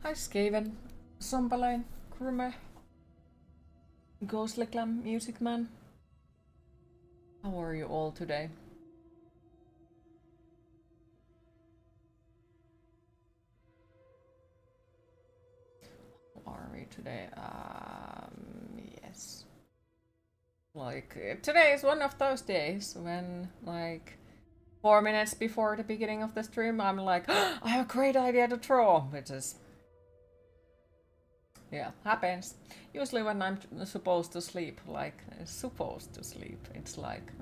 Hi Skaven, Zombalain, Krume, Ghostly Clam, Music Man. How are you all today? How are we today? Yes. Like, today is one of those days when, like, 4 minutes before the beginning of the stream, I'm like, oh, I have a great idea to draw, which is Yeah, happens. Usually when I'm supposed to sleep, like, it's like,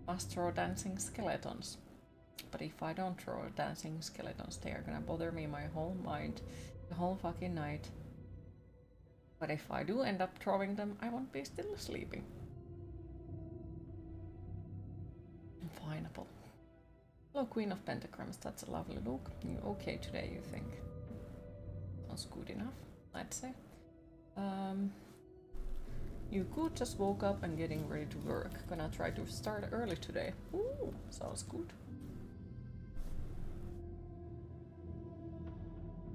must throw dancing skeletons. But if I don't throw dancing skeletons, they are gonna bother me my whole mind, the whole fucking night. But if I do end up throwing them, I won't be still sleeping. Fineable. Hello, Queen of Pentagrams, that's a lovely look. You okay today, you think? Sounds good enough, I'd say. You good, just woke up and getting ready to work. Gonna try to start early today. Ooh, sounds good.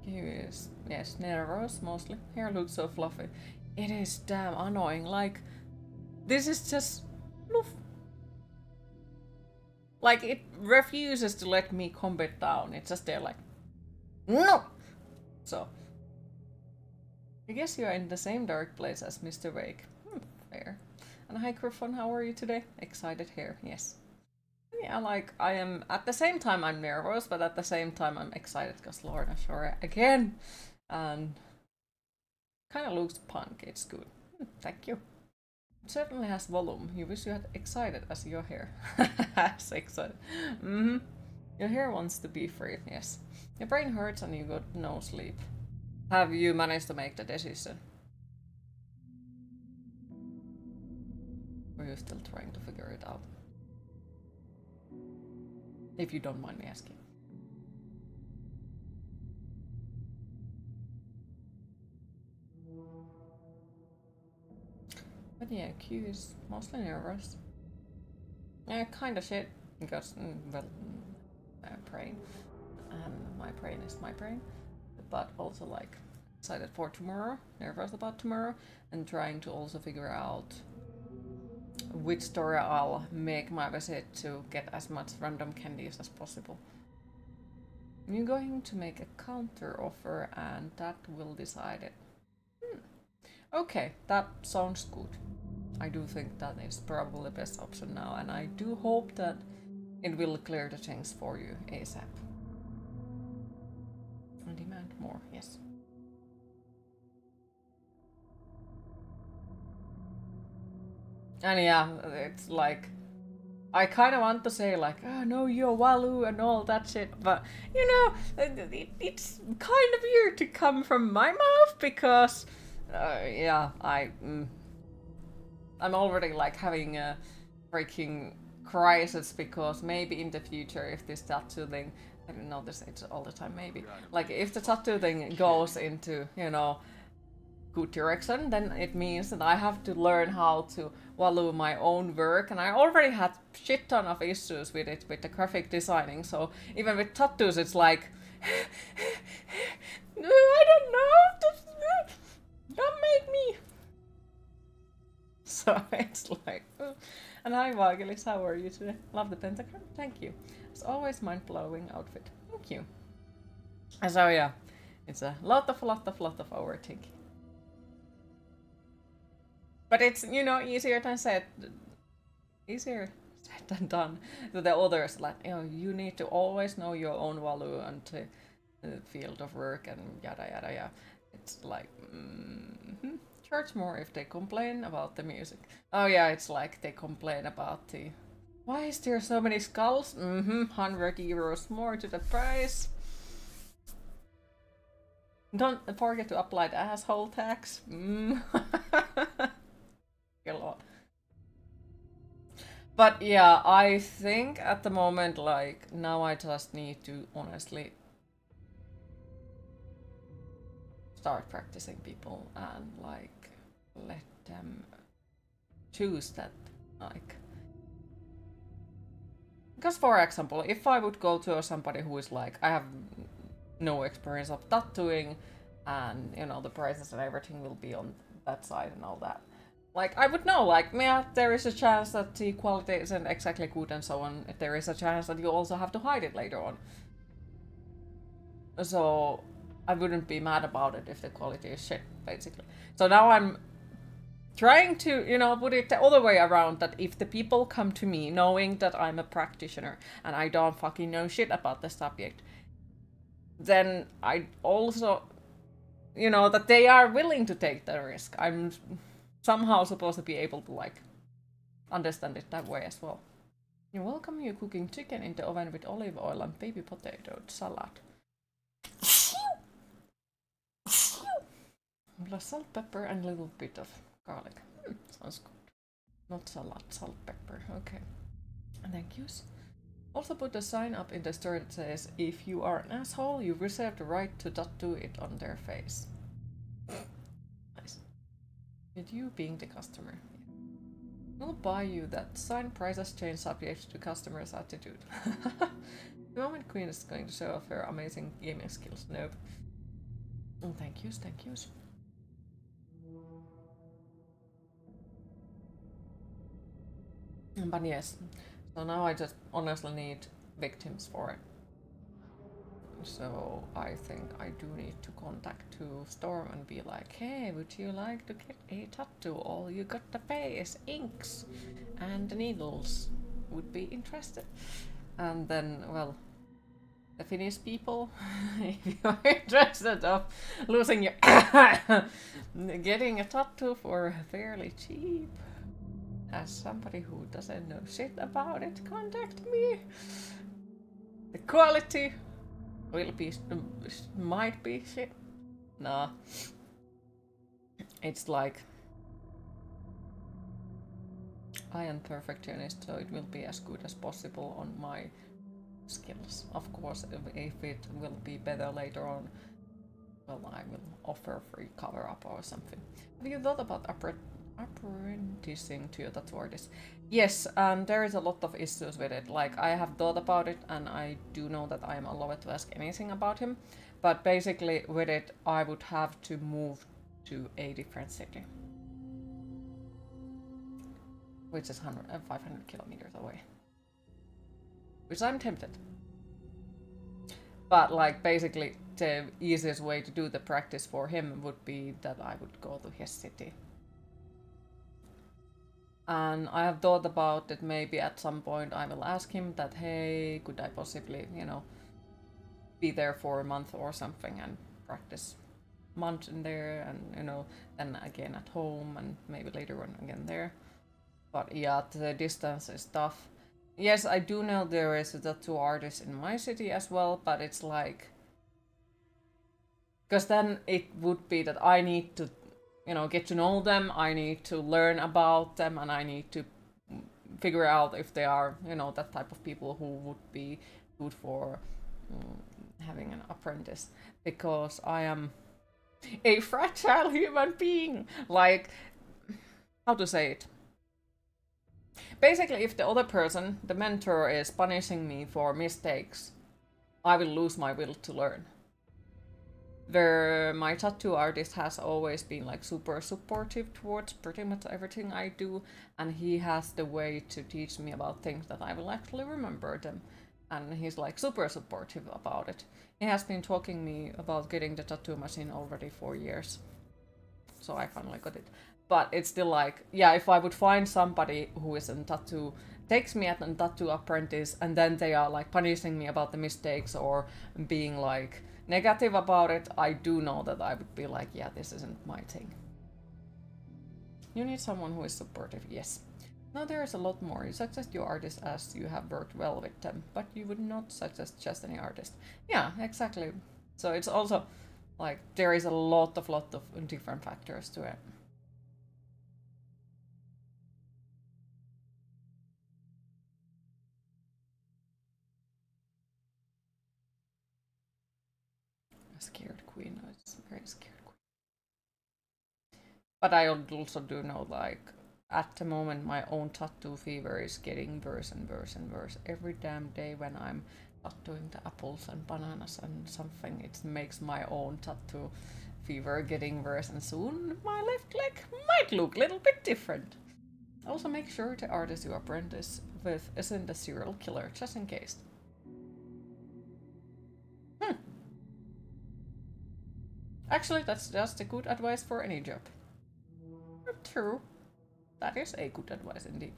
Yes, nervous mostly. Hair looks so fluffy. It is damn annoying. Like, this is just poof. Like, it refuses to let me comb it down. It's just there like, no! So, I guess you're in the same dark place as Mr. Wake. Fair. And hi Griffon, how are you today? Excited here, yes. Yeah, like, I am, at the same time I'm nervous, but at the same time I'm excited because Lorna Shore again. And kind of looks punk, it's good. Thank you. It certainly has volume. You wish you had excited as your hair. As excited. Your hair wants to be free, yes. Your brain hurts and you got no sleep. Have you managed to make the decision? Or are you still trying to figure it out? If you don't mind me asking. But yeah, Q is mostly nervous. Yeah, kind of shit, because, well, brain. And my brain is my brain. But also, like, excited for tomorrow, nervous about tomorrow, and trying to also figure out which story I'll make my visit to get as much random candies as possible. I'm going to make a counter offer and that will decide it. Okay, that sounds good. I do think that is probably the best option now, and I do hope that it will clear the things for you ASAP. And demand more, yes. And yeah, it's like, I kind of want to say like, oh no, you're Walu and all that shit, but you know, it's kind of weird to come from my mouth because, yeah, I'm already like having a freaking crisis because maybe in the future if this tattoo thing, I don't know this all the time, maybe, like if the tattoo thing goes into, you know, good direction, then it means that I have to learn how to value my own work, and I already had shit ton of issues with it with the graphic designing, so even with tattoos it's like no, I don't know, don't make me. So it's like, and hi Vagelis, how are you today? Love the pentagram, thank you. It's always mind-blowing outfit, thank you. And so yeah, it's a lot of overthinking. But it's, you know, easier than said than done. To the others, like, you know, you need to always know your own value and the field of work and yada yada yada. It's like, charge more if they complain about the music. Oh yeah, it's like they complain about the, why is there so many skulls? 100 euros more to the price. Don't forget to apply the asshole tax. A lot. But yeah, I think at the moment, like, now I just need to honestly start practicing people and like let them choose that, like, because for example, if I would go to somebody who is like, I have no experience of tattooing and, you know, the prices and everything will be on that side and all that. Like, I would know, like, yeah, there is a chance that the quality isn't exactly good and so on. There is a chance that you also have to hide it later on. So, I wouldn't be mad about it if the quality is shit, basically. So now I'm trying to, you know, put it the other way around, that if the people come to me knowing that I'm a practitioner and I don't fucking know shit about the subject, then I also you know, that they are willing to take the risk. I'm somehow supposed to be able to like understand it that way as well. You're welcome. You cooking chicken in the oven with olive oil and baby potato salad. Plus salt, pepper, and a little bit of garlic. Sounds good. Not salad, salt, pepper. Okay. Thank yous. Also put a sign up in the store that says, if you are an asshole, you reserve the right to tattoo it on their face. Nice. With you being the customer. We'll buy you that. Sign prices change subject to customer's attitude. The moment Queen is going to show off her amazing gaming skills. Nope. Thank yous, thank yous. But yes, so now I just honestly need victims for it. So I think I do need to contact to Storm and be like, hey, would you like to get a tattoo? All you got to pay is inks and needles. Would be interested. And then, well, the Finnish people, if you're interested of losing your getting a tattoo for fairly cheap. As somebody who doesn't know shit about it, contact me. The quality will be, might be shit. Nah. It's like, I am perfectionist, so it will be as good as possible on my skills. Of course, if it will be better later on, well, I will offer free cover-up or something. Have you thought about apprenticing to a tattoo artist? Yes, and there is a lot of issues with it. Like, I have thought about it, and I do know that I am allowed to ask anything about him. But basically, with it, I would have to move to a different city, which is 500 kilometers away. Which I'm tempted. But, like, basically, the easiest way to do the practice for him would be that I would go to his city. And I have thought about that maybe at some point I will ask him that, hey, could I possibly, you know, be there for a month or something and practice a month in there and, you know, then again at home and maybe later on again there. But yeah, the distance is tough. Yes, I do know there is a tattoo artist in my city as well, but it's like, because then it would be that I need to, you know, get to know them, I need to learn about them, and I need to figure out if they are, you know, that type of people who would be good for having an apprentice. Because I am a fragile human being. Like, how to say it? Basically, if the other person, the mentor, is punishing me for mistakes, I will lose my will to learn. My tattoo artist has always been like super supportive towards pretty much everything I do, and he has the way to teach me about things that I will actually remember them, and he's like super supportive about it. He has been talking me about getting the tattoo machine already for years, so I finally got it. But it's still like, yeah, if I would find somebody who is in tattoo, takes me as a tattoo apprentice, and then they are like punishing me about the mistakes or being like negative about it, I do know that I would be like, yeah, this isn't my thing. You need someone who is supportive, yes. Now there is a lot more. You suggest your artist as you have worked well with them, but you would not suggest just any artist. Yeah, exactly. So it's also like there is a lot of different factors to it. Scared queen. It's very scared queen. But I also do know, like, at the moment my own tattoo fever is getting worse and worse and worse. Every damn day when I'm tattooing the apples and bananas and something, it makes my own tattoo fever getting worse, and soon my left leg might look a little bit different. Also make sure the artist you apprentice with isn't a serial killer, just in case. Actually, that's just a good advice for any job. True. That is a good advice indeed.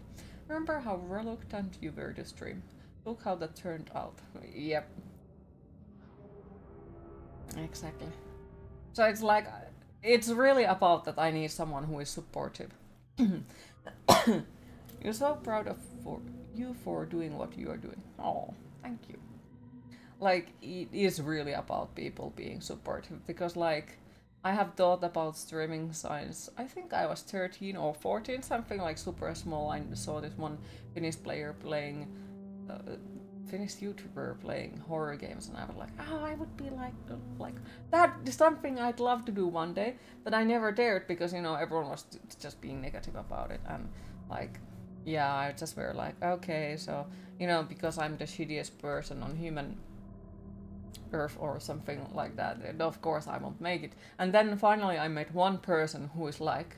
Remember how reluctant you were to stream. Look how that turned out. Yep. Exactly. So it's like, it's really about that I need someone who is supportive. You're so proud of you for doing what you are doing. Oh, thank you. Like, it is really about people being supportive, because like, I have thought about streaming since I think I was 13 or 14, something like super small. I saw this one Finnish player playing, Finnish YouTuber playing horror games, and I was like, oh, I would be like that is something I'd love to do one day, but I never dared because, you know, everyone was just being negative about it, and like, yeah, I just were like, okay, so, you know, because I'm the shittiest person on human Earth or something like that, and of course I won't make it. And then finally I met one person who is like,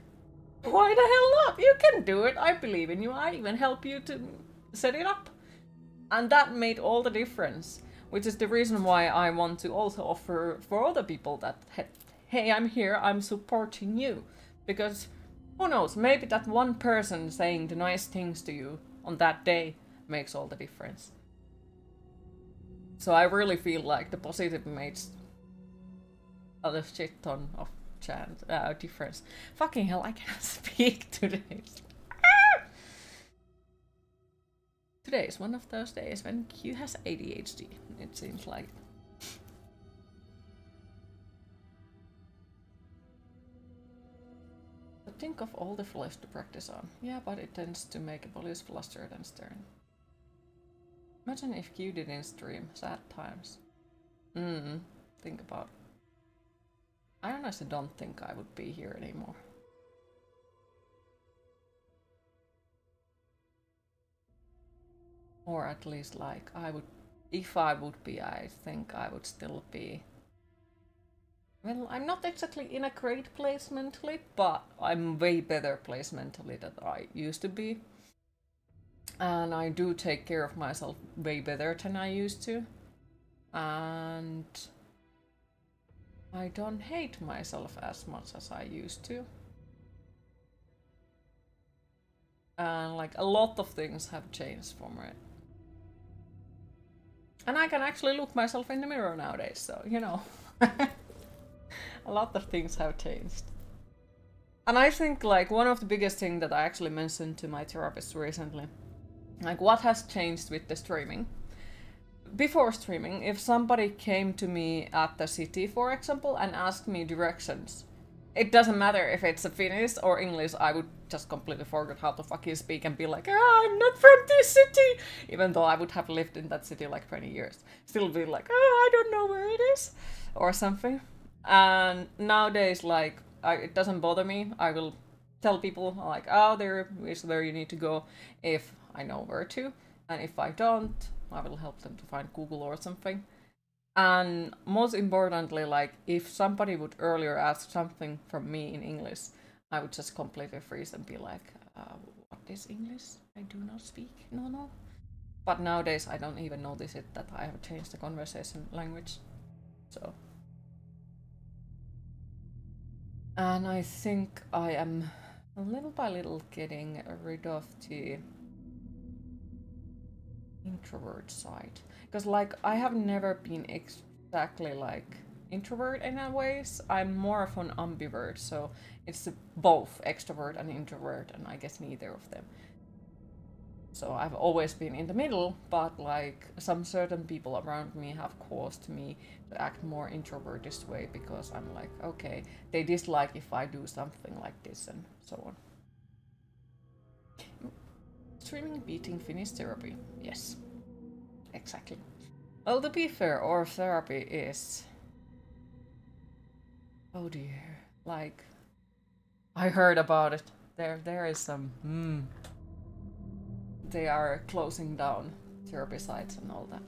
why the hell not? You can do it. I believe in you. I even help you to set it up. And that made all the difference, which is the reason why I want to also offer for other people that, hey, I'm here, I'm supporting you. Because who knows, maybe that one person saying the nice things to you on that day makes all the difference. So I really feel like the positive makes a shit ton of difference. Fucking hell, I cannot speak today. Today is one of those days when Q has ADHD, it seems like. But think of all the flesh to practice on. Yeah, but it tends to make a police flustered and stern. Imagine if Q didn't stream. Sad times. Think about it. I honestly don't think I would be here anymore. Or at least, like, I would, if I would be, I think I would still be. Well, I'm not exactly in a great place mentally, but I'm way better place mentally than I used to be. And I do take care of myself way better than I used to. And I don't hate myself as much as I used to. And like, a lot of things have changed for me. And I can actually look myself in the mirror nowadays, so, you know. A lot of things have changed. And I think, like, one of the biggest things that I actually mentioned to my therapist recently, like, what has changed with the streaming? Before streaming, if somebody came to me at the city, for example, and asked me directions, it doesn't matter if it's a Finnish or English, I would just completely forget how to fucking speak and be like, I'm not from this city! Even though I would have lived in that city like 20 years. Still be like, I don't know where it is! Or something. And nowadays, like, it doesn't bother me. I will tell people, like, there is where you need to go if I know where to. And if I don't, I will help them to find Google or something. And most importantly, like, if somebody would earlier ask something from me in English, I would just completely freeze and be like, what is English? I do not speak. No. But nowadays, I don't even notice it that I have changed the conversation language. So. And I think I am little by little getting rid of the introvert side, because like I have never been exactly like introvert in a ways. I'm more of an ambivert, so it's both extrovert and introvert, and I guess neither of them. So I've always been in the middle, but like some certain people around me have caused me to act more introvert this way, because I'm like, okay, they dislike if I do something like this and so on. Streaming beating Finnish therapy. Yes, exactly. Well, to be fair, our therapy is... Oh dear. Like, I heard about it. There is some... They are closing down therapy sites and all that.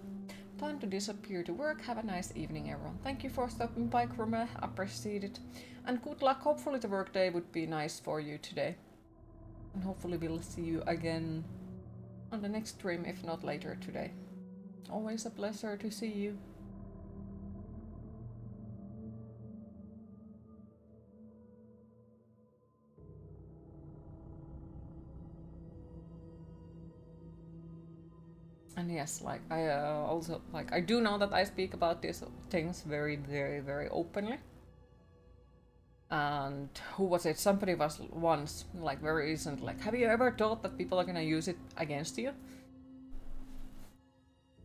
Time to disappear to work. Have a nice evening, everyone. Thank you for stopping by, Kruma. Appreciate it. And good luck. Hopefully the workday would be nice for you today. And hopefully we'll see you again on the next stream, if not later today. Always a pleasure to see you. And yes, like I also, like, I do know that I speak about these things very, very, very openly. And who was it? Somebody was once, like very recent, like, have you ever thought that people are gonna use it against you?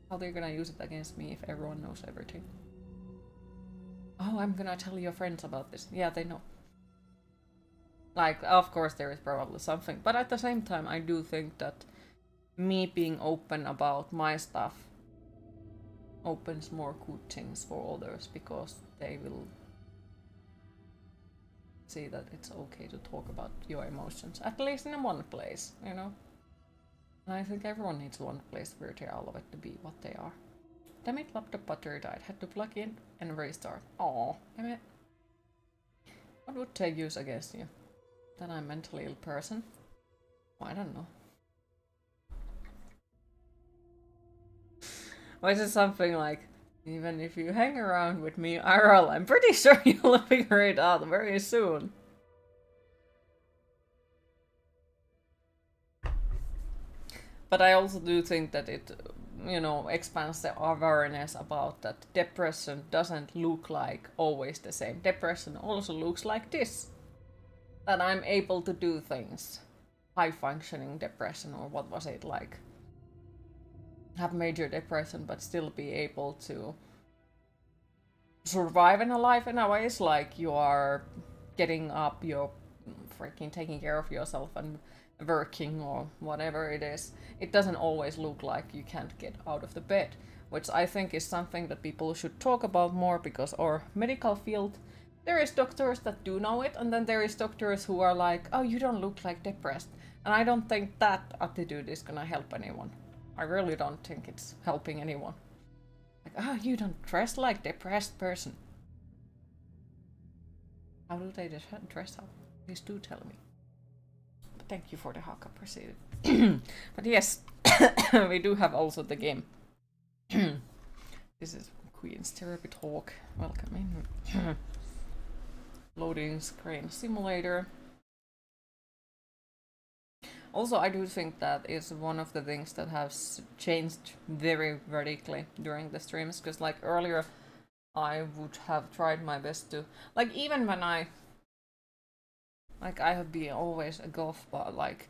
How they're gonna use it against me if everyone knows everything? Oh, I'm gonna tell your friends about this. Yeah, they know. Like, of course there is probably something, but at the same time I do think that me being open about my stuff opens more good things for others, because they will see that it's okay to talk about your emotions, at least in one place, you know? And I think everyone needs one place where they allow it to be what they are. Damn it, laptop battery died. Had to plug in and restart. Aww, damn it. What would they use against you? That I'm a mentally ill person? Oh, I don't know. Or is it something like, even if you hang around with me IRL, I'm pretty sure you'll figure it out very soon. But I also do think that it, you know, expands the awareness about that depression doesn't look like always the same. Depression also looks like this. That I'm able to do things. High functioning depression, or what was it like? Have major depression but still be able to survive in a life in a way. It's like you are getting up, you're freaking taking care of yourself and working or whatever it is. It doesn't always look like you can't get out of the bed, which I think is something that people should talk about more, because our medical field, there is doctors that do know it, and then there is doctors who are like, oh, you don't look like depressed. And I don't think that attitude is gonna help anyone. I really don't think it's helping anyone. Like, oh, you don't dress like depressed person. How do they dress up? Please do tell me. But thank you for the haka proceeded. But yes, we do have also the game. This is Queen's Therapy Talk. Welcome in. Loading screen simulator. Also, I do think that is one of the things that has changed very radically during the streams, because like earlier I would have tried my best to, like, even when I have been always a goth, but like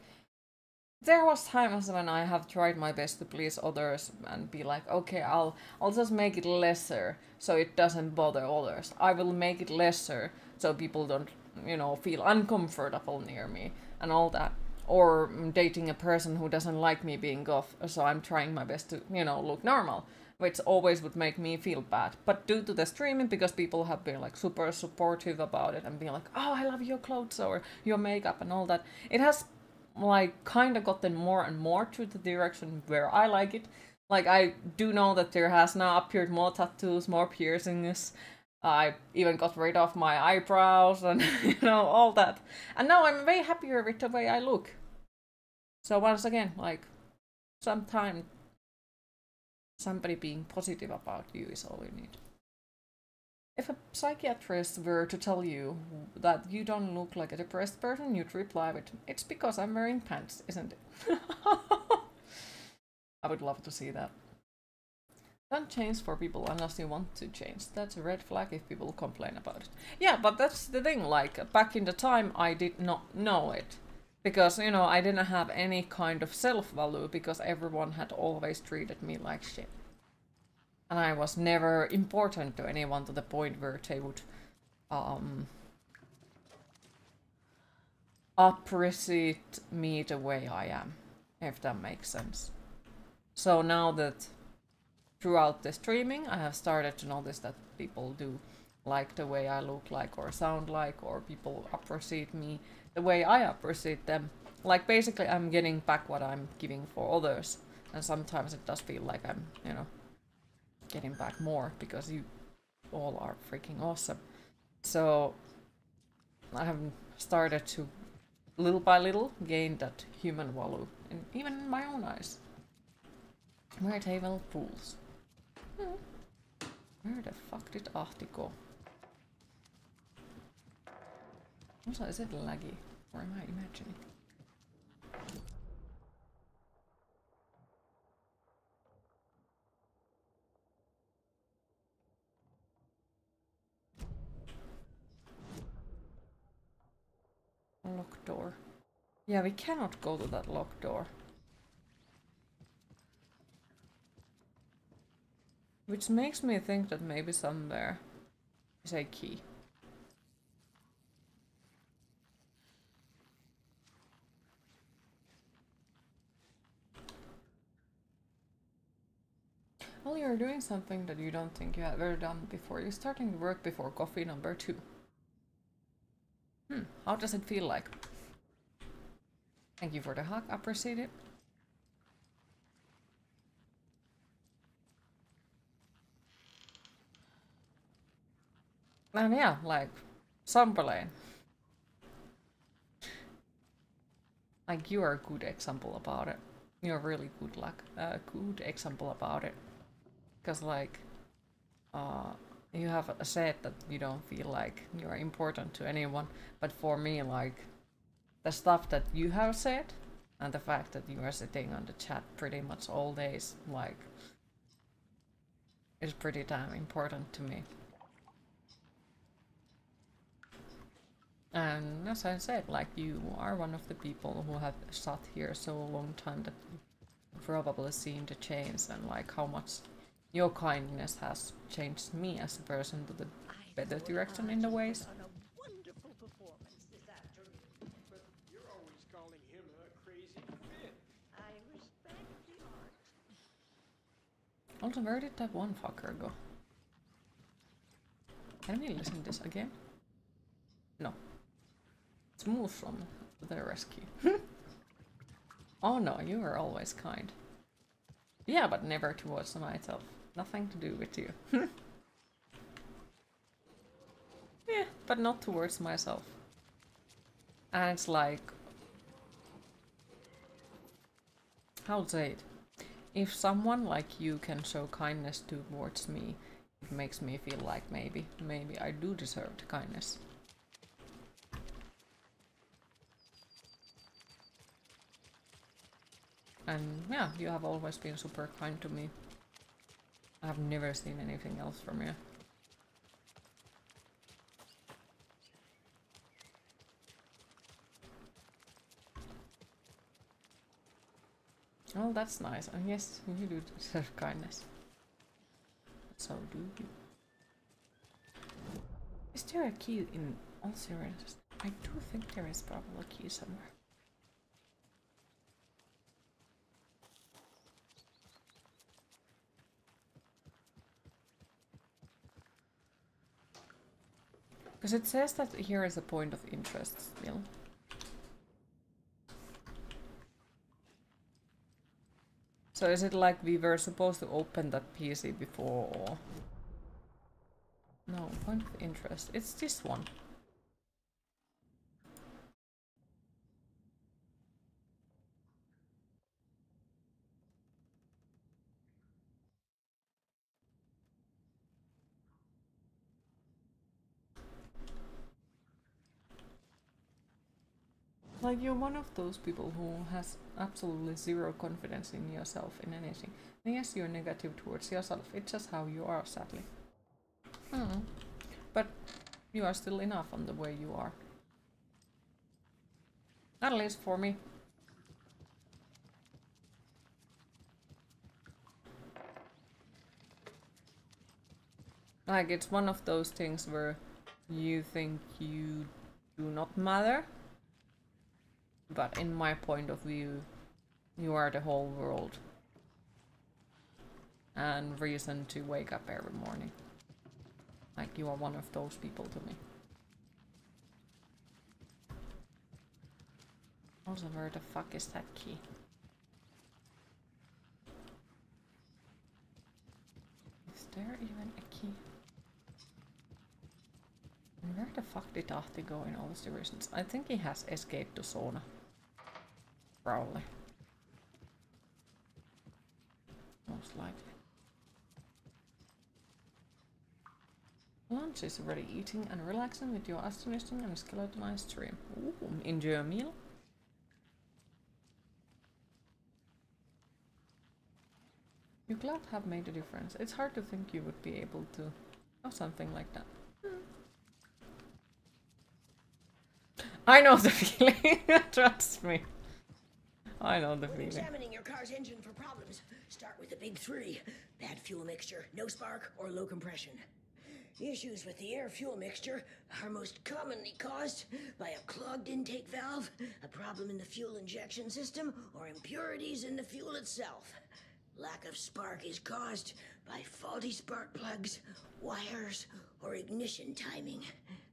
there was times when I have tried my best to please others and be like, okay, I'll just make it lesser so it doesn't bother others. I will make it lesser so people don't, you know, feel uncomfortable near me and all that. Or dating a person who doesn't like me being goth, so I'm trying my best to, you know, look normal, which always would make me feel bad. But due to the streaming, because people have been like super supportive about it and being like, oh, I love your clothes or your makeup and all that, it has like kind of gotten more and more to the direction where I like it. Like, I do know that there has now appeared more tattoos, more piercings. I even got rid of my eyebrows and, you know, all that. And now I'm way happier with the way I look. So once again, like, sometimes somebody being positive about you is all you need. If a psychiatrist were to tell you that you don't look like a depressed person, you'd reply with, it's because I'm wearing pants, isn't it? I would love to see that. Don't change for people unless you want to change. That's a red flag if people complain about it. Yeah, but that's the thing, like, back in the time I did not know it. Because, you know, I didn't have any kind of self-value, because everyone had always treated me like shit. And I was never important to anyone to the point where they would appreciate me the way I am, if that makes sense. So now that throughout the streaming, I have started to notice that people do like the way I look like or sound like, or people appreciate me the way I appreciate them. Like, basically I'm getting back what I'm giving for others, and sometimes it does feel like I'm, you know, getting back more, because you all are freaking awesome. So I have started to, little by little, gain that human value, and even in my own eyes. Where they will fools. Where the fuck did Ahti go? Also, is it laggy? Or am I imagining? locked door. Yeah, we cannot go to that locked door. Which makes me think that maybe somewhere is a key. Well, you're doing something that you don't think you have ever done before. You're starting work before coffee number 2. How does it feel like? Thank you for the hug, appreciate it. And yeah, like, Sunderland. Like, you are a good example about it. You're a really good example about it. Because, like, you have said that you don't feel like you are important to anyone. But for me, like, the stuff that you have said, and the fact that you are sitting on the chat pretty much all days, like, is pretty damn important to me. And as I said, like, you are one of the people who have sat here so long time that you probably seen the change, and like how much your kindness has changed me as a person to the better direction in the ways. Also, where did that one fucker go? Can we listen to this again? No. Let's move from the rescue. Oh no, you are always kind. Yeah, but never towards myself. Nothing to do with you. Yeah, but not towards myself. And it's like... how to say it? If someone like you can show kindness towards me, it makes me feel like maybe I do deserve the kindness. And yeah, you have always been super kind to me. I have never seen anything else from you. Oh, that's nice. And yes, you do deserve kindness. So do you. Is there a key in all seriousness? I do think there is probably a key somewhere. Because it says that here is a point of interest still. So is it like we were supposed to open that PC before, or... No, point of interest. It's this one. Like, you're one of those people who has absolutely zero confidence in yourself in anything. And yes, you're negative towards yourself. It's just how you are, sadly. But you are still enough on the way you are. At least for me. Like, it's one of those things where you think you do not matter. But in my point of view, you are the whole world. And reason to wake up every morning. Like, you are one of those people to me. Also, where the fuck is that key? Is there even a key? And where the fuck did Ahti go in all the situations? I think he has escaped to sauna. Probably. Most likely. Lunch is already eating and relaxing with your astonishing and skeletonized stream. Ooh, enjoy a meal. You're glad to have made a difference. It's hard to think you would be able to do something like that. I know the feeling. Trust me. I know the When feeling. examining your car's engine for problems, start with the big three. Bad fuel mixture, no spark, or low compression. Issues with the air-fuel mixture are most commonly caused by a clogged intake valve, a problem in the fuel injection system, or impurities in the fuel itself. Lack of spark is caused by faulty spark plugs, wires, or ignition timing.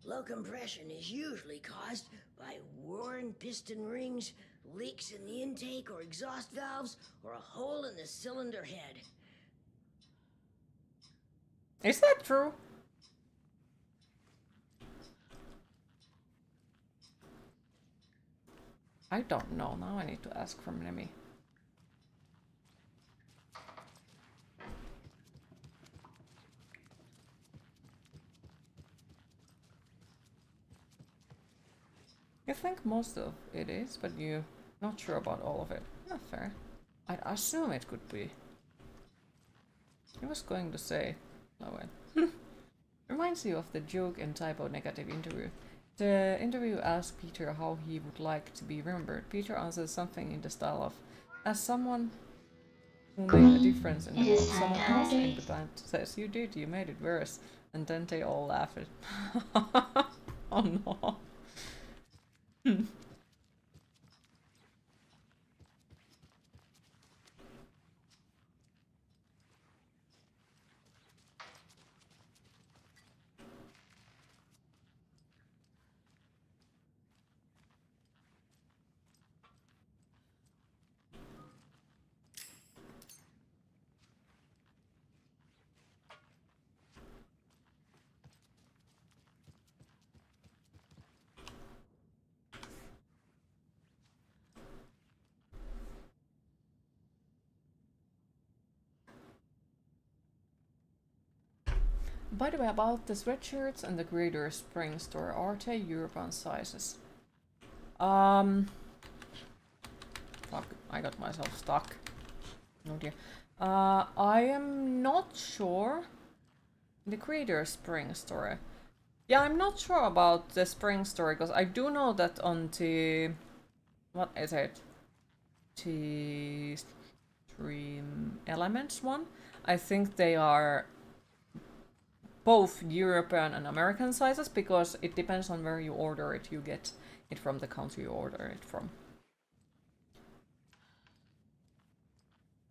Low compression is usually caused by worn piston rings, leaks in the intake or exhaust valves, or a hole in the cylinder head. Is that true? I don't know. Now I need to ask from Nemi. You think most of it is, but you're not sure about all of it. Not fair. I'd assume it could be. I was going to say... Oh wait. Reminds you of the joke and typo negative interview. The interview asked Peter how he would like to be remembered. Peter answers something in the style of, as someone who made a difference in the world. Someone else in the band says, you did, you made it worse. And then they all laugh at Oh no. By the way, about the sweatshirts and the Greater Spring store, are they European sizes? Fuck, I got myself stuck. Oh dear. I am not sure. The Greater Spring store. Yeah, I'm not sure about the Spring store, because I do know that on the... What is it? The Stream Elements one? I think they are both European and American sizes, because it depends on where you order it. You get it from the country you order it from.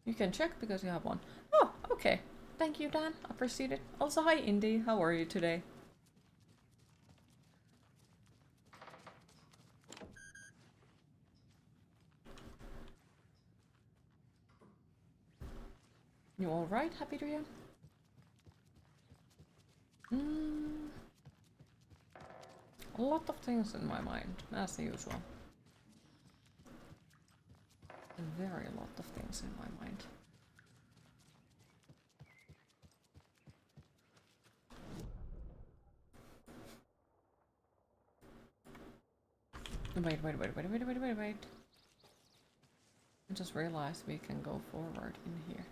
You can check because you have one. Oh, okay. Thank you, Dan. Appreciate it. Also, hi, Indy. How are you today? You alright, Happy Drea? A lot of things in my mind, as usual. A very lot of things in my mind. Wait. I just realized we can go forward in here.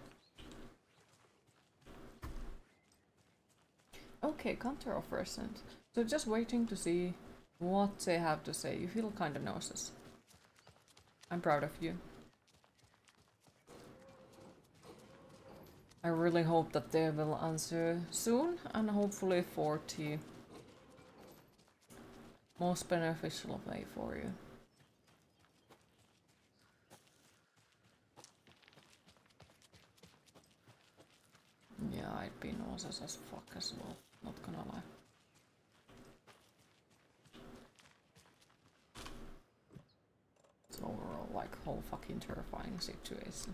Okay, counter offer sent. So just waiting to see what they have to say. You feel kind of nauseous. I'm proud of you. I really hope that they will answer soon, and hopefully for the most beneficial way for you. Yeah, I'd be nauseous as fuck as well, not gonna lie. It's overall like whole fucking terrifying situation.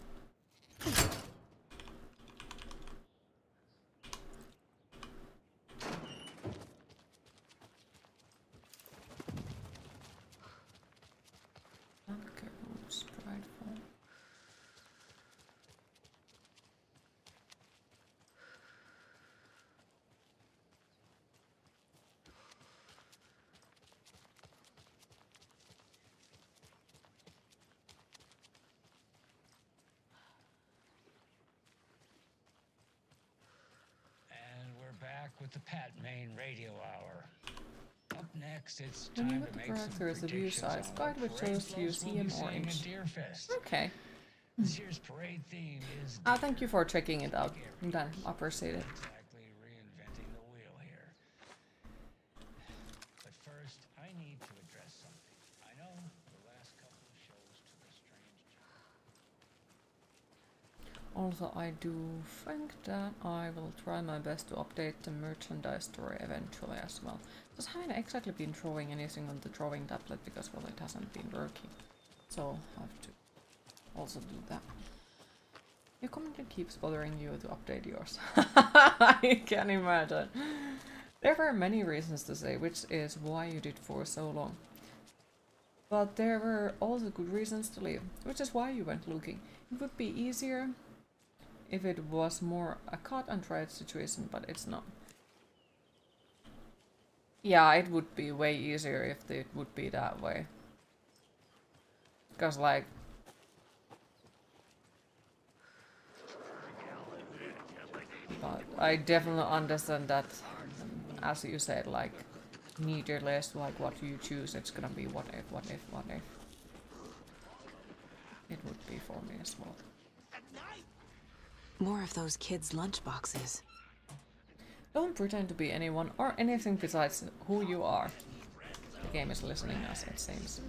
With the Pat Main Radio Hour. Up next, it's When you time look to at make some characters, the view predictions size on guide what which parade shows you floats we'll see be in seeing orange. at Deerfest. Okay. This year's parade theme is Thank you for checking it out. Then appreciate it. exactly reinventing the wheel here. But first, I need to address something. I know the last couple of shows took a strange turn. Also, I do think that I will try my best to update the merchandise store eventually as well. Just haven't exactly been drawing anything on the drawing tablet because, well, it hasn't been working. So I have to also do that. Your community keeps bothering you to update yours. I can imagine. There were many reasons to say which is why you did for so long. But there were also good reasons to leave, which is why you went looking. It would be easier if it was more a cut and dried situation, but it's not. Yeah, it would be way easier if it would be that way. Because, like, but I definitely understand that, as you said, like, needless, like, what you choose, it's gonna be what if, what if, what if. It would be for me as well. More of those kids' lunchboxes. Don't pretend to be anyone or anything besides who you are. The game is listening as it seems.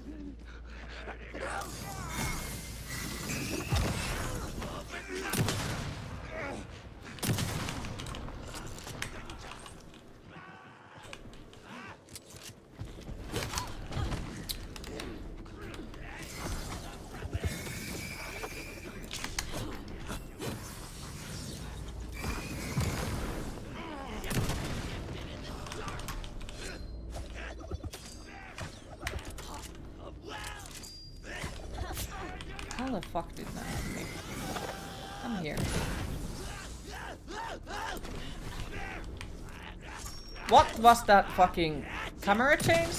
How the fuck did that happen? I'm here. What was that fucking camera change?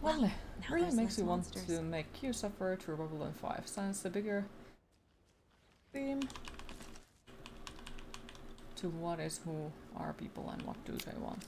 Well, it really makes you want to make you suffer through Malevolent 5. Since the bigger theme to what is who are people and what do they want.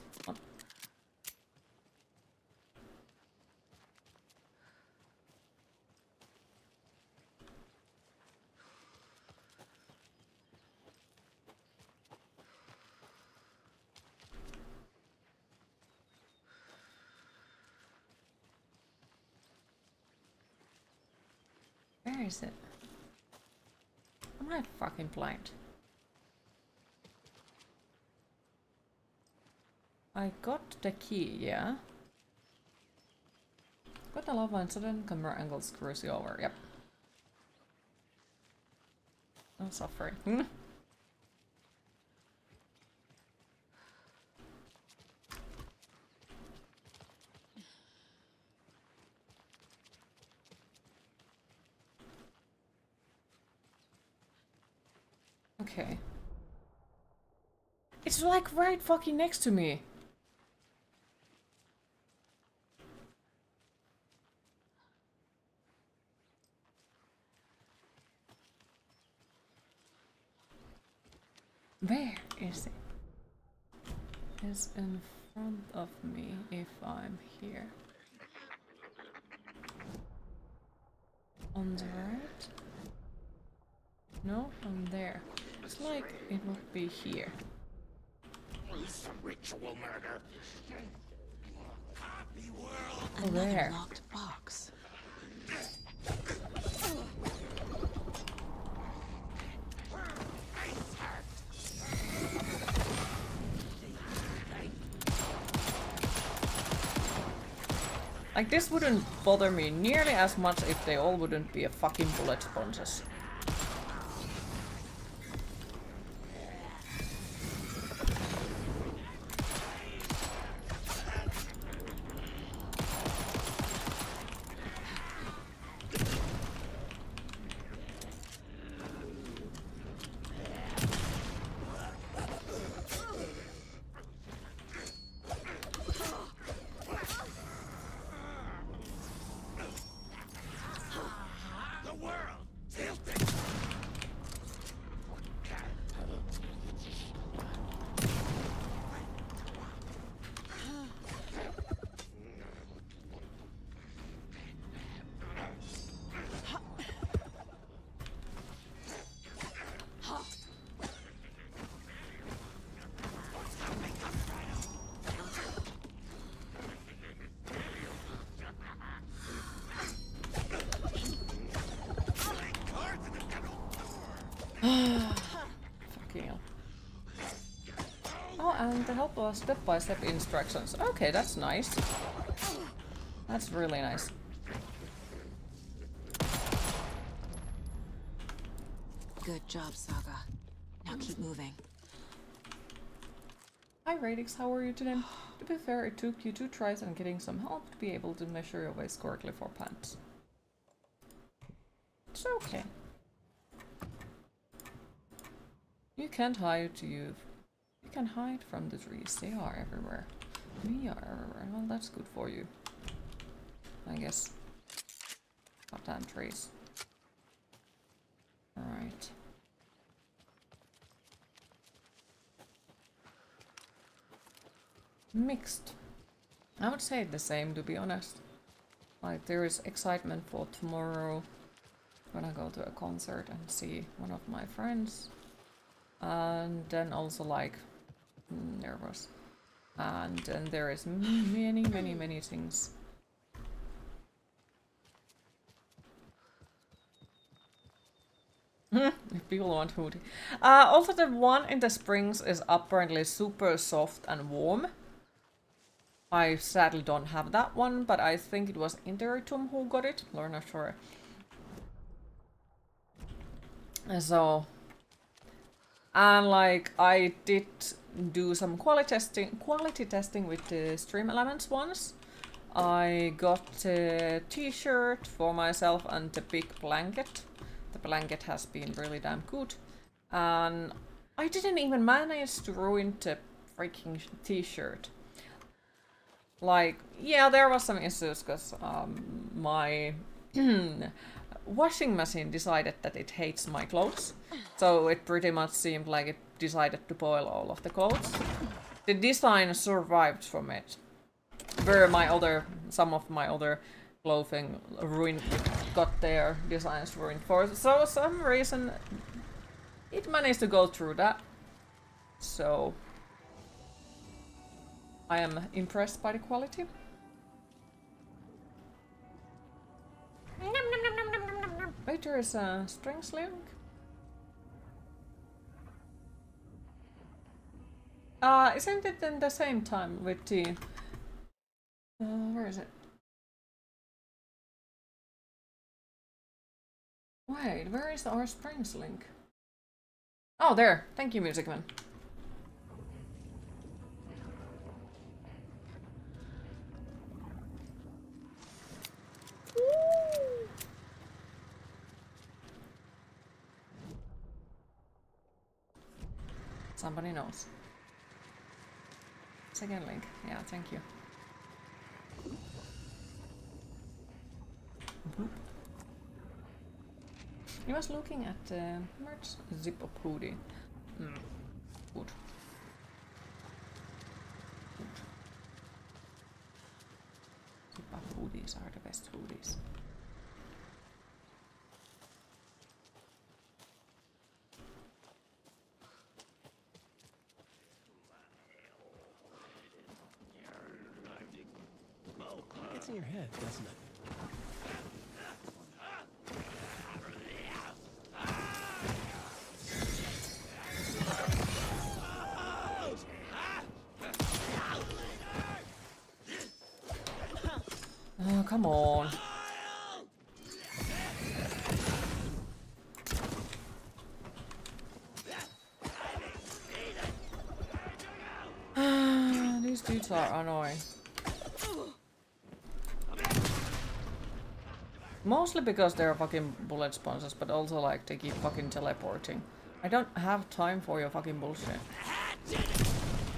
Where is it? I'm not fucking blind. I got the key, yeah. Got the lava and sudden camera angle screws you over, yep. No suffering. Okay. It's like right fucking next to me. Where is it? It's in front of me if I'm here. On the right? No, on there. It's like it would be here. Some ritual murder. Another locked box. Like, this wouldn't bother me nearly as much if they all wouldn't be a fucking bullet sponges. Fucking hell. Oh, and the help of step-by-step instructions. Okay, that's nice. That's really nice. Good job, Saga. Now keep moving. Hi Radix, how are you today? To be fair, it took you 2 tries and getting some help to be able to measure your waist correctly for pants. It's okay. You can't hide you can hide from the trees. They are everywhere. We are everywhere. Well, that's good for you. I guess. Goddamn trees. Alright. Mixed. I would say the same, to be honest. Like, there is excitement for tomorrow. Gonna go to a concert and see one of my friends. And then also, like, nervous. And then there is many things. If people want hoodie. Also, the one in the springs is apparently super soft and warm. I sadly don't have that one, but I think it was Interitum who got it. Or not sure. So, and like I did do some quality testing with the Stream Elements ones. I got a t-shirt for myself and the big blanket. The blanket has been really damn good. And I didn't even manage to ruin the freaking t-shirt. Like, yeah, there was some issues because my washing machine decided that it hates my clothes. So it pretty much seemed like it decided to boil all of the clothes. The design survived from it. Where some of my other clothing got their designs ruined for some reason. It managed to go through that. So I am impressed by the quality. Wait, there is a strings link. Isn't it in the same time with the... where is it? Wait, where is our springs link? Oh, there. Thank you, Music Man. Somebody knows. Second link. Yeah, thank you. Boop. He was looking at the merch zip-up hoodie. Good. Good. Zip-up hoodies are the best hoodies. It's in your head, doesn't it? Oh, come on. These dudes are annoying. Mostly because they're fucking bullet sponsors, but also like they keep fucking teleporting. I don't have time for your fucking bullshit.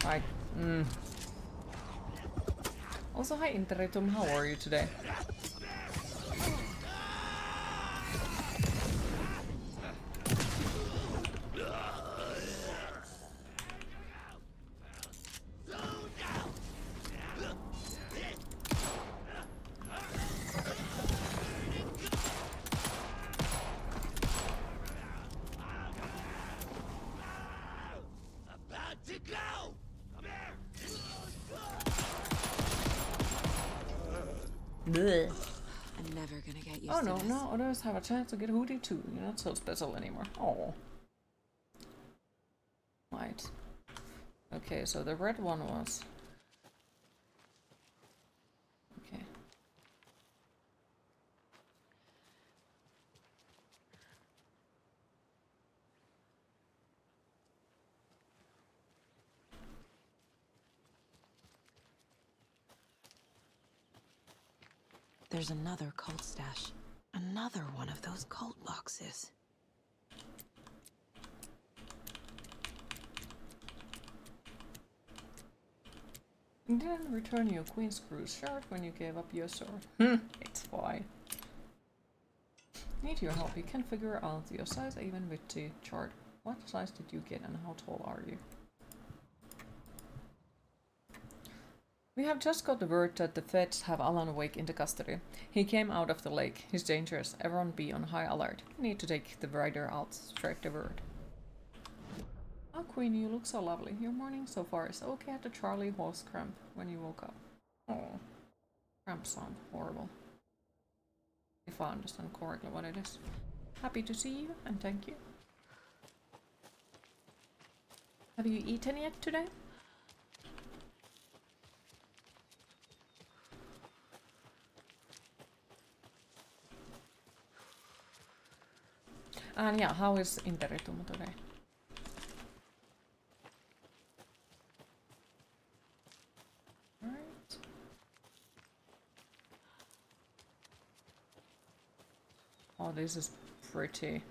Like, Also, hi Interitum, how are you today? Blech. I'm never gonna get used Oh to no, this. no, others have a chance to get hoodie too. You're not so special anymore. Oh. Okay, so the red one was... Okay. There's another cult stash. Another one of those cult boxes. You didn't return your queen screw shirt when you gave up your sword. It's fine. Need your help. You can figure out your size even with the chart. What size did you get and how tall are you? We have just got the word that the feds have Alan Wake into custody. He came out of the lake. He's dangerous. Everyone be on high alert. We need to take the rider out. Straight the word. Oh, Queen, you look so lovely. Your morning so far is okay at the Charlie horse cramp when you woke up. Oh, cramps sound horrible. If I understand correctly what it is. Happy to see you and thank you. Have you eaten yet today? And yeah, how is Interitumo today? Alright. Oh, this is pretty.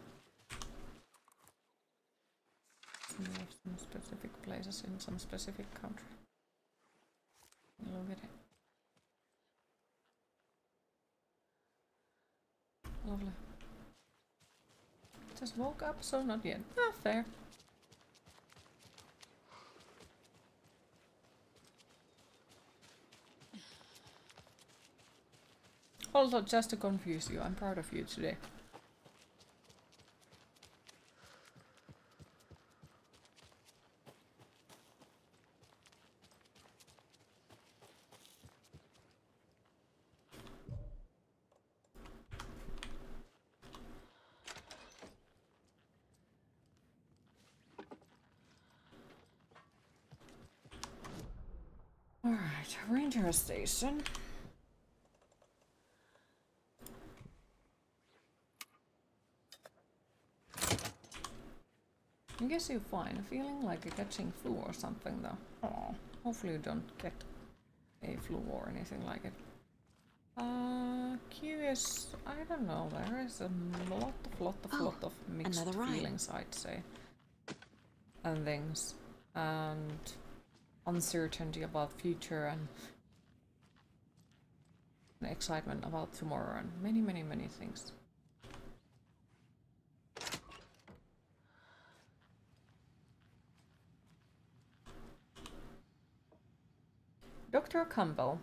Some specific places in some specific country. Look at it. Lovely. Just woke up, so not yet. Ah, fair. Also, just to confuse you, I'm proud of you today. Alright, ranger station. I guess you're fine. Feeling like you're catching flu or something though. Oh, hopefully you don't get a flu or anything like it. Q is... I don't know, there is a lot of mixed feelings, I'd say. And things. And uncertainty about future and excitement about tomorrow and many things. Dr. Campbell.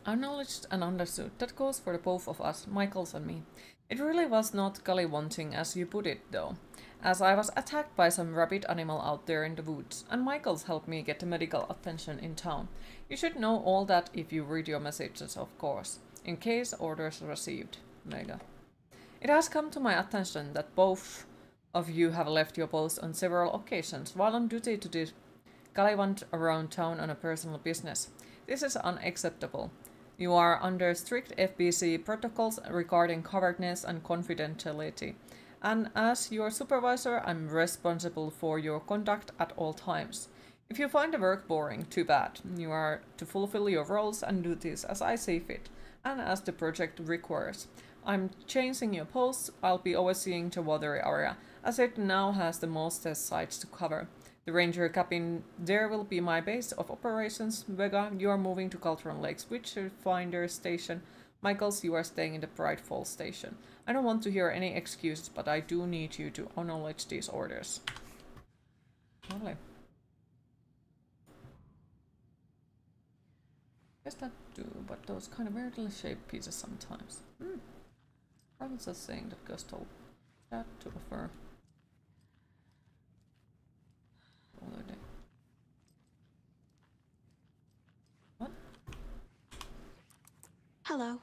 Acknowledged and understood. That goes for the both of us, Michaels and me. It really was not gully-wanting as you put it, though, as I was attacked by some rabid animal out there in the woods, and Michaels helped me get the medical attention in town. You should know all that if you read your messages, of course. In case, orders received. Mega. It has come to my attention that both of you have left your post on several occasions while on duty to gallivant around town on a personal business. This is unacceptable. You are under strict FBC protocols regarding coverdness and confidentiality, and as your supervisor, I'm responsible for your conduct at all times. If you find the work boring, too bad. You are to fulfill your roles and duties as I see fit, and as the project requires. I'm changing your posts. I'll be overseeing the water area, as it now has the most test sites to cover. The ranger cabin there will be my base of operations. Vega, you are moving to Caltron Lakes Witchfinder Station. Michaels, you are staying in the Bright Falls Station. I don't want to hear any excuses, but I do need you to acknowledge these orders. Lovely. Guess that do, but those kind of weirdly shaped pieces sometimes. Probably just saying that Gus told that to offer. What? Hello,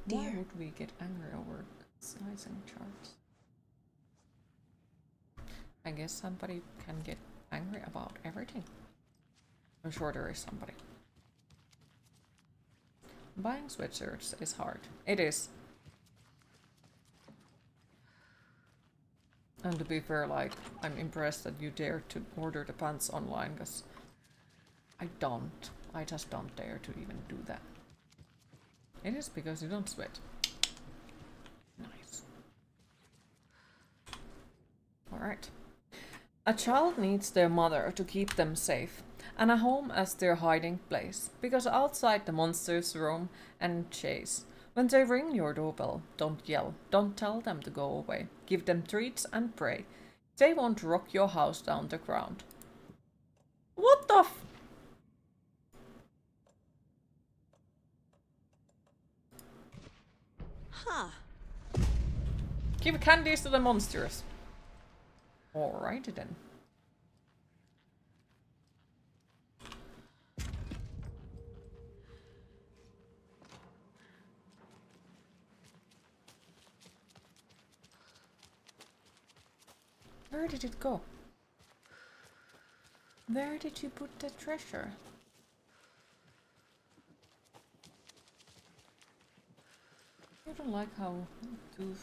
dear. Why would we get angry over slicing charts? I guess somebody can get angry about everything. I'm sure there is somebody. Buying sweatshirts is hard. It is. And to be fair, like, I'm impressed that you dare to order the pants online, because I don't. I just don't dare to even do that. It is because you don't sweat. Nice. Alright. A child needs their mother to keep them safe, and a home as their hiding place, because outside the monsters roam and chase. When they ring your doorbell, don't yell, don't tell them to go away. Give them treats and pray. They won't rock your house down the ground. What the f— Huh. Give candies to the monsters. Alrighty then. Where did it go? Where did you put the treasure? You don't like how to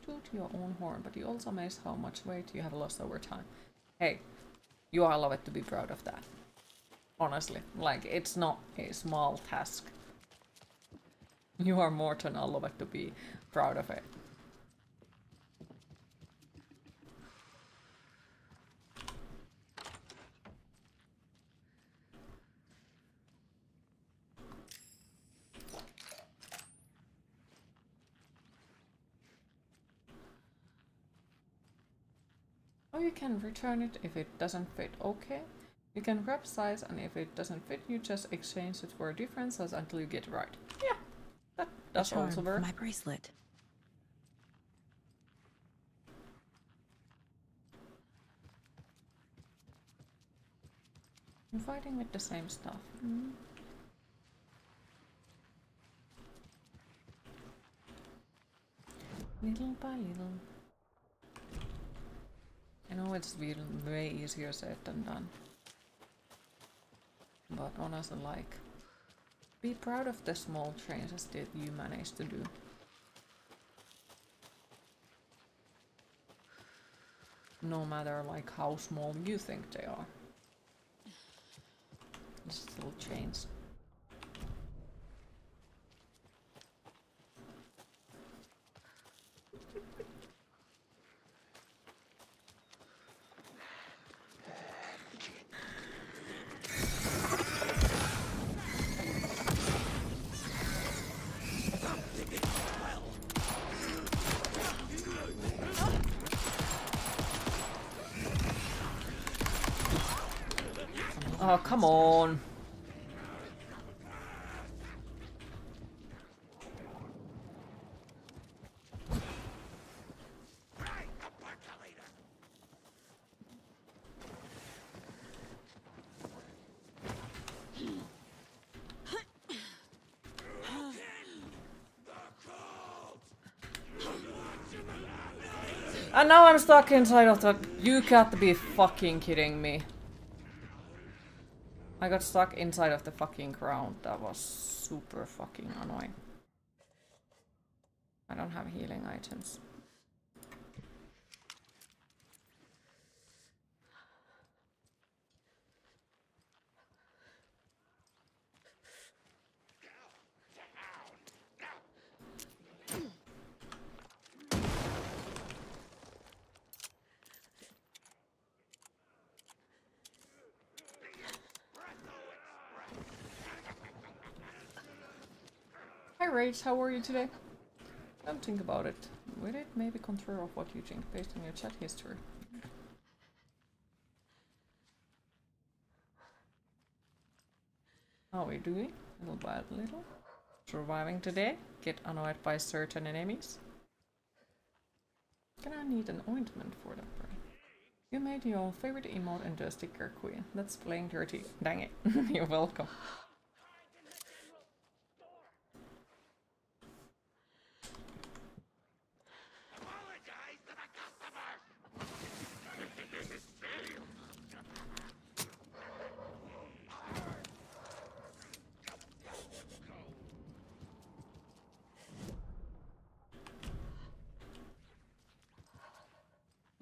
toot your own horn, but you also amaze how much weight you have lost over time. Hey, you are allowed to be proud of that. Honestly, like, it's not a small task. You are more than allowed to be proud of it. Or you can return it if it doesn't fit, okay? You can grab size, and if it doesn't fit, you just exchange it for a different size until you get it right. Yeah, that does also work. My bracelet. I'm fighting with the same stuff. Little by little. I know it's way easier said than done. But honestly, like, be proud of the small changes that you managed to do. No matter like how small you think they are. It's still change. Oh, come on. And now I'm stuck inside of the— You got to be fucking kidding me. I got stuck inside of the fucking ground. That was super fucking annoying. I don't have healing items. Hi Rage, how are you today? Don't think about it. Will it maybe control of what you think based on your chat history? How are we doing? Little by little. Surviving today? Get annoyed by certain enemies? Gonna need an ointment for that brain. You made your favorite emote into a sticker queen. That's playing dirty. Dang it. You're welcome.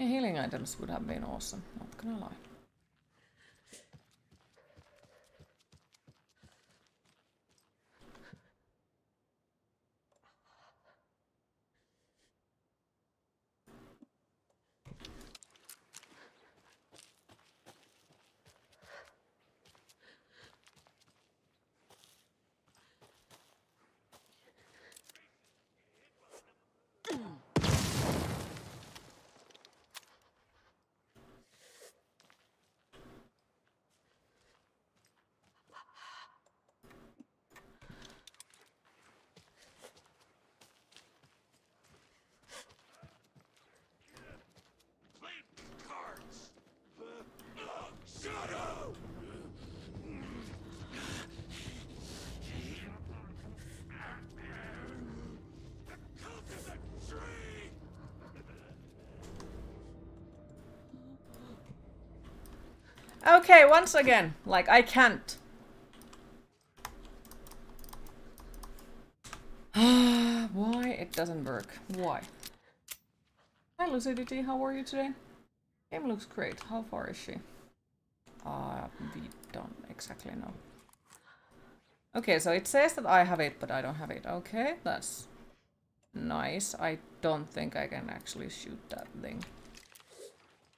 healing items would have been awesome, not gonna lie. Okay, once again, like, I can't. Why it doesn't work? Why? Hi Lucidity, how are you today? Game looks great. How far is she? We don't exactly know. Okay, so it says that I have it, but I don't have it. Okay, that's nice. I don't think I can actually shoot that thing.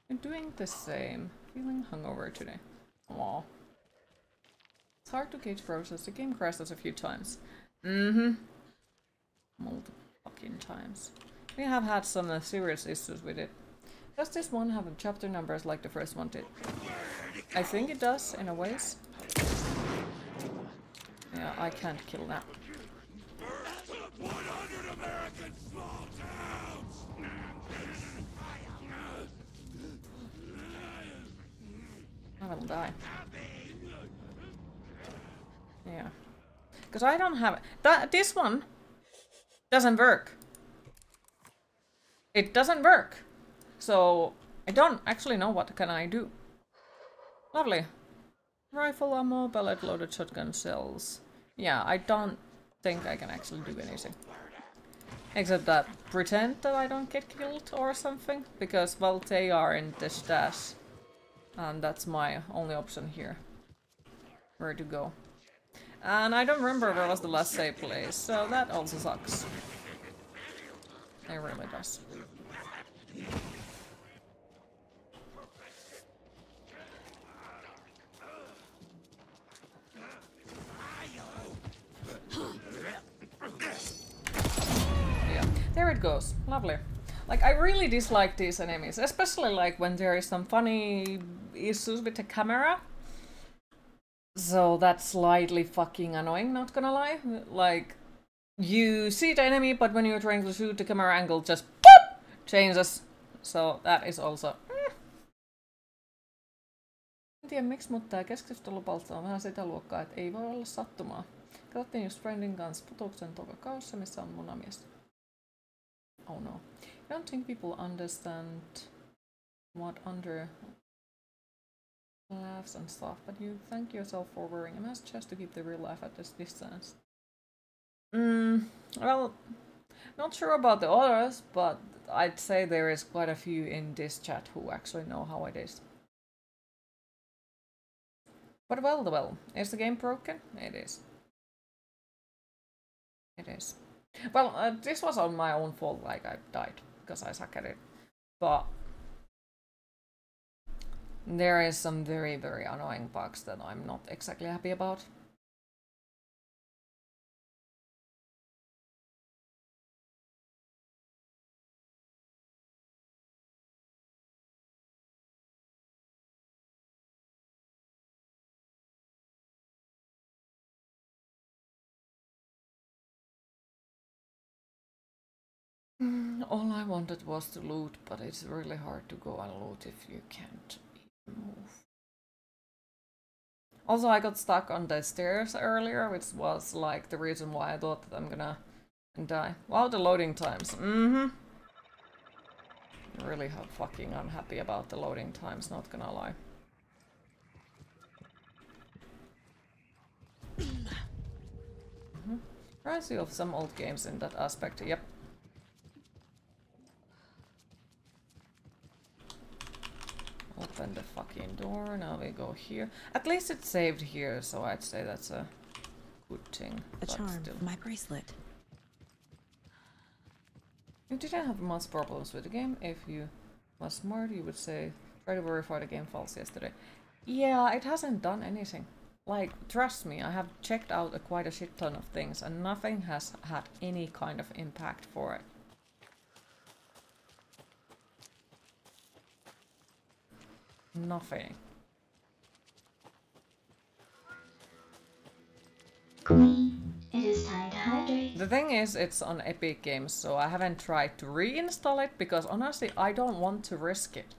I'm doing the same. Feeling hungover today. Aww. It's hard to gauge process. The game crashes a few times. Mm-hmm. Multiple fucking times. We have had some serious issues with it. Does this one have chapter numbers like the first one did? I think it does, in a ways. Yeah, I can't kill that. 100 American small towns! I will die. Yeah. Because I don't have it. This one doesn't work. It doesn't work. So I don't actually know what can I do. Lovely. Rifle ammo, pellet loaded shotgun shells. Yeah, I don't think I can actually do anything. Except that pretend that I don't get killed or something. Because, well, they are in the stash. And that's my only option here. Where to go. And I don't remember where was the last save place, so that also sucks. It really does. Yeah, there it goes. Lovely. Like, I really dislike these enemies, especially like when there is some funny issues with the camera. So that's slightly fucking annoying, not gonna lie. Like, you see the enemy, but when you're trying to shoot, the camera angle just pop, changes. So that is also... En tiedä miksi, mutta tää keskustelupalsta on vähän sitä luokkaa, että ei voi olla sattumaa. Katsottiin just friendin kanssa putuksen tokakaussa, missä on munamies. Oh no. I don't think people understand what under laughs and stuff, but you thank yourself for wearing a mask just to keep the real life at this distance. Well, not sure about the others, but I'd say there is quite a few in this chat who actually know how it is. But well, is the game broken? It is. It is. Well, this was on my own fault, like I died, because I suck at it. But there is some very, very annoying bugs that I'm not exactly happy about. All I wanted was to loot, but it's really hard to go and loot if you can't even move. Also, I got stuck on the stairs earlier, which was like the reason why I thought that I'm gonna die. Wow, the loading times. Really fucking unhappy about the loading times, not gonna lie. Reminds me of some old games in that aspect, yep. open the fucking door. Now we go here. At least it's saved here, so I'd say that's a good thing. A charm for my bracelet. You didn't have much problems with the game. If you was smart, you would say, try to verify the game files yesterday. Yeah, it hasn't done anything. Like, trust me, I have checked out quite a shit ton of things and nothing has had any kind of impact for it. Nothing. Queen, it is time to hydrate. The thing is, it's on Epic Games, so I haven't tried to reinstall it because honestly, I don't want to risk it.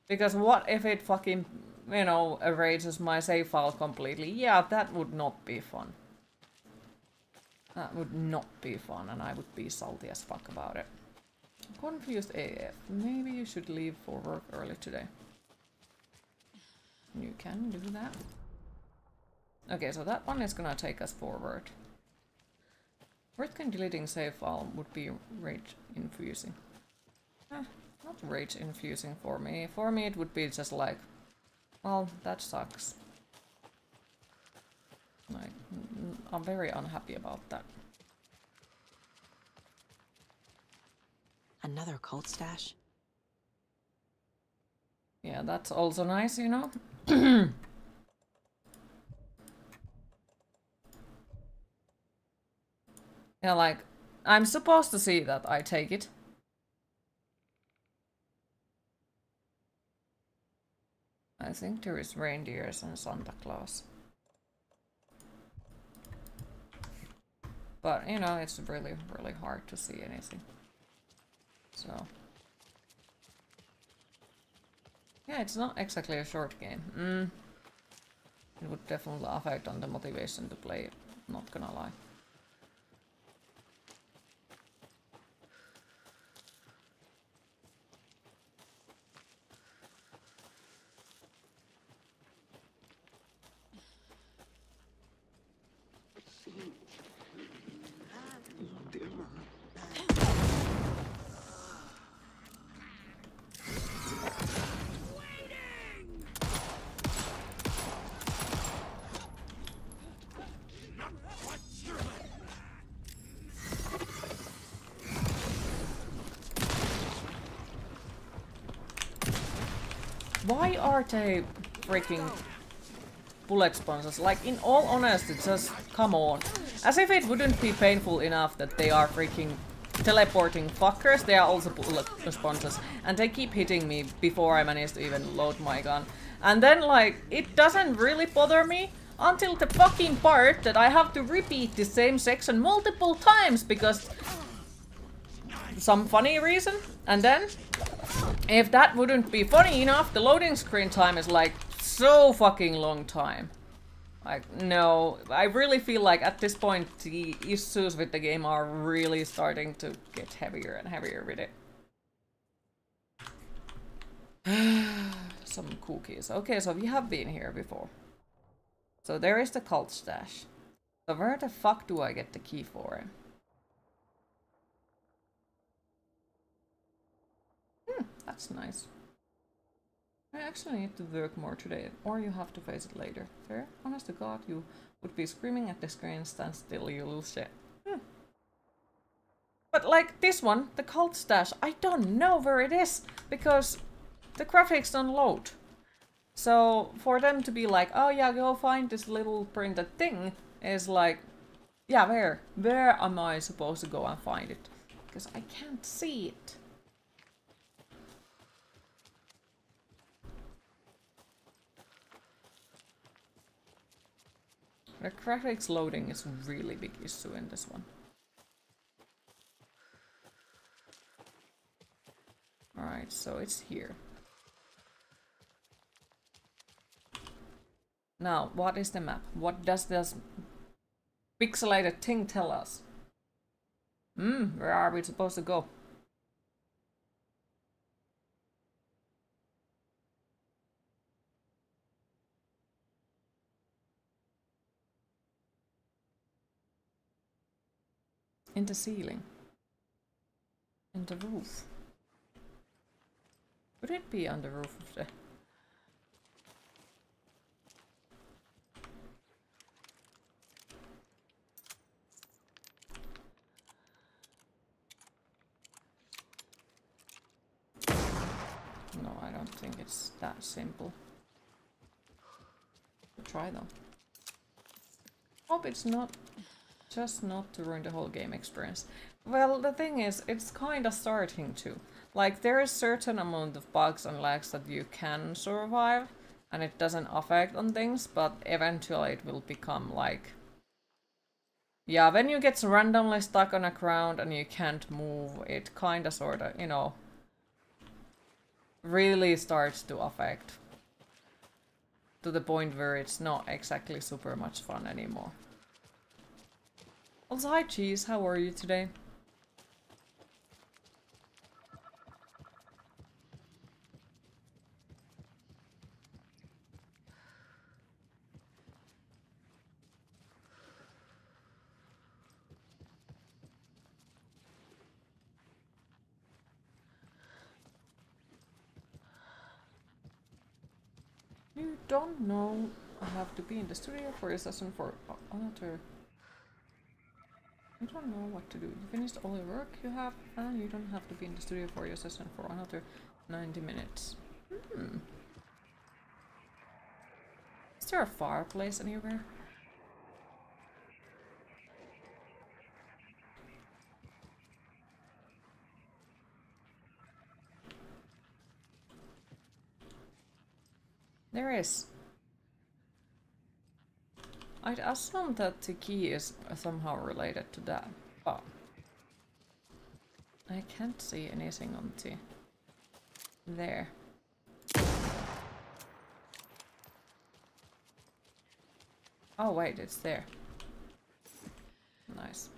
Because what if it fucking, you know, erases my save file completely? Yeah, that would not be fun. That would not be fun, and I would be salty as fuck about it. Confused AF. Maybe you should leave for work early today. You can do that. Okay, so that one is gonna take us forward. Can deleting save file would be rage infusing. Not rage infusing for me. For me it would be just like, well, that sucks. Like, I'm very unhappy about that. Another cult stash? Yeah, that's also nice, you know? Yeah, like, I'm supposed to see that, I take it. I think there is reindeers and Santa Claus. But, you know, it's really, really hard to see anything. So... yeah, it's not exactly a short game. It would definitely affect on the motivation to play it, not gonna lie. Why are they freaking bullet sponsors? Like, in all honesty, just come on. As if it wouldn't be painful enough that they are freaking teleporting fuckers, they are also bullet sponsors. And they keep hitting me before I manage to even load my gun. And then, like, it doesn't really bother me until the fucking part that I have to repeat the same section multiple times because some funny reason. And then, if that wouldn't be funny enough, the loading screen time is like so fucking long time. Like, no, I really feel like at this point the issues with the game are really starting to get heavier and heavier with it. Some cookies. Okay, so we have been here before. So there is the cult stash. So where the fuck do I get the key for it? That's nice. I actually need to work more today, or you have to face it later. Fair? Honest to God, you would be screaming at the screen, stand still, you little shit. But like this one, the cult stash, I don't know where it is, because the graphics don't load. So for them to be like, oh yeah, go find this little printed thing, is like, yeah, where? Where am I supposed to go and find it? Because I can't see it. The graphics loading is a really big issue in this one. Alright, so it's here. Now, what is the map? What does this pixelated thing tell us? Where are we supposed to go? In the ceiling. In the roof. Could it be on the roof of the... No, I don't think it's that simple. Try though. Hope it's not just not to ruin the whole game experience. Well, the thing is, it's kinda starting to. Like, there is certain amount of bugs and lags that you can survive, and it doesn't affect on things, but eventually it will become like... Yeah, when you get randomly stuck on a ground and you can't move, it kinda sorta, you know, really starts to affect. To the point where it's not exactly super much fun anymore. Also, hi Cheese, how are you today? You don't know I have to be in the studio for a session for another... You don't know what to do. You finished all your work you have, and you don't have to be in the studio for your session for another 90 minutes. Hmm. Is there a fireplace anywhere? There is. I'd assume that the key is somehow related to that, but I can't see anything on the... there. Oh wait, it's there. Nice.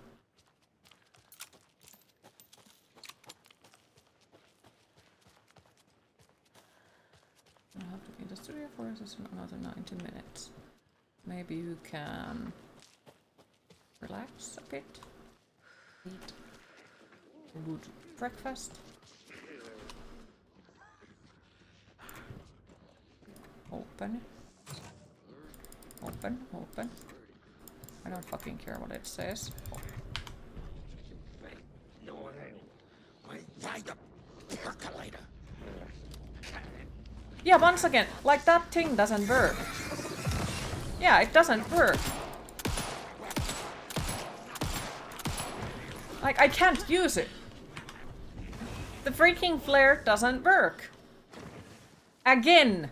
I have to be in the studio for another 90 minutes. Maybe you can relax a bit, eat a good breakfast, open, open, open. I don't fucking care what it says. Yeah, once again, like that thing doesn't work. Yeah, it doesn't work. Like, I can't use it. The freaking flare doesn't work. Again.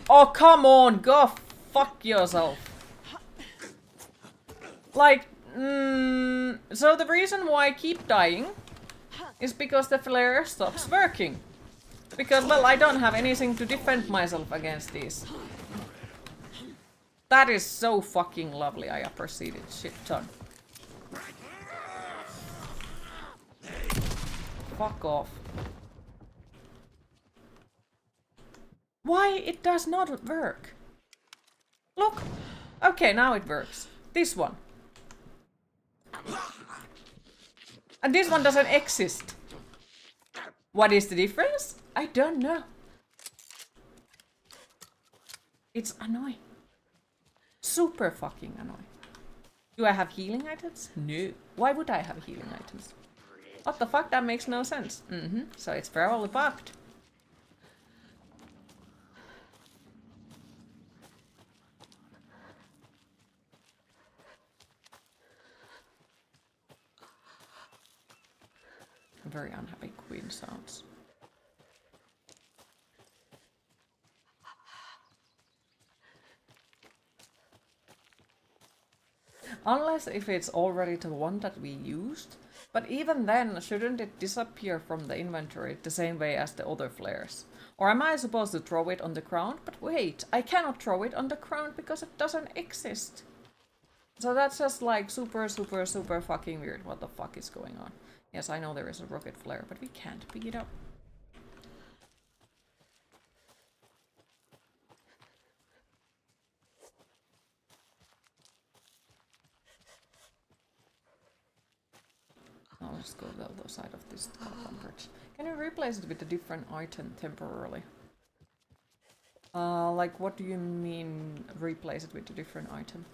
Oh, come on, go fuck yourself. Like, so the reason why I keep dying is because the flare stops working. Because, well, I don't have anything to defend myself against these. That is so fucking lovely. I appreciate it shit ton. Fuck off. Why it does not work? Look. Okay, now it works. This one. And this one doesn't exist. What is the difference? I don't know. It's annoying. Super fucking annoying. Do I have healing items? No. Why would I have healing items? What the fuck? That makes no sense. So it's probably bugged. Very unhappy queen sounds. Unless if it's already the one that we used. But even then, shouldn't it disappear from the inventory the same way as the other flares? Or am I supposed to throw it on the ground? But wait, I cannot throw it on the ground because it doesn't exist. So that's just like super fucking weird. What the fuck is going on? Yes, I know there is a rocket flare, but we can't pick it up. Oh, let's go the other side of this bridge. Can you replace it with a different item temporarily? Like, what do you mean replace it with a different item?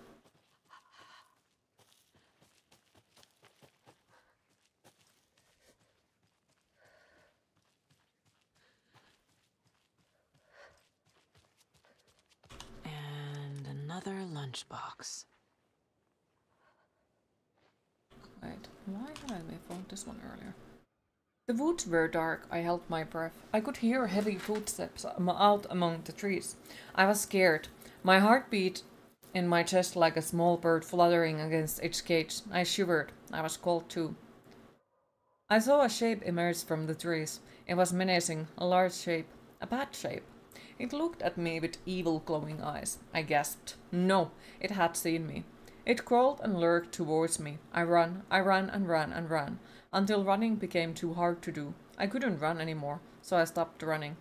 And another lunchbox. Wait, why haven't we found this one earlier? The woods were dark. I held my breath. I could hear heavy footsteps out among the trees. I was scared. My heart beat in my chest like a small bird fluttering against its cage. I shivered. I was cold too. I saw a shape emerge from the trees. It was menacing, a large shape, a bad shape. It looked at me with evil glowing eyes. I gasped. No, it had seen me. It crawled and lurked towards me. I ran and ran, until running became too hard to do. I couldn't run anymore, so I stopped running.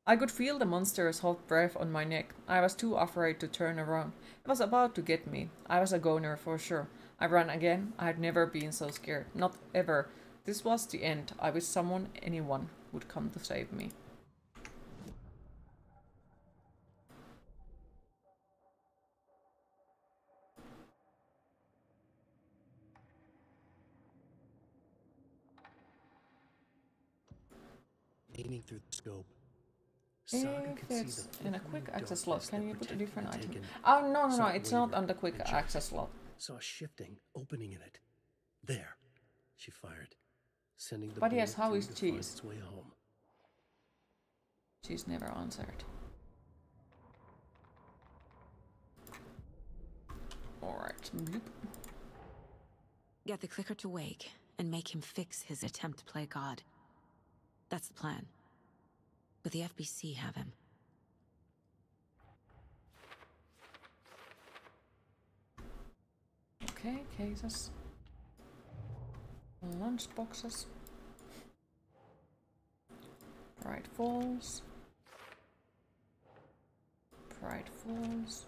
I could feel the monster's hot breath on my neck. I was too afraid to turn around. It was about to get me. I was a goner for sure. I ran again. I had never been so scared. Not ever. This was the end. I wish anyone would come to save me. Aiming through the scope. Saga If could see it's the in a flickering quick access darkness slot, can that you put a protected different the item? taken. Oh, no, So it's not wavered on the quick and access checked. slot. Saw a shifting opening in it. There, she fired, sending the But yes, bullet how through is to find Cheese? its way home. She's never answered. Alright. Get the clicker to Wake and make him fix his attempt to play God. That's the plan. But the FBC have him. Okay, cases. Lunch boxes. Bright Falls. Bright Falls.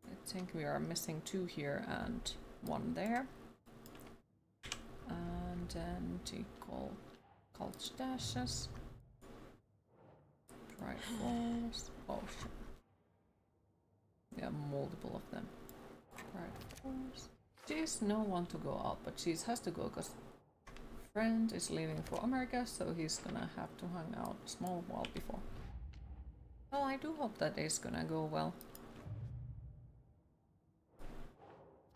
I think we are missing 2 here and 1 there. And then the cult stashes. Bright Falls. Oh shit. Yeah, multiple of them. Bright Falls. She's no one to go out, but she has to go because friend is leaving for America, so he's gonna have to hang out a small while before. Well, I do hope that is gonna go well.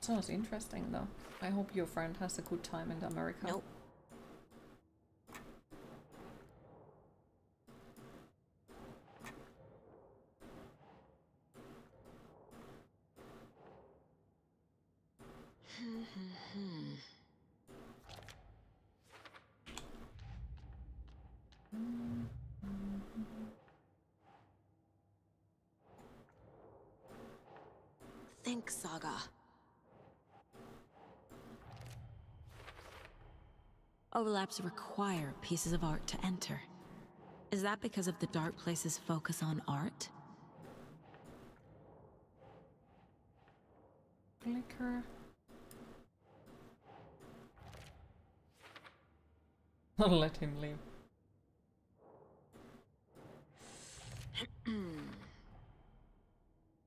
Sounds interesting though. I hope your friend has a good time in America. Nope. Think, Saga. Overlaps require pieces of art to enter. Is that because of the dark place's focus on art? Clicker. Let him leave.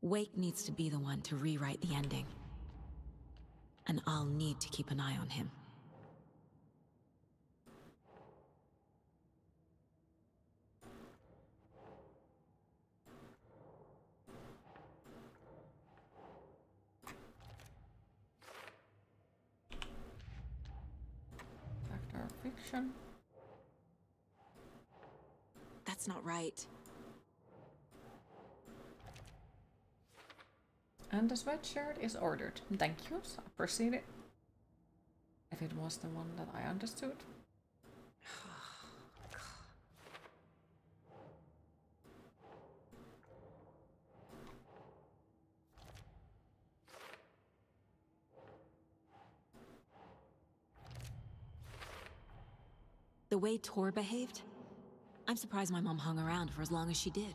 Wake needs to be the one to rewrite the ending. And I'll need to keep an eye on him. Fact or fiction? That's not right. And the sweatshirt is ordered. Thank you, so proceed it. If it was the one that I understood. The way Tor behaved? I'm surprised my mom hung around for as long as she did.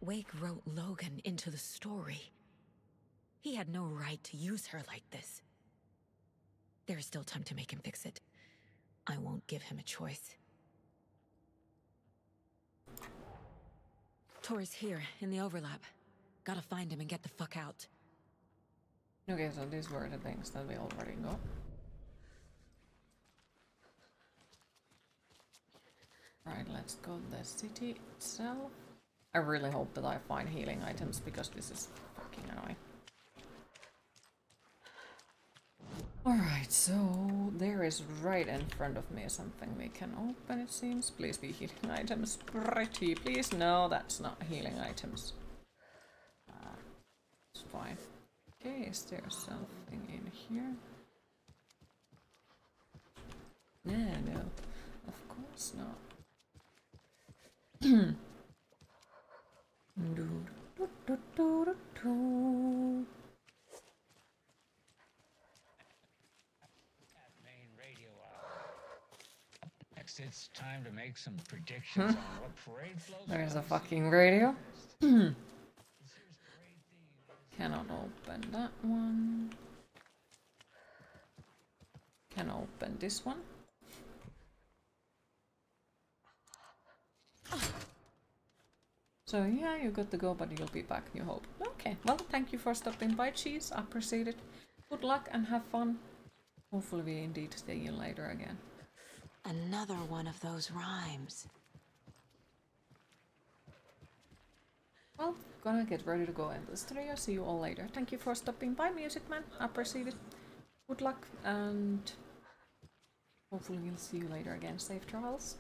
Wake wrote Logan into the story. He had no right to use her like this. There is still time to make him fix it. I won't give him a choice. Tori's here, in the overlap. Gotta find him and get the fuck out. Okay, so these were the things that we already got. Right, let's go to the city itself. I really hope that I find healing items because this is fucking annoying. Alright, so there is right in front of me something we can open, it seems. Please be healing items. Pretty, please. No, that's not healing items. It's fine. Okay, is there something in here? No, of course not. Next, it's time to make some predictions on what parade flows. There's a fucking radio. Cannot open that one. Can open this one. So yeah, you got to go, but you'll be back, you hope. Okay, well, thank you for stopping by, Cheese. I appreciate it. Good luck and have fun. Hopefully we indeed see you later again. Another one of those rhymes. Well, gonna get ready to go in the studio. See you all later. Thank you for stopping by, Music Man. I appreciate it. Good luck, and hopefully we'll see you later again. Safe travels.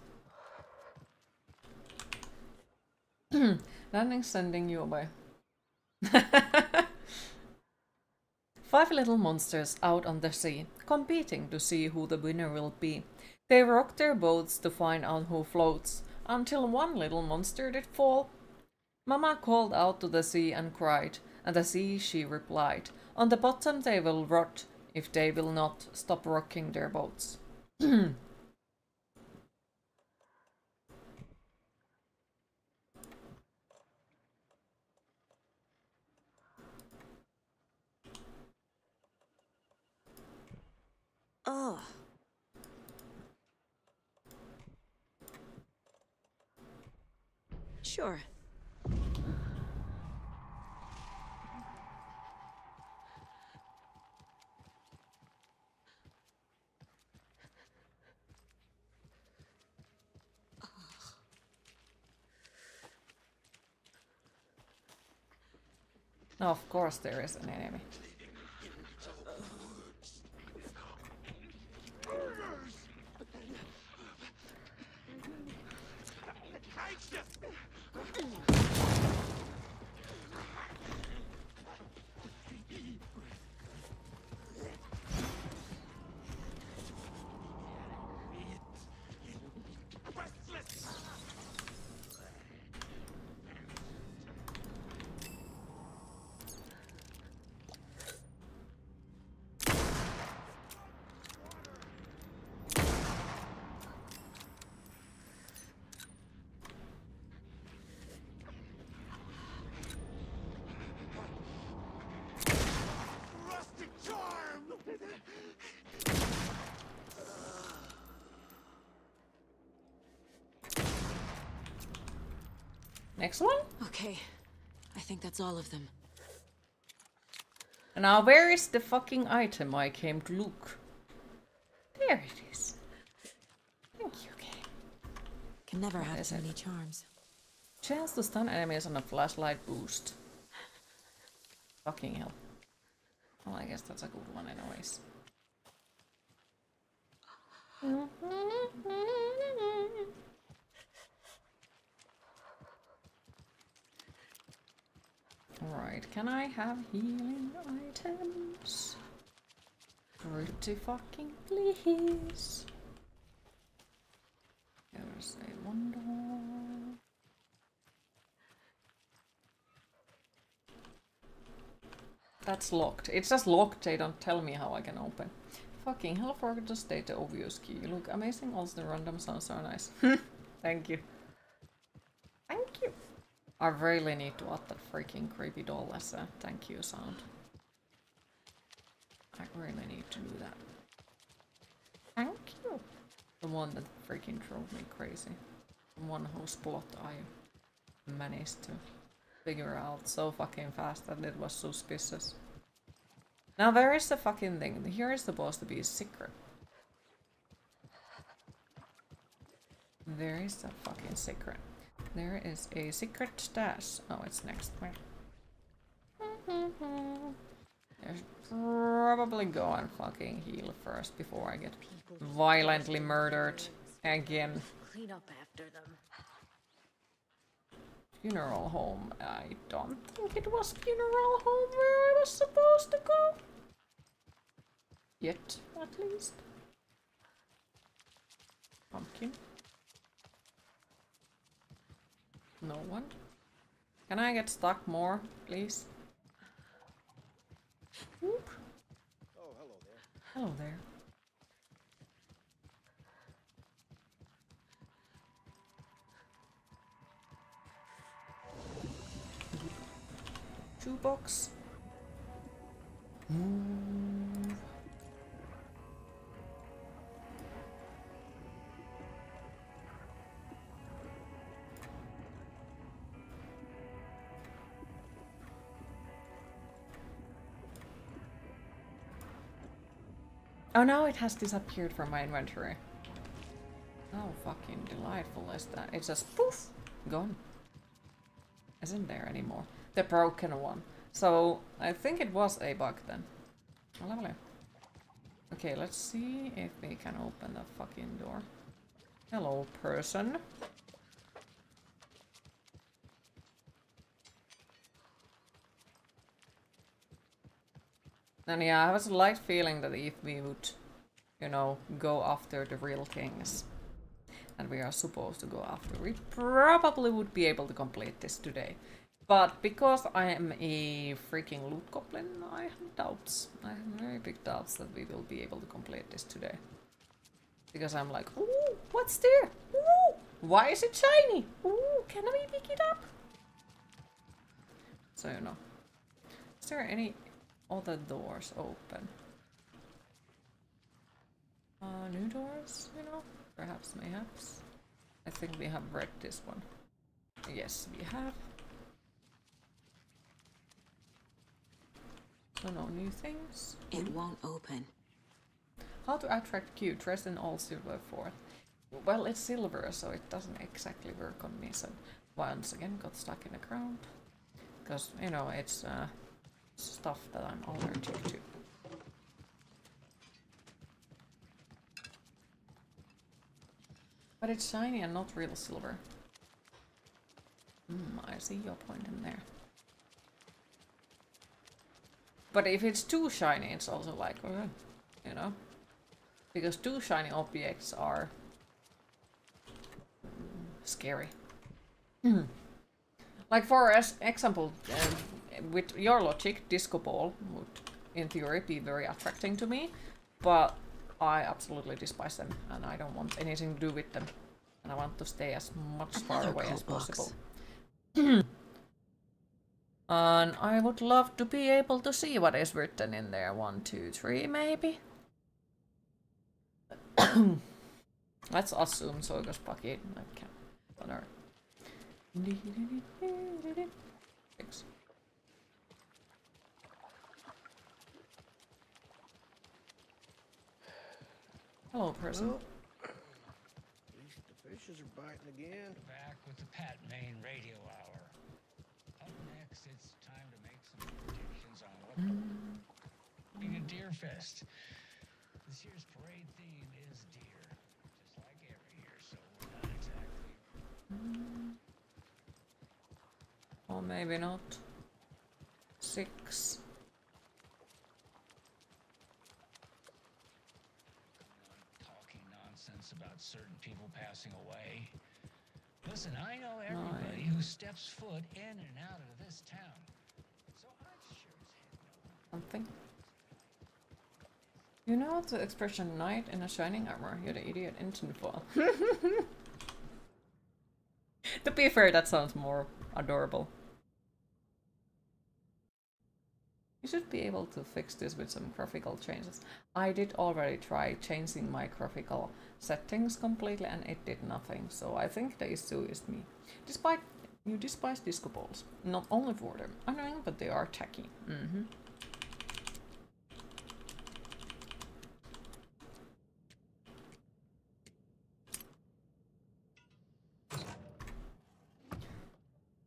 Landing's sending you away. 5 little monsters out on the sea, competing to see who the winner will be. They rock their boats to find out who floats, until one little monster did fall. Mama called out to the sea and cried, and the sea she replied, on the bottom they will rot, if they will not stop rocking their boats. Oh. Sure. No, of course there is an enemy. Next one? Okay. I think that's all of them. Now where is the fucking item I came to look? There it is. Thank you, game. Can never What have is too it? many charms. Chance to stun enemies on a flashlight boost. Fucking hell. Well, I guess that's a good one anyways. Alright, can I have healing items? Pretty fucking please. There's a one door. That's locked. It's just locked, they don't tell me how I can open. Fucking hell, forgot to state the obvious key. You look amazing, also the random sounds so nice. Thank you. Thank you. I really need to add that freaking creepy doll as a thank you sound. I really need to do that. Thank you. The one that freaking drove me crazy. The one whose plot I managed to figure out so fucking fast that it was suspicious. Now there is the fucking thing. Here is supposed to be a secret. There is a fucking secret. There is a secret stash. Oh, it's next. I should probably go and fucking heal first before I get violently murdered again. Clean up after them. Funeral home. I don't think it was funeral home where I was supposed to go. Yet, at least. Pumpkin. No one. Can I get stuck more, please? Whoop. Oh, hello there. Hello there. Shoebox. Move. Oh, now it has disappeared from my inventory. How fucking delightful is that? It's just poof, gone. Isn't there anymore? The broken one. So I think it was a bug then. Oh, lovely. Okay, let's see if we can open the fucking door. Hello, person. And yeah, I have a slight feeling that if we would, you know, go after the real things that we are supposed to go after, we probably would be able to complete this today. But because I am a freaking loot goblin, I have doubts. I have very big doubts that we will be able to complete this today. Because I'm like, ooh, what's there? Ooh, why is it shiny? Ooh, can we pick it up? So, you know. Is there any other doors open? New doors, you know? Perhaps, mayhaps. I think we have read this one. Yes, we have. So no new things. It won't open. How to attract Q? Dressed in all silver forth. Well, it's silver, so it doesn't exactly work on me. So once again, got stuck in the ground. Because, you know, it's stuff that I'm allergic to. But it's shiny and not real silver. I see your point in there. But if it's too shiny, it's also like, you know? Because too shiny objects are scary. Like for example, with your logic, disco ball would, in theory, be very attracting to me, but I absolutely despise them, and I don't want anything to do with them, and I want to stay as much far away as possible. And I would love to be able to see what is written in there. 1, 2, 3, maybe. Let's assume so, because fuck it, I can't. Whatever. 6. Hello, person. Well, at least the fishes are biting again. Back with the Pat Main Radio Hour. Up next, it's time to make some predictions on what being a deer fest. This year's parade theme is deer, just like every year, so we're not exactly. Or maybe not. 6. Talking nonsense about certain people passing away. Listen, I know everybody who steps foot in and out of this town, so I sure as heck know. Something. You know the expression knight in a shining armor? You're the idiot in tinfoil. To be fair, that sounds more adorable. You should be able to fix this with some graphical changes. I did already try changing my graphical settings completely and it did nothing, so I think the issue is me. Despite you despise disco balls, not only for them annoying, but they are tacky.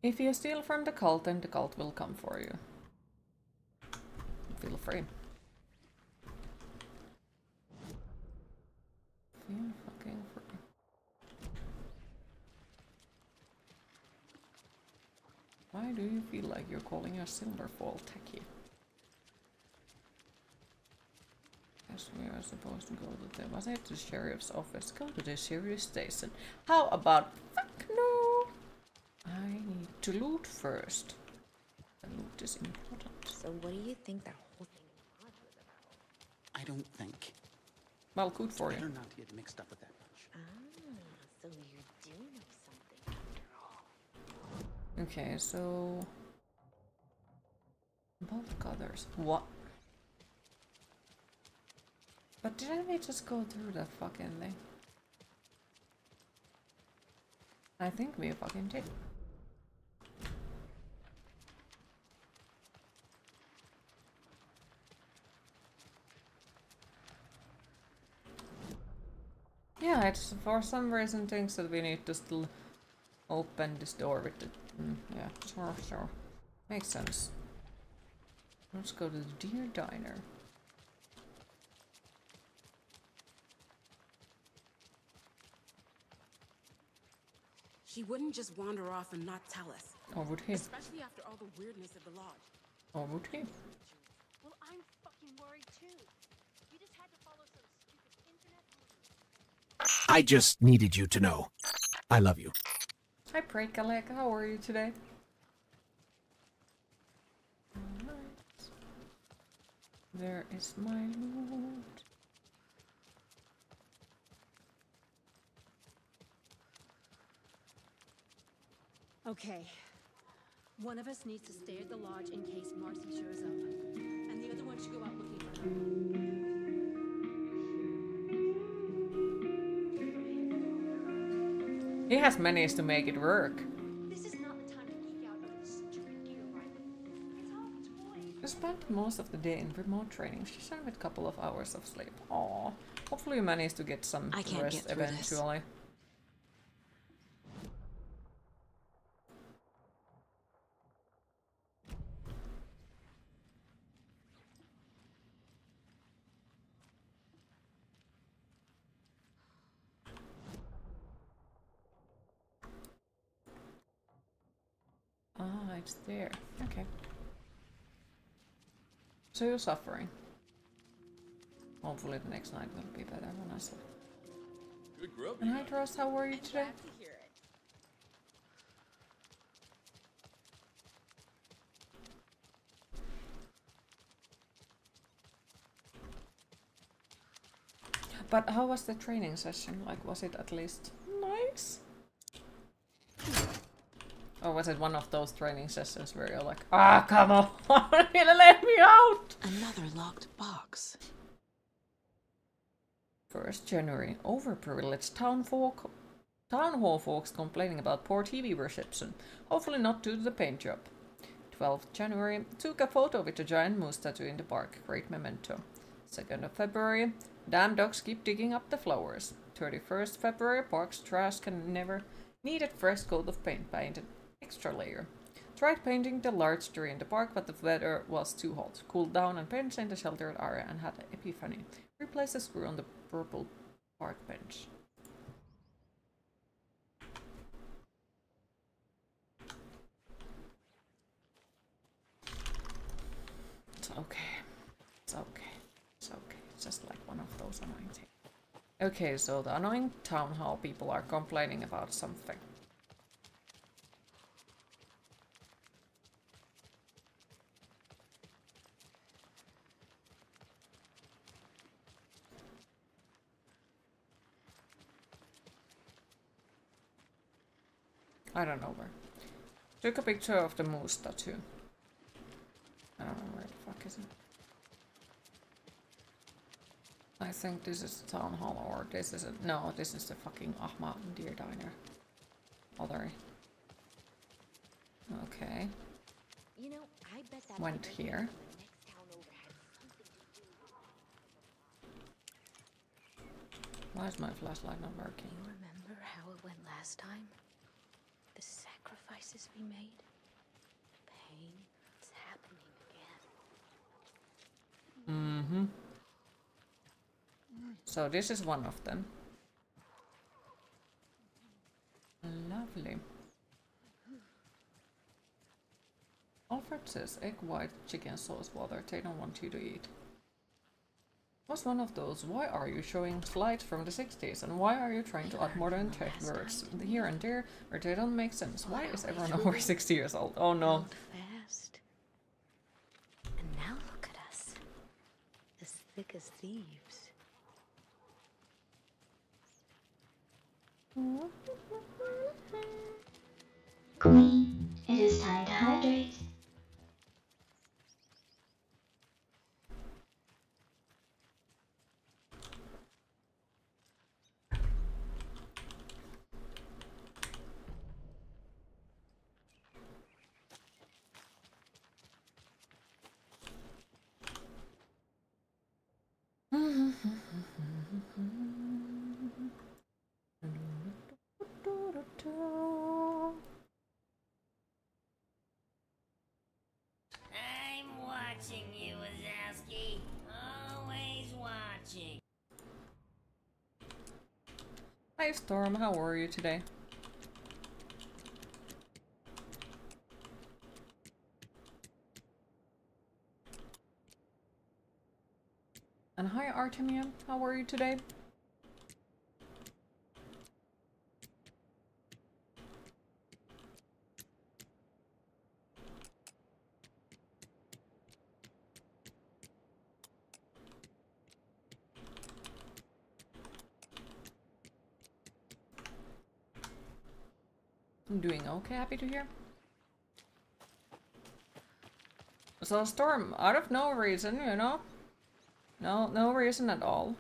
If you steal from the cult, then the cult will come for you. Feel free. Feel fucking free. Why do you feel like you're calling your Silverfall tacky? Guess we are supposed to go to the... Was it the sheriff's office? Go to the sheriff's station. How about... Fuck no! I need to loot first. The loot is important. So what do you think that whole thing was about? I don't think. Well, good for you. Better not get mixed up with that bunch. So you do know something after all. Okay, so... Bolt cutters. What? But didn't we just go through the fucking thing? I think we fucking did. Yeah, it's for some reason thinks that we need to still open this door with the... yeah, sure. Makes sense. Let's go to the Deer Diner. He wouldn't just wander off and not tell us. Or would he? Especially after all the weirdness of the lodge. Or would he? Well, I'm fucking worried too. You just had to follow some stupid internet rules. I just needed you to know. I love you. Hi, Break-a-Leg. How are you today? Alright. There is my loot. Okay. One of us needs to stay at the lodge in case Marcy shows up. And the other one should go out looking for her. He has managed to make it work. This is not the time to geek out over this stupid gear rifle. It's all toys. She spent most of the day in remote training. She started with a couple of hours of sleep. Aww. Hopefully you managed to get some rest eventually. Ah, it's there. Okay. So you're suffering. Hopefully the next night will be better when I sleep. Good grub. And hi, Trust. How are you today? Glad to hear it. But how was the training session? Like, was it at least nice? Or was it one of those training sessions where you're like, ah, come on, let me out! Another locked box. 1st January, overprivileged town hall folks complaining about poor TV reception. Hopefully not due to the paint job. 12th January, took a photo with a giant moose tattoo in the park. Great memento. 2nd of February, damn dogs keep digging up the flowers. 31st February, park's trash can never needed fresh coat of paint, painted extra layer. Tried painting the large tree in the park, but the weather was too hot. Cooled down and painted in the sheltered area and had an epiphany. Replaced the screw on the purple park bench. It's okay. It's okay. It's okay. It's just like one of those annoying things. Okay, so the annoying town hall people are complaining about something. I don't know where. Took a picture of the moose tattoo. I don't know where the fuck isn't it? I think this is the town hall, or this is it. No, this is the fucking Ahmad Deer Diner. Other. Okay. You know, I bet that Went here. Why is my flashlight not working? You remember how it went last time? The sacrifices we made? Pain, it's happening again. Mm-hmm. So this is one of them. Lovely. Alfred says egg white, chicken sauce, water. They don't want you to eat. What's one of those? Why are you showing slides from the 60s? And why are you trying to add modern tech words here and there where they don't make sense? Why is everyone over 60 years old? Oh no. Fast. And now look at us. As thick as thieves. Queen, it is time to hydrate. I'm watching you, Wazowski. Always watching. Hi Storm, how are you today? And hi Artemia, how are you today? I'm doing okay, happy to hear. So Storm, out of no reason, you know? No reason at all.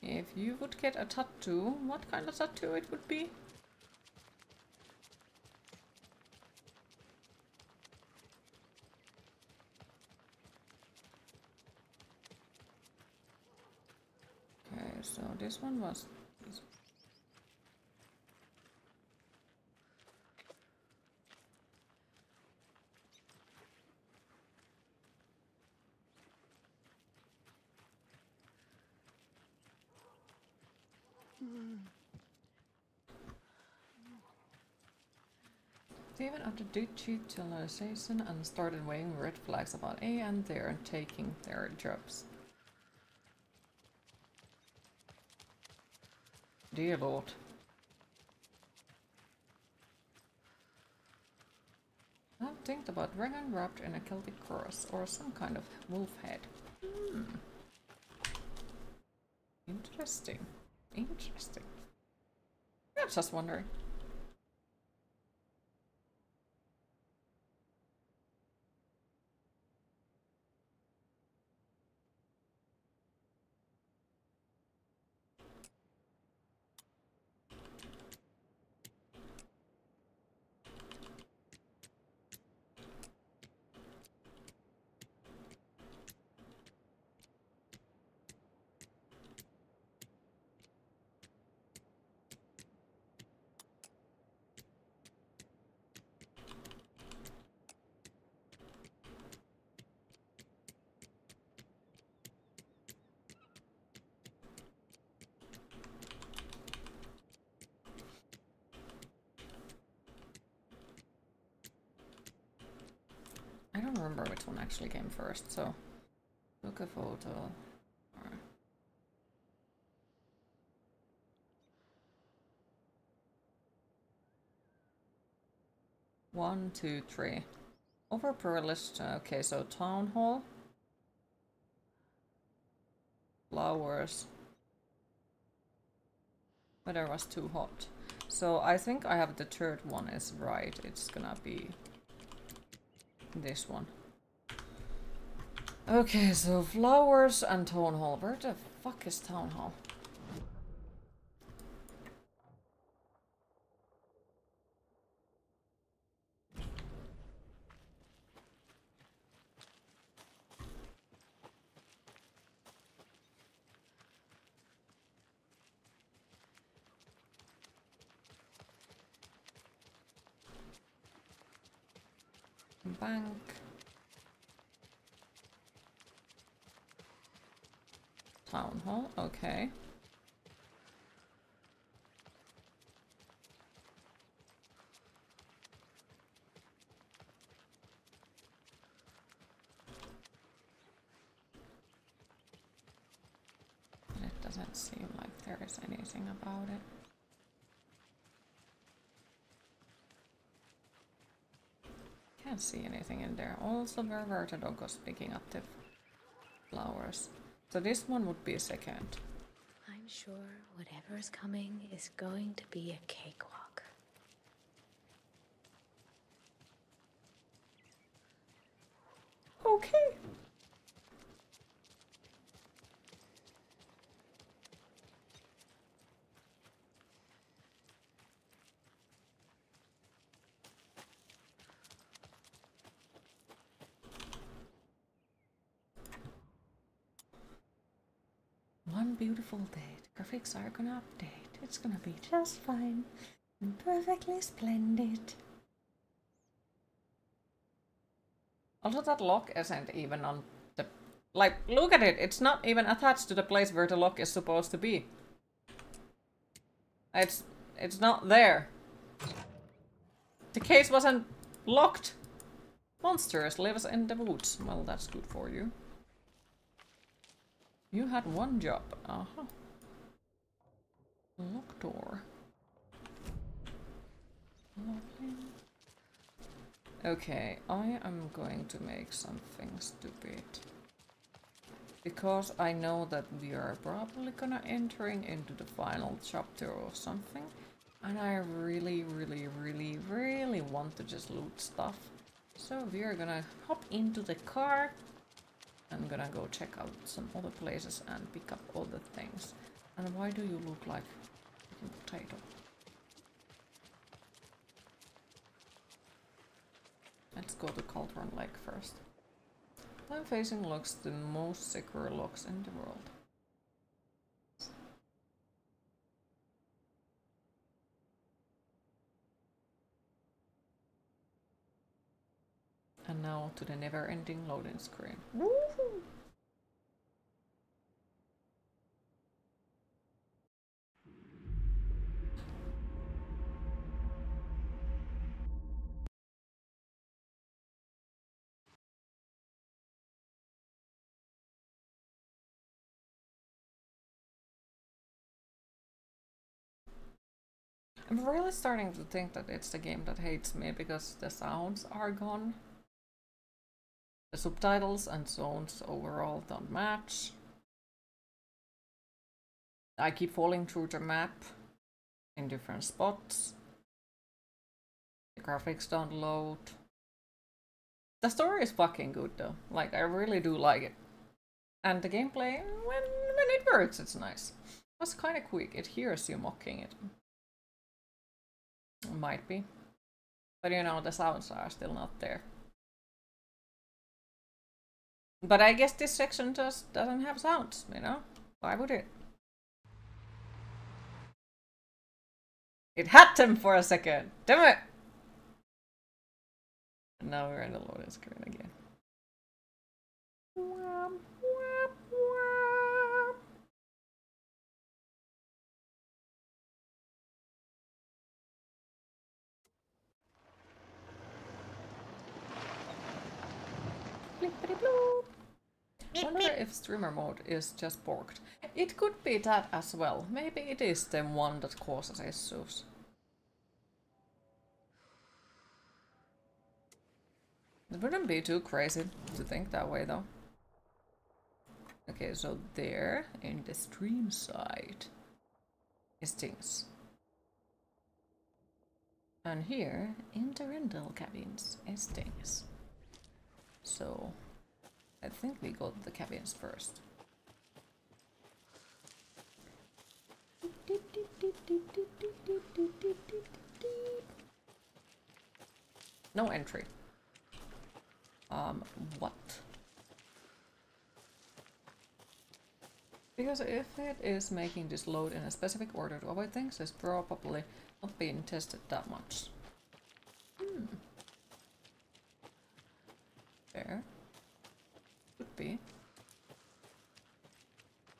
If you would get a tattoo, what kind of tattoo it would be? Okay, so this one was... Even after digitalization and started weighing red flags about A and they're taking their jobs. Dear Lord. I've think about dragon wrapped in a Celtic cross or some kind of wolf head. Interesting. Interesting. I'm just wondering. I don't remember which one actually came first, so took a photo. Alright. 1, 2, 3. Over pluralist. Okay, so town hall. Flowers. Weather was too hot. So I think I have the third one is right. It's gonna be this one. Okay, so flowers and town hall. Where the fuck is town hall? Bank. Town hall, okay. It doesn't seem like there is anything about it. Can't see anything in there. Also, where the dog was picking up the flowers. So this one would be a second. I'm sure whatever's coming is going to be a cakewalk. Okay. One beautiful day, the graphics are gonna update. It's gonna be just fine and perfectly splendid. Also, that lock isn't even on the... Like, look at it! It's not even attached to the place where the lock is supposed to be. It's not there. The case wasn't locked. Monsters lives in the woods. Well, that's good for you. You had one job. Uh-huh. Lock door. Lovely. Okay, I am going to make something stupid. Because I know that we are probably gonna entering into the final chapter or something. And I really want to just loot stuff. So we are gonna hop into the car. I'm gonna go check out some other places and pick up all the things. And why do you look like a potato? Let's go to Cauldron Lake first. Time facing locks, the most secure locks in the world. And now to the never-ending loading screen. Woohoo! I'm really starting to think that it's the game that hates me because the sounds are gone. The subtitles and sounds overall don't match. I keep falling through the map in different spots. The graphics don't load. The story is fucking good though. Like, I really do like it. And the gameplay, when it works, it's nice. It was kind of quick. It hears you mocking it. Might be. But you know, the sounds are still not there. But I guess this section just doesn't have sounds, you know? Why would it? It had them for a second! Damn it! And now we're in the loading screen again. Whap, whap, whap. Blippity-bloop. Wonder if streamer mode is just borked. It could be that as well. Maybe it is the one that causes issues. It wouldn't be too crazy to think that way though. Okay, so there, in the stream side, is things. And here, in the rental cabins, is things. So, I think we go to the cabins first. No entry. What? Because if it is making this load in a specific order to avoid things, it's probably not being tested that much. There. Could be.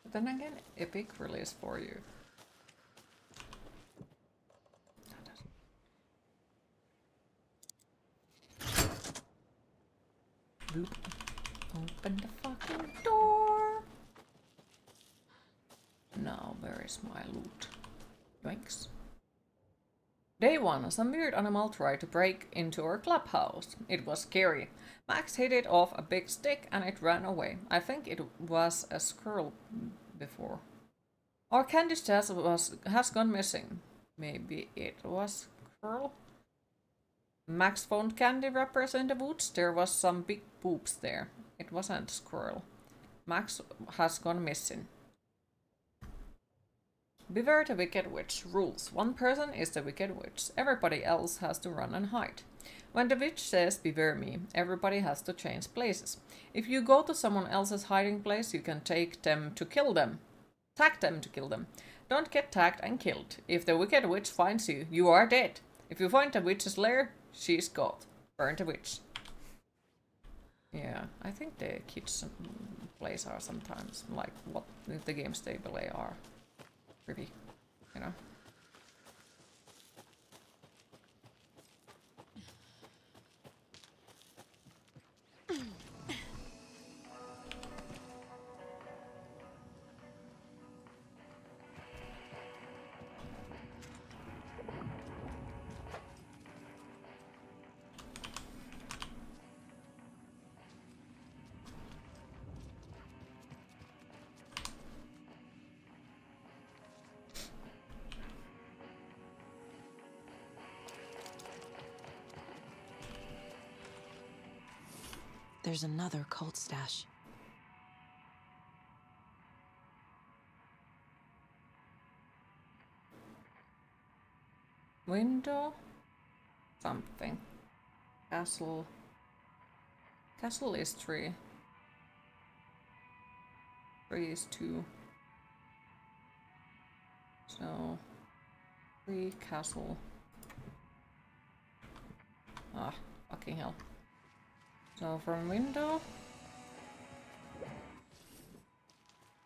But then again, epic release for you. Bloop. Open the fucking door! Now, where is my loot? Yoinks. Day 1. Some weird animal tried to break into our clubhouse. It was scary. Max hit it off a big stick and it ran away. I think it was a squirrel before. Our candy stash has gone missing. Maybe it was squirrel? Max found candy wrappers in the woods. There was some big poops there. It wasn't squirrel. Max has gone missing. Beware the Wicked Witch. Rules. One person is the Wicked Witch. Everybody else has to run and hide. When the witch says, beware me, everybody has to change places. If you go to someone else's hiding place, you can take them to kill them. Tag them to kill them. Don't get tagged and killed. If the Wicked Witch finds you, you are dead. If you find the witch's lair, she's got. Burn the witch. Yeah, I think the kids' plays are sometimes like what the games they play are. Pretty, you know. There's another cult stash. Window? Something. Castle. Castle is 3. 3 is 2. So 3 castle. Ah, fucking hell. So from window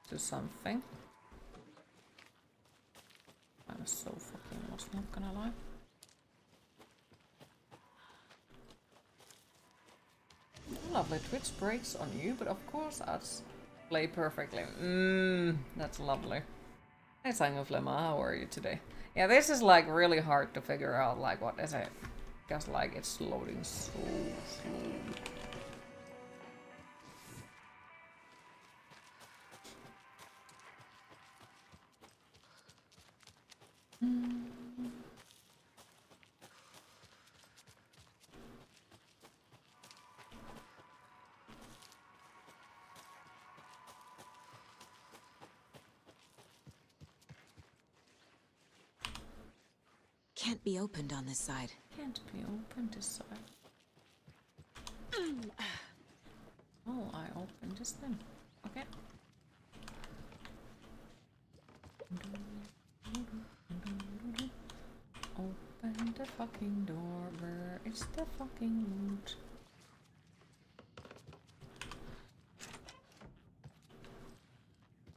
to something. I'm so fucking lost, not gonna lie. Lovely. Twitch breaks on you, but of course ads play perfectly. That's lovely. Hey Sanguflema, how are you today? Yeah, this is like really hard to figure out like what is it. Because like it's loading so slow. Can't be opened on this side. Can't be opened this side. Oh, I opened this then. Okay. Open the fucking door. Where is the fucking loot?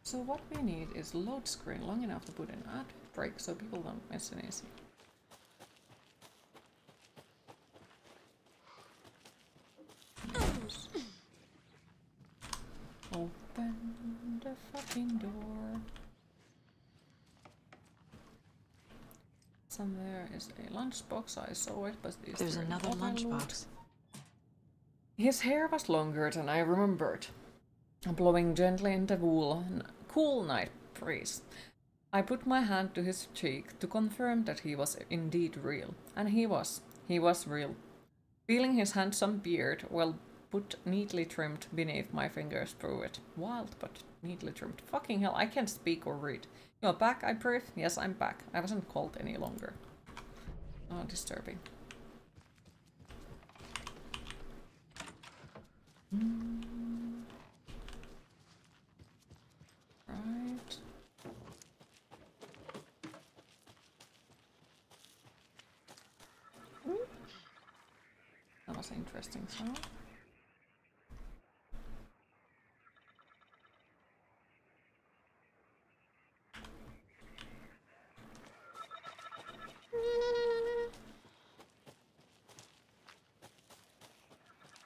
So what we need is load screen long enough to put an ad break so people don't miss an easy. Open the fucking door. Somewhere is a lunchbox. I saw it, but there's another lunchbox. His hair was longer than I remembered, blowing gently in the cool night breeze. I put my hand to his cheek to confirm that he was indeed real, and he was. He was real. Feeling his handsome beard, well, put neatly trimmed beneath my fingers through it. Wild, but neatly trimmed. Fucking hell, I can't speak or read. You're back, I breathe? Yes, I'm back. I wasn't cold any longer. Oh, disturbing. Right. That was interesting sound.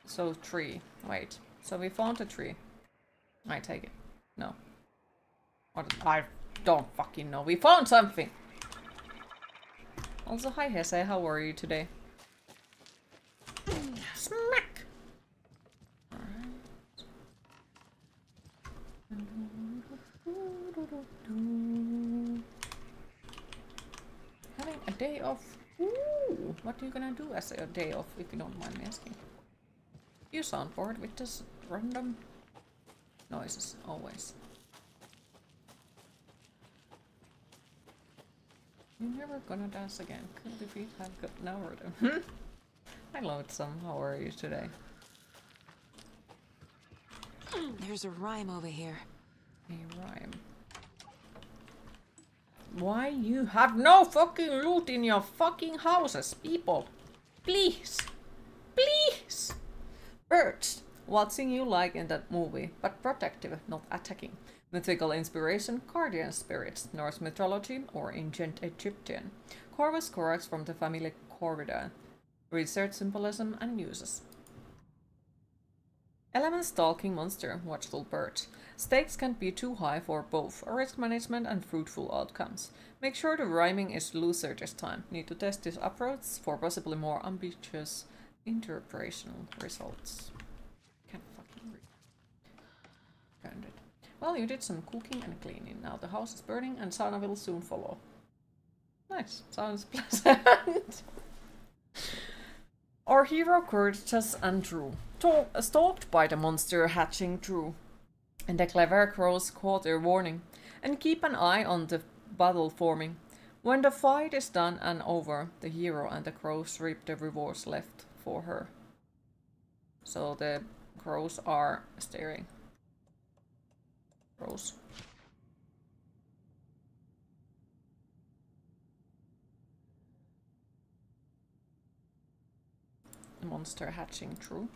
So tree. Wait. So we found a tree. I take it. No. What? I don't fucking know. We found something. Also, hi Hesse. How are you today? Smack. Alright. Having a day off. Ooh, what are you gonna do as a day off, if you don't mind me asking? You sound bored with just random noises, always. You're never gonna dance again. Could the feet have got no rhythm? Hi Lonesome, how are you today? There's a rhyme over here. A rhyme. Why you have no fucking loot in your fucking houses, people? Please. Please. Birds. Watching you like in that movie, but protective, not attacking. Mythical inspiration, guardian spirits, Norse mythology, or ancient Egyptian. Corvus corax from the family Corvidae. Research symbolism and uses. Element stalking monster, watchful bird. Stakes can't be too high for both risk management and fruitful outcomes. Make sure the rhyming is looser this time. Need to test this approach for possibly more ambitious interpretational results. Can't fucking read. Found it. Well, you did some cooking and cleaning. Now the house is burning and sauna will soon follow. Nice. Sounds pleasant. Our hero courageous and true. Stalked by the monster hatching true. And the clever crows caught their warning. And keep an eye on the battle forming. When the fight is done and over, the hero and the crows reap the rewards left for her. So the crows are staring. Crows. The monster hatching true.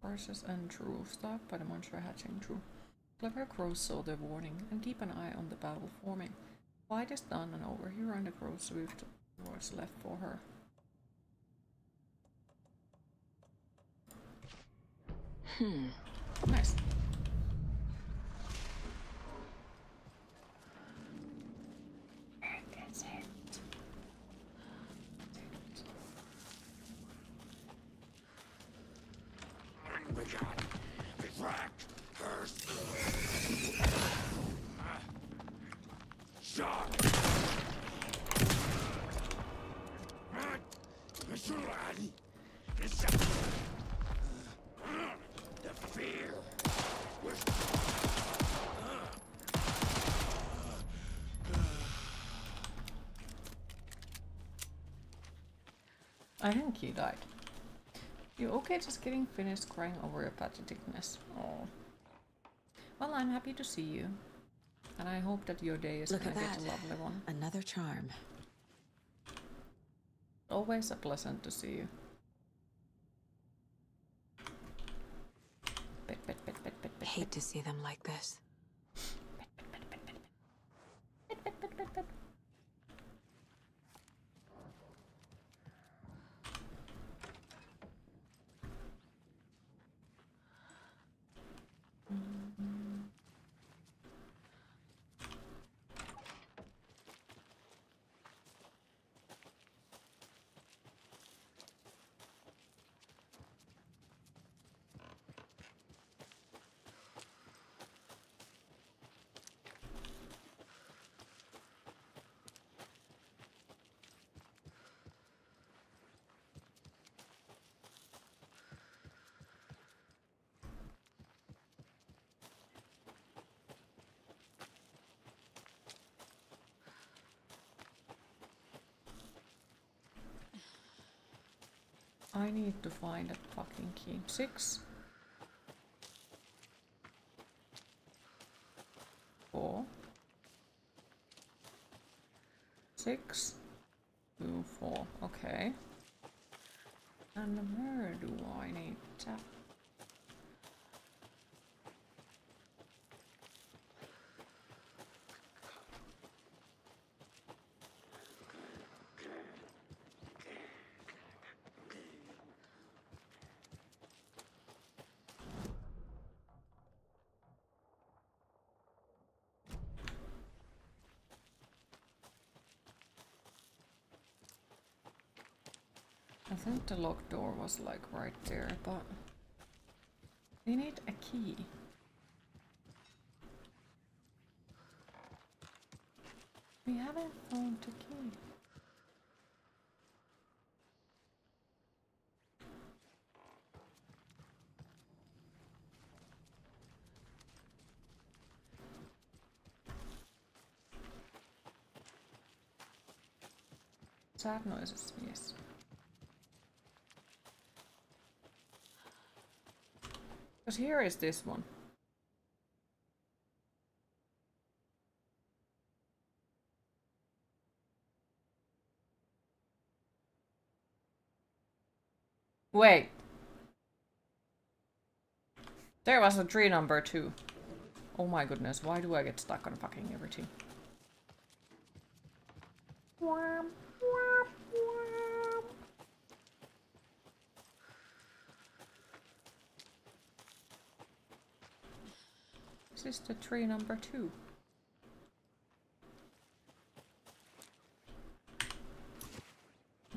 Horses and true. Stalked by the monster hatching true. Clever crows saw the warning and keep an eye on the battle forming. Fight is done and over. Hero and the crows reap the rewards left for her. Nice. That's it. We got retract first. Shot. The fear. I think he died. You okay just getting finished crying over your patheticness? Oh. Well, I'm happy to see you. And I hope that your day is gonna get a lovely one. Another charm. Always a pleasant to see you. Hate to see them like this. I need to find a fucking key. 6. 4. 6. 2, 4. Okay. And where do I need that? I think the locked door was like right there, but we need a key. We haven't found a key. Sad noises, yes. Because here is this one. Wait. There was a tree number 2. Oh my goodness, why do I get stuck on fucking everything? Wham, wham, wham. This is the tree number 2.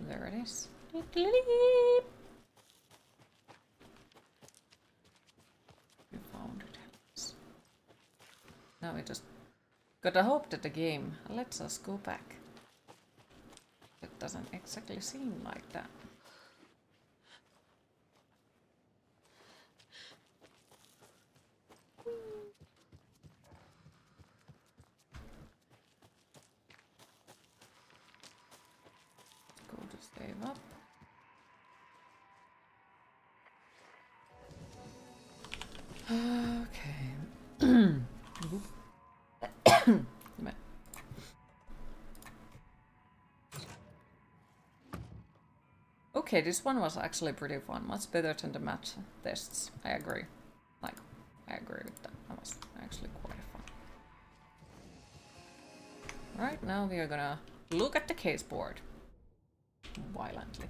There it is. We found it. Now we just gotta hope that the game lets us go back. It doesn't exactly seem like that. Go to save up. Okay. Okay, this one was actually pretty fun. Much better than the match tests. I agree. Like, I agree with that. That was actually quite fun. Right, now we are gonna look at the case board. Violently.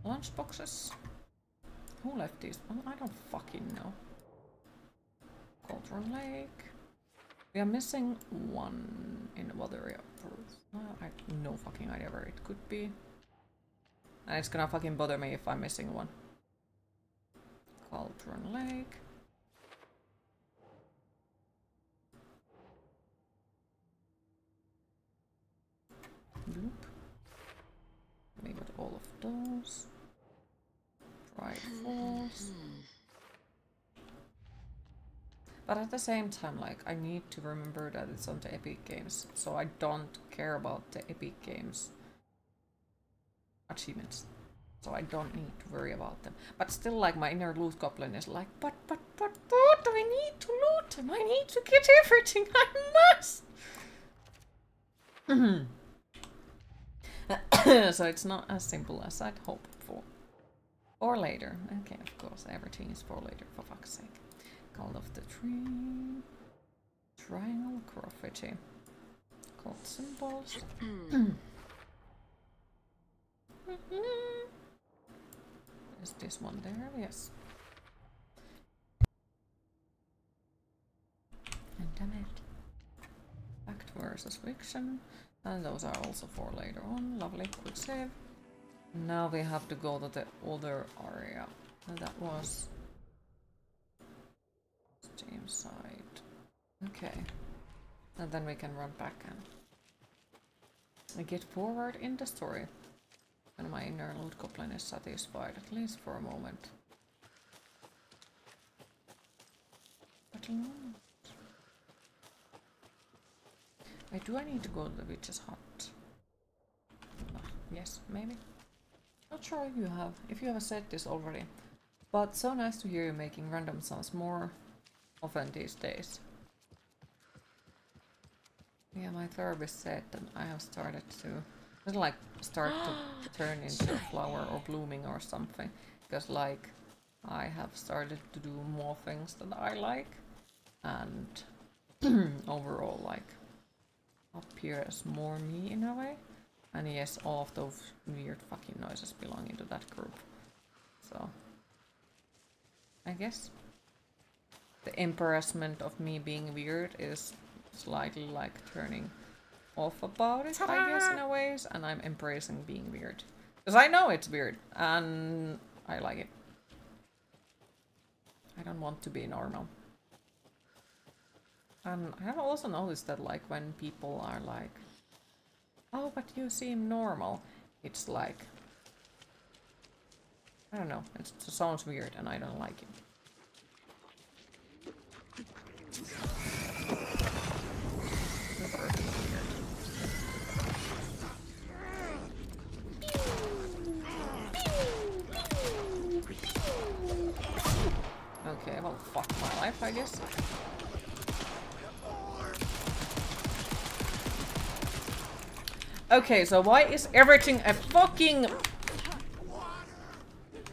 Lunch boxes. Who left these? Well, I don't fucking know. Cauldron Lake. We are missing one in the water area. I have no fucking idea where it could be. And it's gonna fucking bother me if I'm missing one. Cauldron Lake. Bloop. We got all of those. Dried Falls. But at the same time, like, I need to remember that it's on the Epic Games, so I don't care about the Epic Games achievements. So I don't need to worry about them. But still, like, my inner loot goblin is like, but, I need to loot them. I need to get everything. I must. So it's not as simple as I'd hoped for. Or later. Okay, of course, everything is for later, for fuck's sake. Call of the Tree. Triangle graffiti. Called symbols. Is this one there? Yes. And damn it. Fact versus fiction. And those are also for later on. Lovely. Quick save. Now we have to go to the other area. And that was Steam side. Okay. And then we can run back and get forward in the story. And my inner loot goblin is satisfied, at least for a moment. But do I need to go to the witch's hut? Yes, maybe. Oh, not sure if you have said this already, but so nice to hear you making random sounds more often these days. Yeah, my therapist said that I have started to, like, start to turn into a flower or blooming or something, because like I have started to do more things that I like, and overall like appear as more me in a way. And yes, all of those weird fucking noises belong into that group. So I guess the embarrassment of me being weird is slightly like turning off about it, I guess, in a ways, and I'm embracing being weird. Because I know it's weird, and I like it. I don't want to be normal. And I have also noticed that like when people are like, oh, but you seem normal, it's like, I don't know, it sounds weird and I don't like it. Okay, well, fuck my life, I guess. Okay, so why is everything a fucking...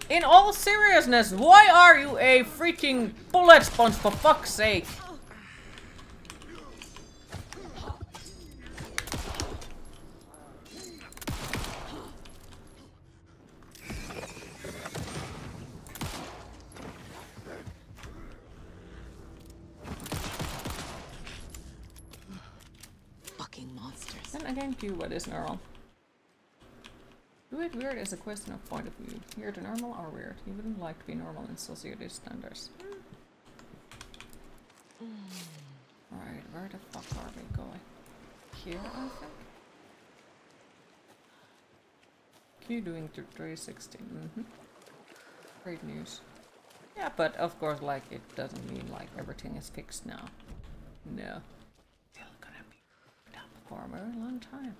In all seriousness, why are you a freaking bullet sponge, for fuck's sake? Fucking monsters. Then again, what is normal? Do it weird is a question of point of view. You're the normal or weird. You wouldn't like to be normal in society standards. Alright, where the fuck are we going? Here, I think? Q doing 360. Great news. Yeah, but of course, like, it doesn't mean like everything is fixed now. No. Still gonna be up for a very long time.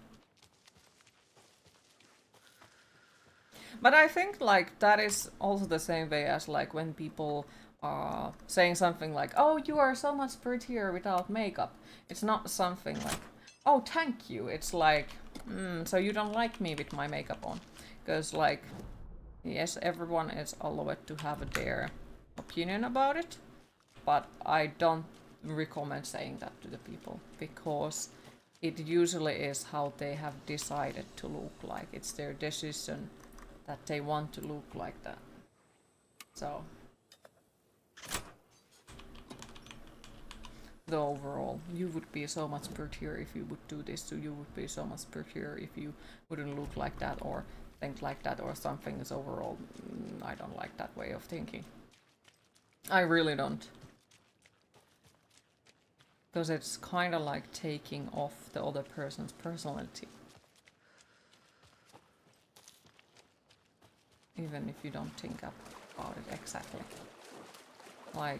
But I think like that is also the same way as like when people are saying something like, oh, you are so much prettier without makeup. It's not something like, oh, thank you. It's like, so you don't like me with my makeup on. Because like, yes, everyone is allowed to have their opinion about it. But I don't recommend saying that to the people. Because it usually is how they have decided to look like. It's their decision that they want to look like that. So the overall, you would be so much prettier if you would do this, so you would be so much prettier if you wouldn't look like that or think like that or something is overall, I don't like that way of thinking. I really don't. Because it's kind of like taking off the other person's personality. Even if you don't think about it exactly. Like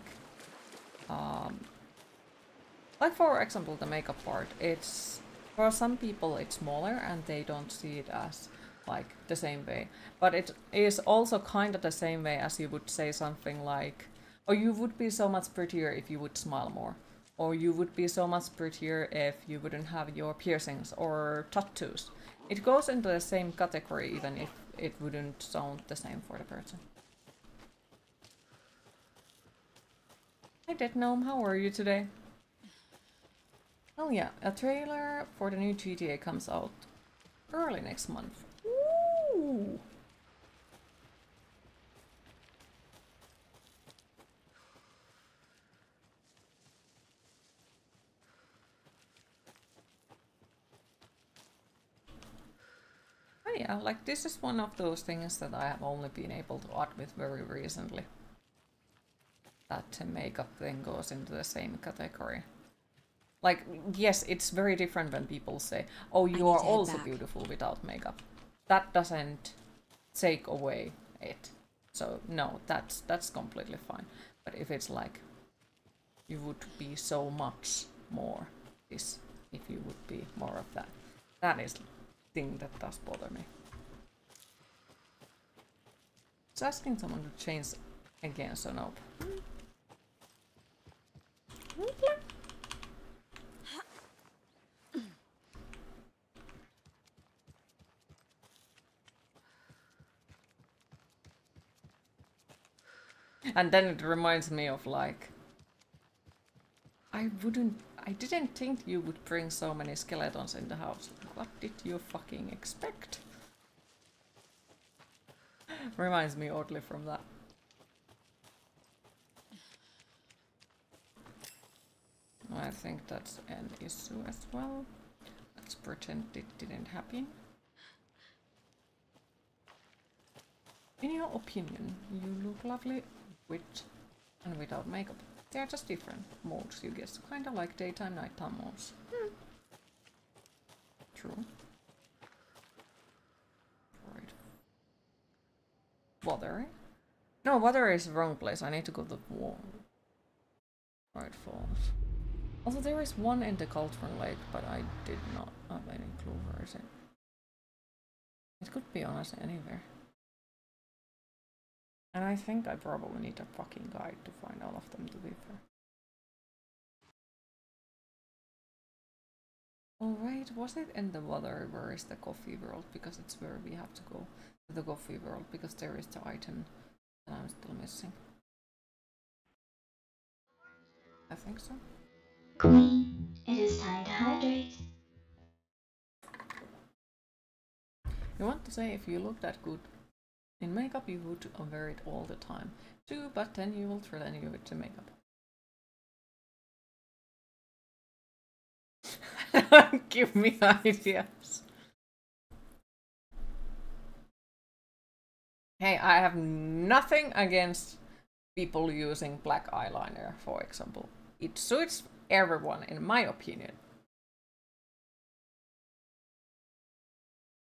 for example, the makeup part, it's, for some people it's smaller and they don't see it as like the same way. But it is also kind of the same way as you would say something like, oh, you would be so much prettier if you would smile more. Or you would be so much prettier if you wouldn't have your piercings or tattoos. It goes into the same category even if it wouldn't sound the same for the person. Hi Dead Gnome, how are you today? Oh yeah, a trailer for the new GTA comes out early next month. Ooh. Oh yeah, like this is one of those things that I have only been able to add with very recently. That the makeup thing goes into the same category. Like, yes, it's very different when people say, oh, you are also beautiful without makeup. That doesn't take away it. So no, that's completely fine. But if it's like, you would be so much more this if you would be more of that. That is the thing that does bother me. It's asking someone to change again, so nope. And then it reminds me of like, I didn't think you would bring so many skeletons in the house. What did you fucking expect? Reminds me oddly from that. I think that's an issue as well. Let's pretend it didn't happen. In your opinion, you look lovely with and without makeup. They are just different modes, you guess. Kinda like daytime, nighttime modes. True. Right. Watery? No, watery is the wrong place. I need to go to the wall. Right, falls. Also, there is one in the Cauldron Lake, but I did not have any clue where is it. It could be honestly anywhere. And I think I probably need a fucking guide to find all of them, to be fair. Alright, was it in the water? Where is the coffee world? Because it's where we have to go to the coffee world, because there is the item that I'm still missing. I think so. Queen, it is time to hydrate. You want to say if you look that good in makeup, you would wear it all the time too, but then you will threaten you with the makeup. Give me ideas. Hey, I have nothing against people using black eyeliner, for example. It suits everyone, in my opinion.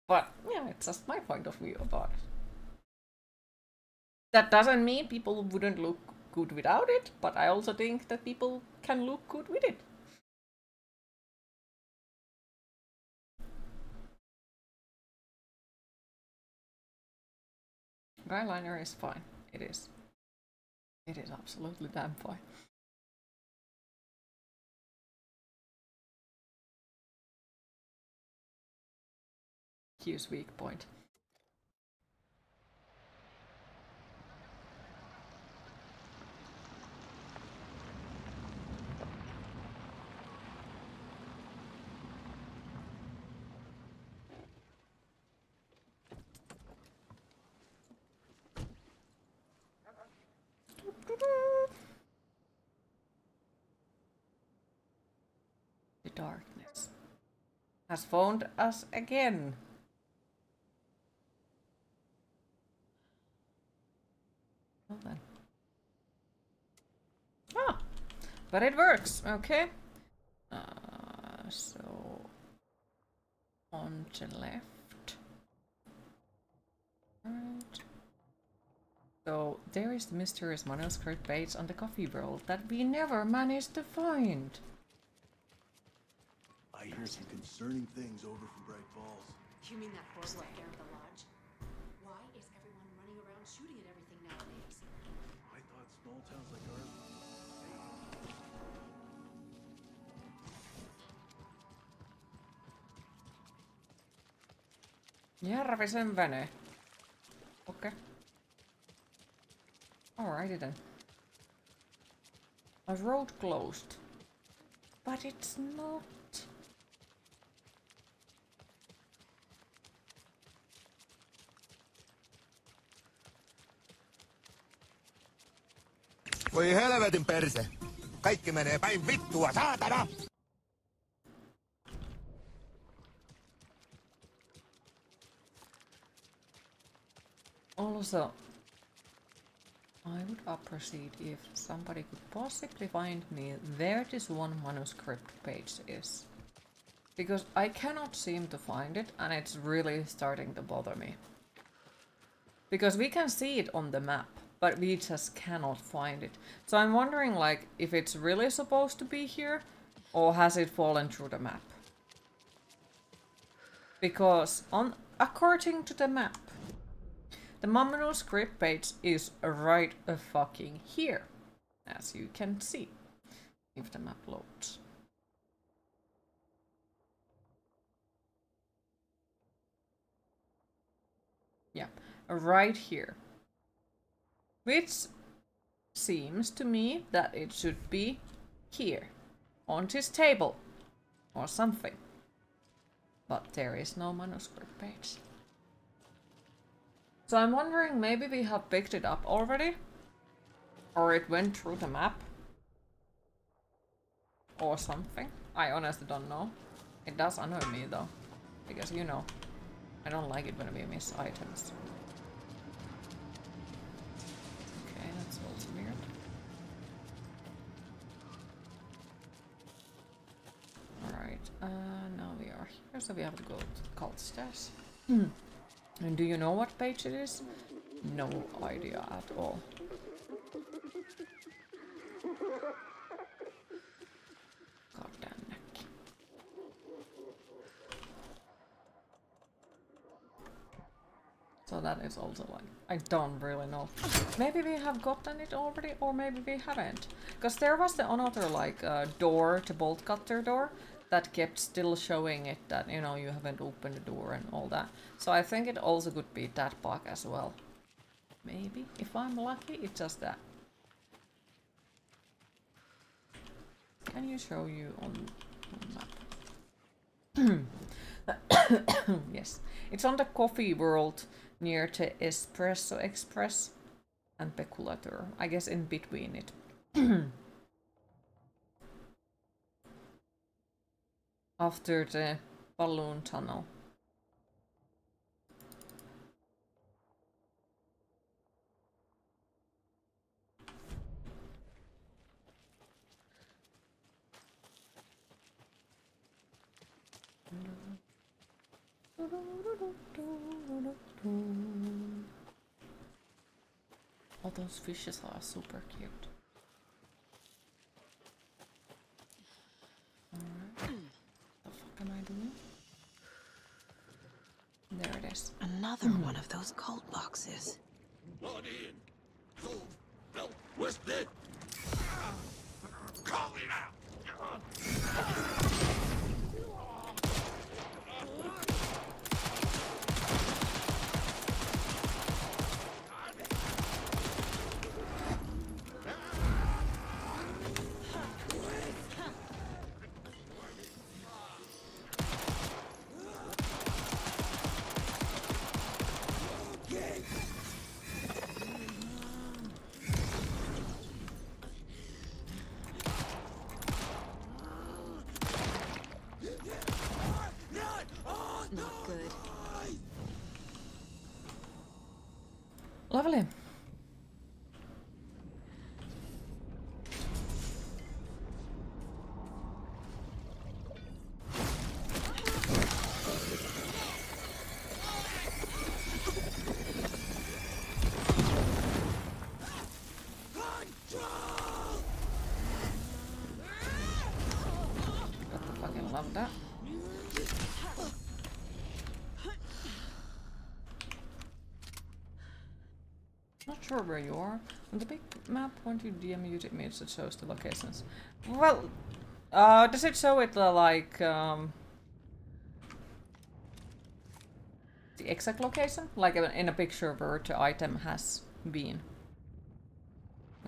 But, yeah, it's just my point of view about it. That doesn't mean people wouldn't look good without it, but I also think that people can look good with it. Eyeliner is fine. It is. It is absolutely damn fine. Hugh's weak point. The darkness has found us again. Well then. Ah, but it works. Okay. So on the left. Right. So there is the mysterious manuscript page on the coffee world that we never managed to find. I hear some concerning things over from Bright Falls. You mean that horrible affair at the lodge? Why is everyone running around shooting at everything nowadays? I thought small towns like ours. Järvisen vene. Okay. Alrighty then. A road closed. But it's not. Voi helvetin perse. Kaikki menee päin vittua, saatana! Also, I would appreciate if somebody could possibly find me where this one manuscript page is. Because I cannot seem to find it, and it's really starting to bother me. Because we can see it on the map, but we just cannot find it. So I'm wondering, like, if it's really supposed to be here, or has it fallen through the map? Because according to the map, The manuscript page is right fucking here, as you can see, if the map loads. Yeah, right here. Which seems to me that it should be here, on this table, or something. But there is no manuscript page. So I'm wondering, maybe we have picked it up already? Or it went through the map? Or something? I honestly don't know. It does annoy me though. Because, you know, I don't like it when we miss items. Okay, that's also weird. Alright, now we are here, so we have to go to the cult stairs. And do you know what page it is? No idea at all. Goddamn neck. So that is also like, I don't really know. Maybe we have gotten it already, or maybe we haven't. Because there was the another like door, the bolt cutter door, that kept still showing it that, you know, you haven't opened the door and all that. So I think it also could be that bug as well. Maybe, if I'm lucky, it's just that. Can you show you on map? Yes, it's on the coffee world near the Espresso Express and Peculator. I guess in between it. After the balloon tunnel. All those fishes are super cute. Alright. What the fuck am I doing? There it is. Another one of those cult boxes. Blood in. Cold. Belt. Twisted. Call it out. Not good. Lovely. Got to fucking love that. Not sure where you are. On the big map, when you DM use image that shows the locations. Well, does it show it like the exact location? Like in a picture where the item has been.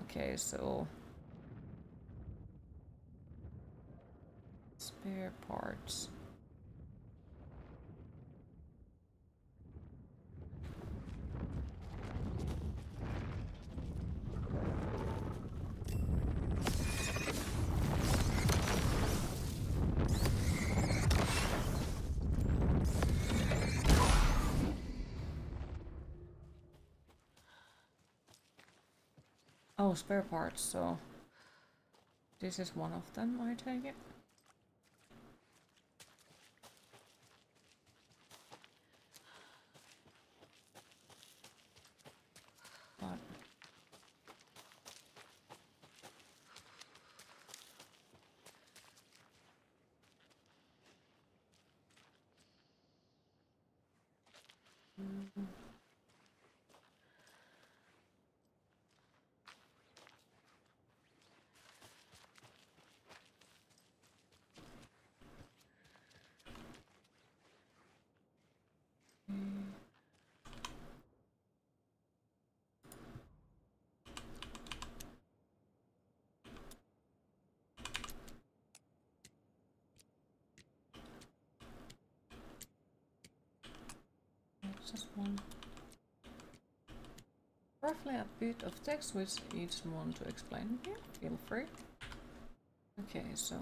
Okay, so spare parts. Oh, spare parts, so this is one of them, I take it. But just one. Roughly a bit of text with each one to explain. Yeah, feel free. Okay, so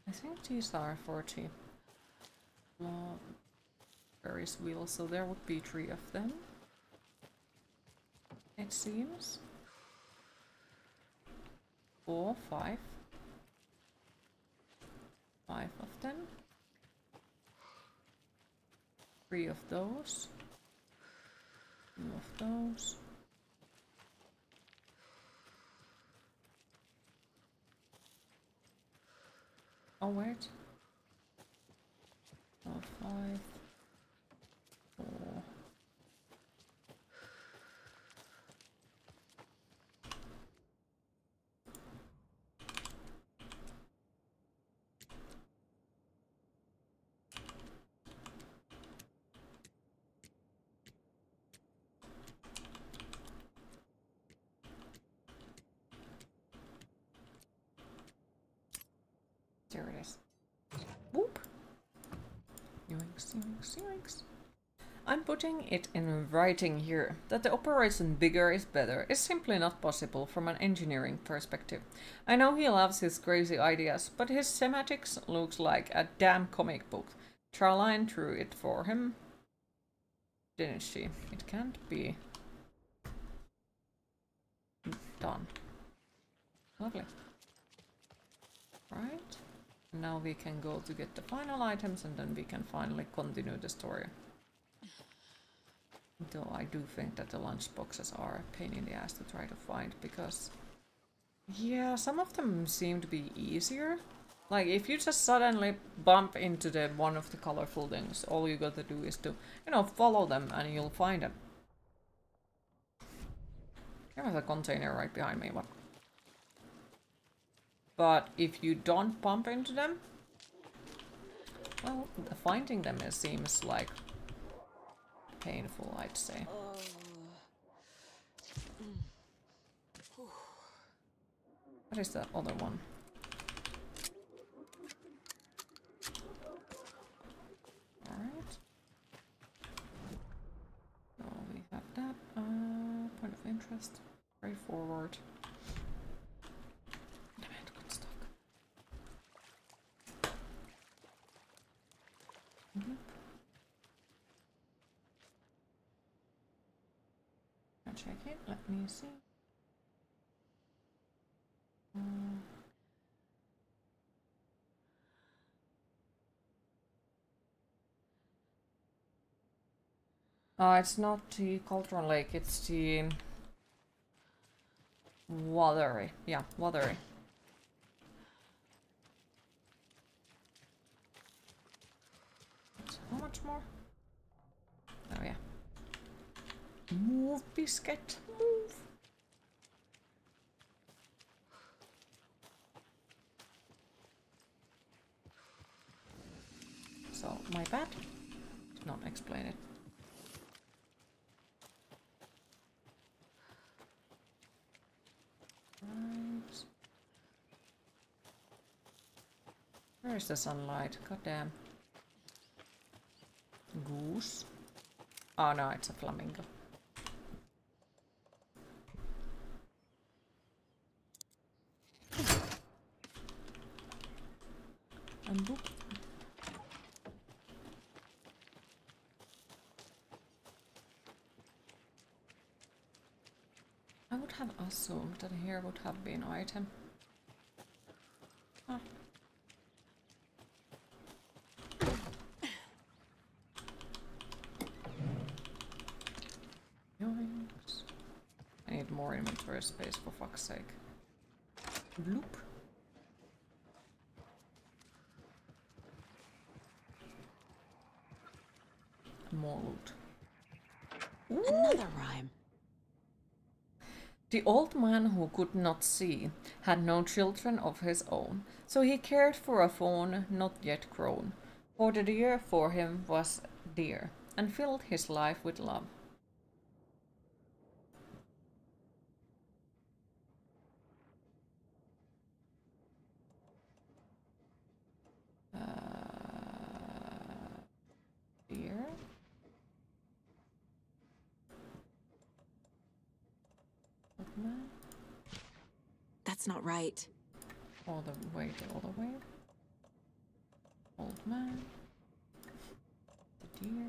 I think these are 40 Ferris wheels, so there would be 3 of them. It seems. 4, 5. 5 of them. 3 of those. 2 of those. Oh wait. 4, 5. 4. There it is. Whoop! Yoinks, yoinks, yoinks. I'm putting it in writing here that the operation bigger is better is simply not possible from an engineering perspective. I know he loves his crazy ideas, but his schematics looks like a damn comic book. Charline drew it for him, didn't she? It can't be done. Lovely. Right. Now we can go to get the final items and then we can finally continue the story. Though I do think that the lunch boxes are a pain in the ass to try to find because... yeah, some of them seem to be easier. Like if you just suddenly bump into the one of the colorful things, all you gotta do is to, you know, follow them and you'll find them. There's a container right behind me, what? But if you don't bump into them, well, finding them seems like painful, I'd say. What is the other one? Alright. So we have that. Point of interest. Straightforward. Check it, let me see. It's not the Cauldron Lake, it's the Watery. Yeah, Watery. How much more? Oh yeah. Move, biscuit, move. So, my bad. Did not explain it. Right. Where is the sunlight? God damn. Goose. Oh no, it's a flamingo. And boop. I would have assumed that here would have been an item. Ah. Yoinks. I need more inventory space for fuck's sake. Bloop. More loot. Another rhyme. The old man who could not see had no children of his own, so he cared for a fawn not yet grown. For the deer for him was dear, and filled his life with love. Deer? That's not right. All the way to all the way. Old man. The deer.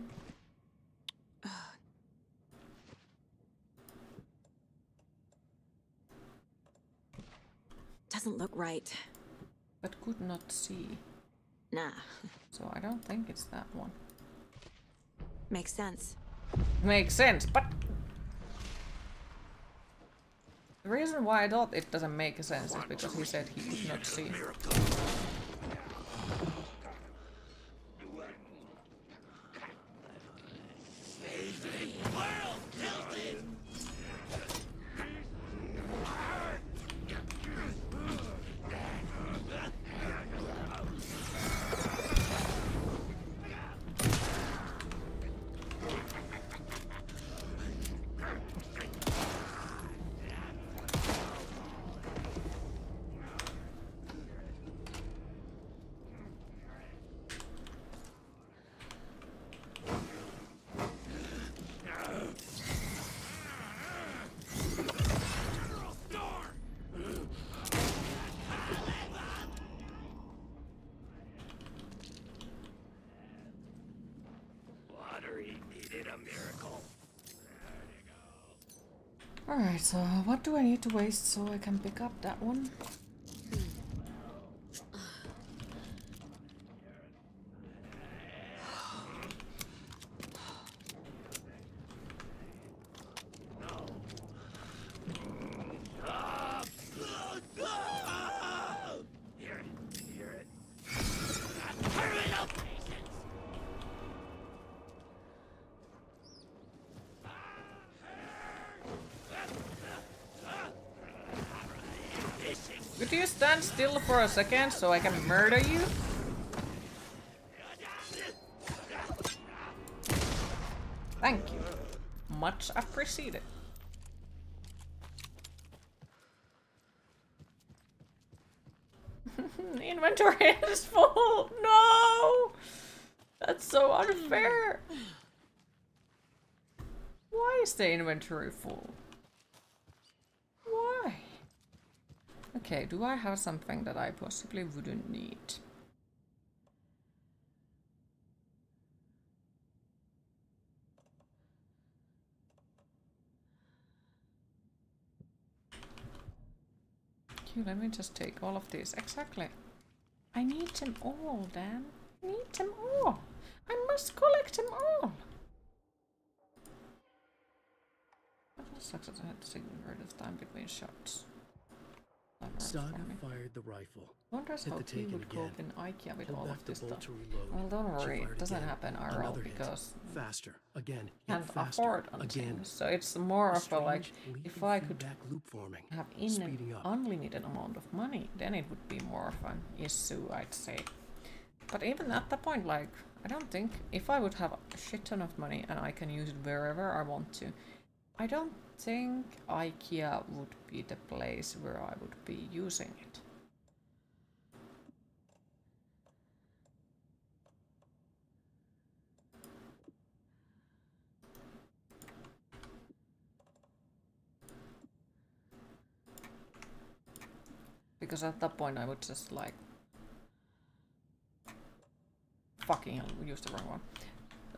Doesn't look right. But could not see. Nah. So I don't think it's that one. Makes sense. Makes sense, but the reason why I thought it doesn't make sense is because he said he could not see. Alright, so what do I need to waste so I can pick up that one? Could you stand still for a second so I can murder you? Thank you. Much appreciated. The inventory is full! No! That's so unfair! Why is the inventory full? Why? Okay, do I have something that I possibly wouldn't need? Okay, let me just take all of these. Exactly. I need them all, Dan. I need them all. I must collect them all. It sucks that I had to cigarette this time between shots. Saga fired the rifle. Wonders how he would cope in IKEA with all of this stuff. Well, don't worry, it doesn't happen IRL because faster again, can't afford again. So it's more of a like, if I could have unlimited amount of money, then it would be more of an issue, I'd say. But even at that point, like, I don't think if I would have a shit ton of money and I can use it wherever I want to, I don't think IKEA would be the place where I would be using it. Because at that point I would just like fucking hell, we used the wrong one.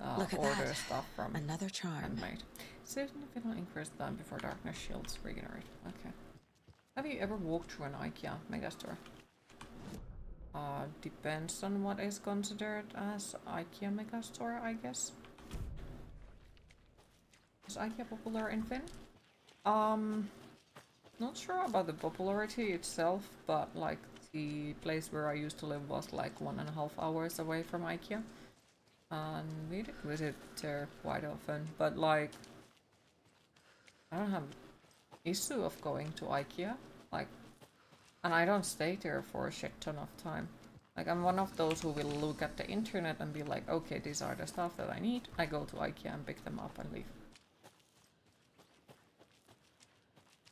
Order that. Stuff from another charm. Handmade. Significantly increased time before darkness shields regenerate. Okay. Have you ever walked through an IKEA megastore? Depends on what is considered as IKEA megastore, I guess. Is IKEA popular in Finn? Not sure about the popularity itself, but like the place where I used to live was like 1.5 hours away from IKEA. And we did visit there quite often, but like I don't have issue of going to IKEA, like, and I don't stay there for a shit ton of time. Like, I'm one of those who will look at the internet and be like, okay, these are the stuff that I need. I go to IKEA and pick them up and leave.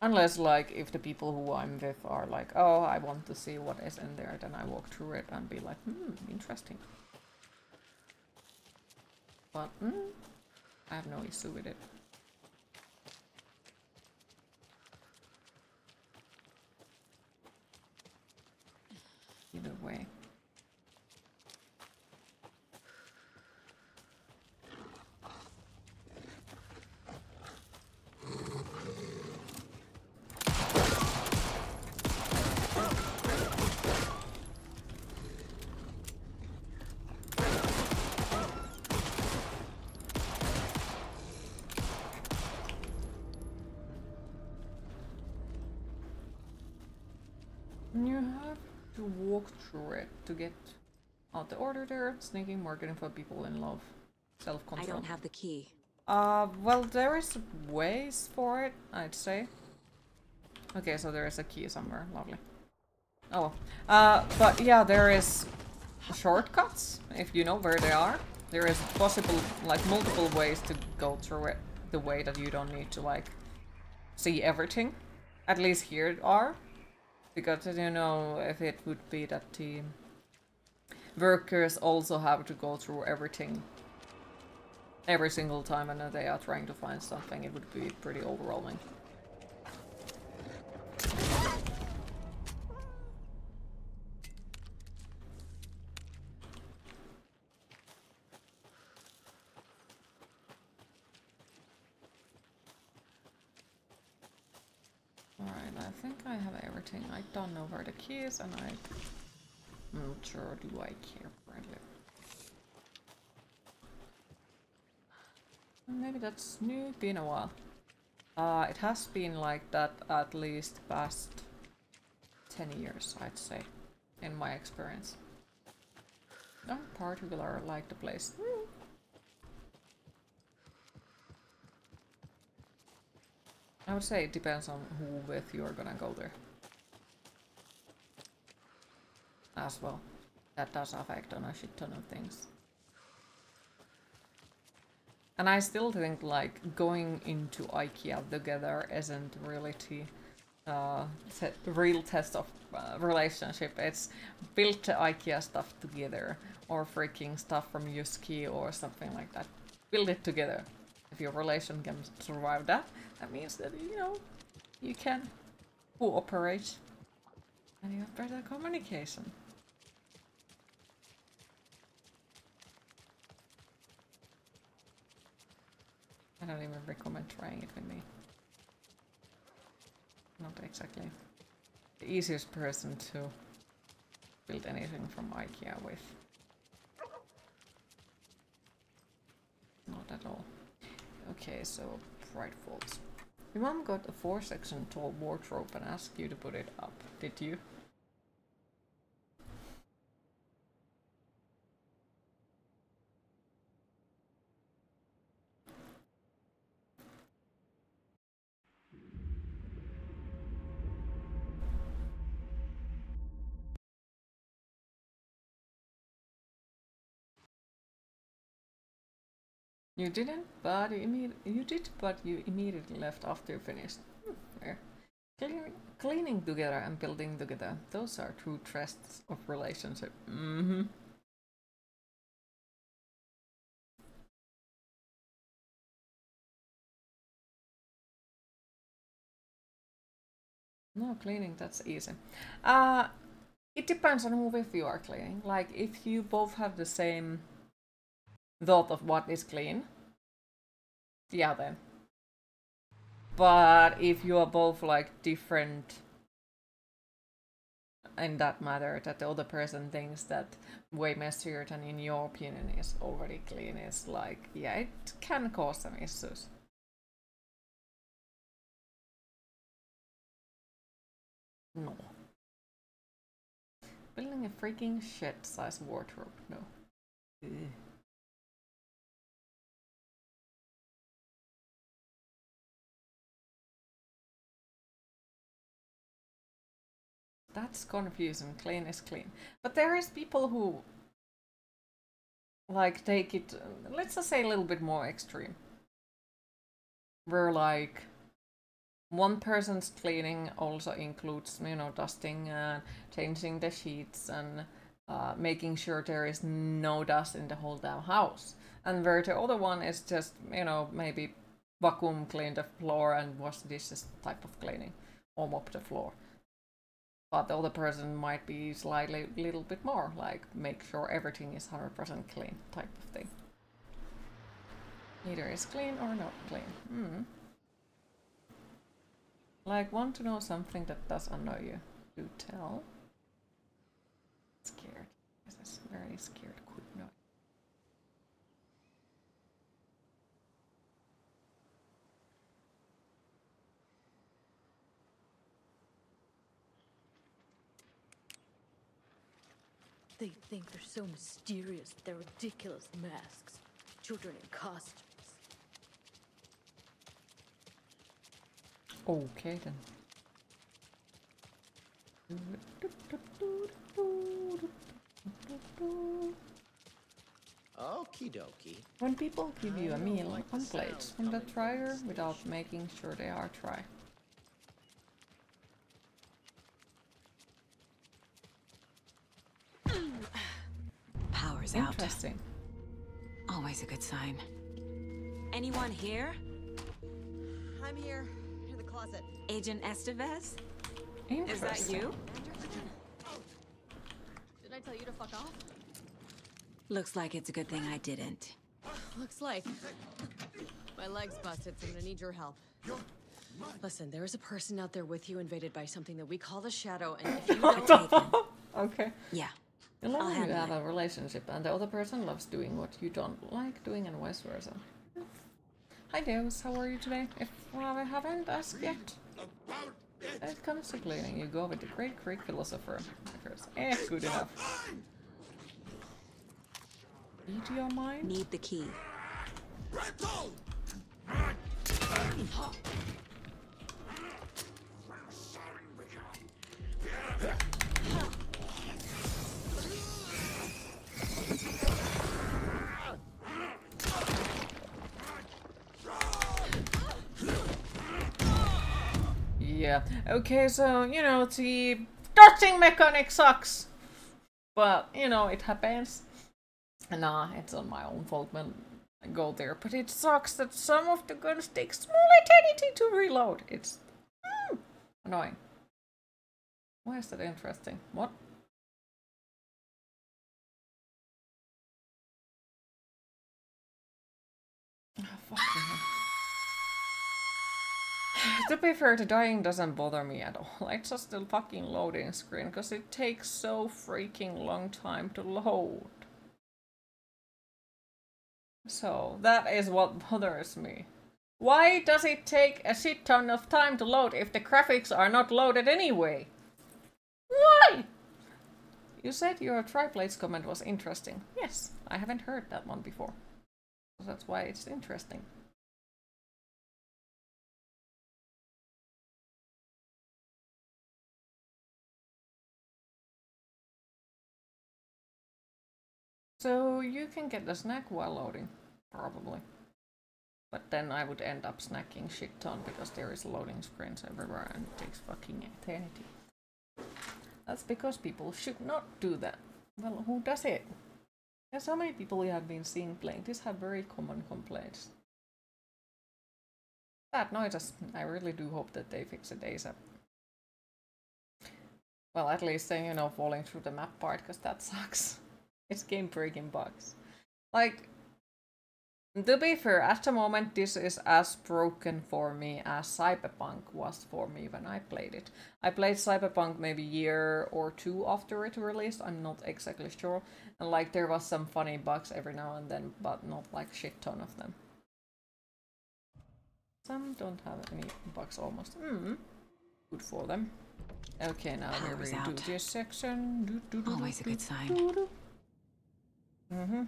Unless, like, if the people who I'm with are like, oh, I want to see what is in there, then I walk through it and be like, interesting. But, I have no issue with it. Either way. You have to walk through it to get out the order there. Sneaking, marketing for people in love. Self-control. I don't have the key. Well, there is ways for it, I'd say. Okay, so there is a key somewhere. Lovely. Oh, but yeah, there is shortcuts, if you know where they are. There is possible, like, multiple ways to go through it the way that you don't need to, like, see everything. At least here are. Because, you know, if it would be that the workers also have to go through everything every single time and they are trying to find something, it would be pretty overwhelming. Alright, I think I have everything. I don't know where the key is and I'm not sure do I care for it. Maybe that's new, been a while. It has been like that at least past 10 years, I'd say, in my experience. I don't particularly like the place. I would say it depends on who with you're gonna go there. As well. That does affect on a shit ton of things. And I still think, like, going into IKEA together isn't really the real test of relationship. It's build the IKEA stuff together, or freaking stuff from Yuski or something like that. Build it together. If your relation can survive that, that means that, you know, you can cooperate and you have better communication. I don't even recommend trying it with me. Not exactly the easiest person to build anything from IKEA with. Not at all. Okay, so Pride Falls. Your mom got a 4-section tall wardrobe and asked you to put it up. Did you? You didn't, but you did, but you immediately left after you finished. Fair. Cleaning together and building together. Those are true tests of relationship. No, cleaning, that's easy. It depends on who with you are cleaning. Like, if you both have the same thought of what is clean, yeah, then. But if you are both, like, different in that matter, that the other person thinks that way messier than in your opinion is already clean, is like, yeah, it can cause some issues. No. Building a freaking shit-sized wardrobe, no. Ugh. That's confusing. Clean is clean. But there is people who like take it, let's just say a little bit more extreme. Where like one person's cleaning also includes, you know, dusting and changing the sheets and making sure there is no dust in the whole damn house. And where the other one is just, you know, maybe vacuum clean the floor and wash the dishes type of cleaning, or mop the floor. But the other person might be slightly, little bit more, like make sure everything is 100% clean type of thing. Either is clean or not clean. Like, want to know something that does annoy you? Do tell. Scared. This is very scared. Could not. They think they're so mysterious with their ridiculous masks. Children in costumes. Okay then. Okie dokie. When people give you a meal on plates from the fryer without making sure they are dry. Power's out. Interesting. Always a good sign. Anyone here? I'm here, in the closet. Agent Estevez? Is that Interesting. you? Did I tell you to fuck off? Looks like it's a good thing I didn't. Looks like. My leg's busted, so I'm gonna need your help. Listen, there is a person out there with you invaded by something that we call the Shadow, and if you don't... Okay. Yeah. You love I'll when you handle have a relationship and the other person loves doing what you don't like doing and vice versa. Hi Deus, how are you today? If I haven't asked yet. When it comes to cleaning, you go with the great Greek philosopher. Good enough. Eat your mind? Need the key. Yeah. Okay, so, you know, the dodging mechanic sucks. But, you know, it happens. Nah, it's on my own fault when I go there. But it sucks that some of the guns take small eternity to reload. It's annoying. Why is that interesting? What? Oh, fucking hell. To be fair, the dying doesn't bother me at all. It's just the fucking loading screen, because it takes so freaking long time to load. So, that is what bothers me. Why does it take a shit ton of time to load if the graphics are not loaded anyway? Why? You said your triplates comment was interesting. Yes, I haven't heard that one before. So that's why it's interesting. So you can get the snack while loading, probably. But then I would end up snacking shit ton because there is loading screens everywhere and it takes fucking eternity. That's because people should not do that. Well, who does it? There's so many people we have been seeing playing this have very common complaints. Bad noises. I really do hope that they fix it ASAP. Well, at least then, you know, falling through the map part, because that sucks. It's game-breaking bugs. Like, to be fair, at the moment this is as broken for me as Cyberpunk was for me when I played it. I played Cyberpunk maybe a year or two after it released, I'm not exactly sure. And like there was some funny bugs every now and then, but not like shit ton of them. Some don't have any bugs almost. Good for them. Okay, now we redo this section. Always a good sign. I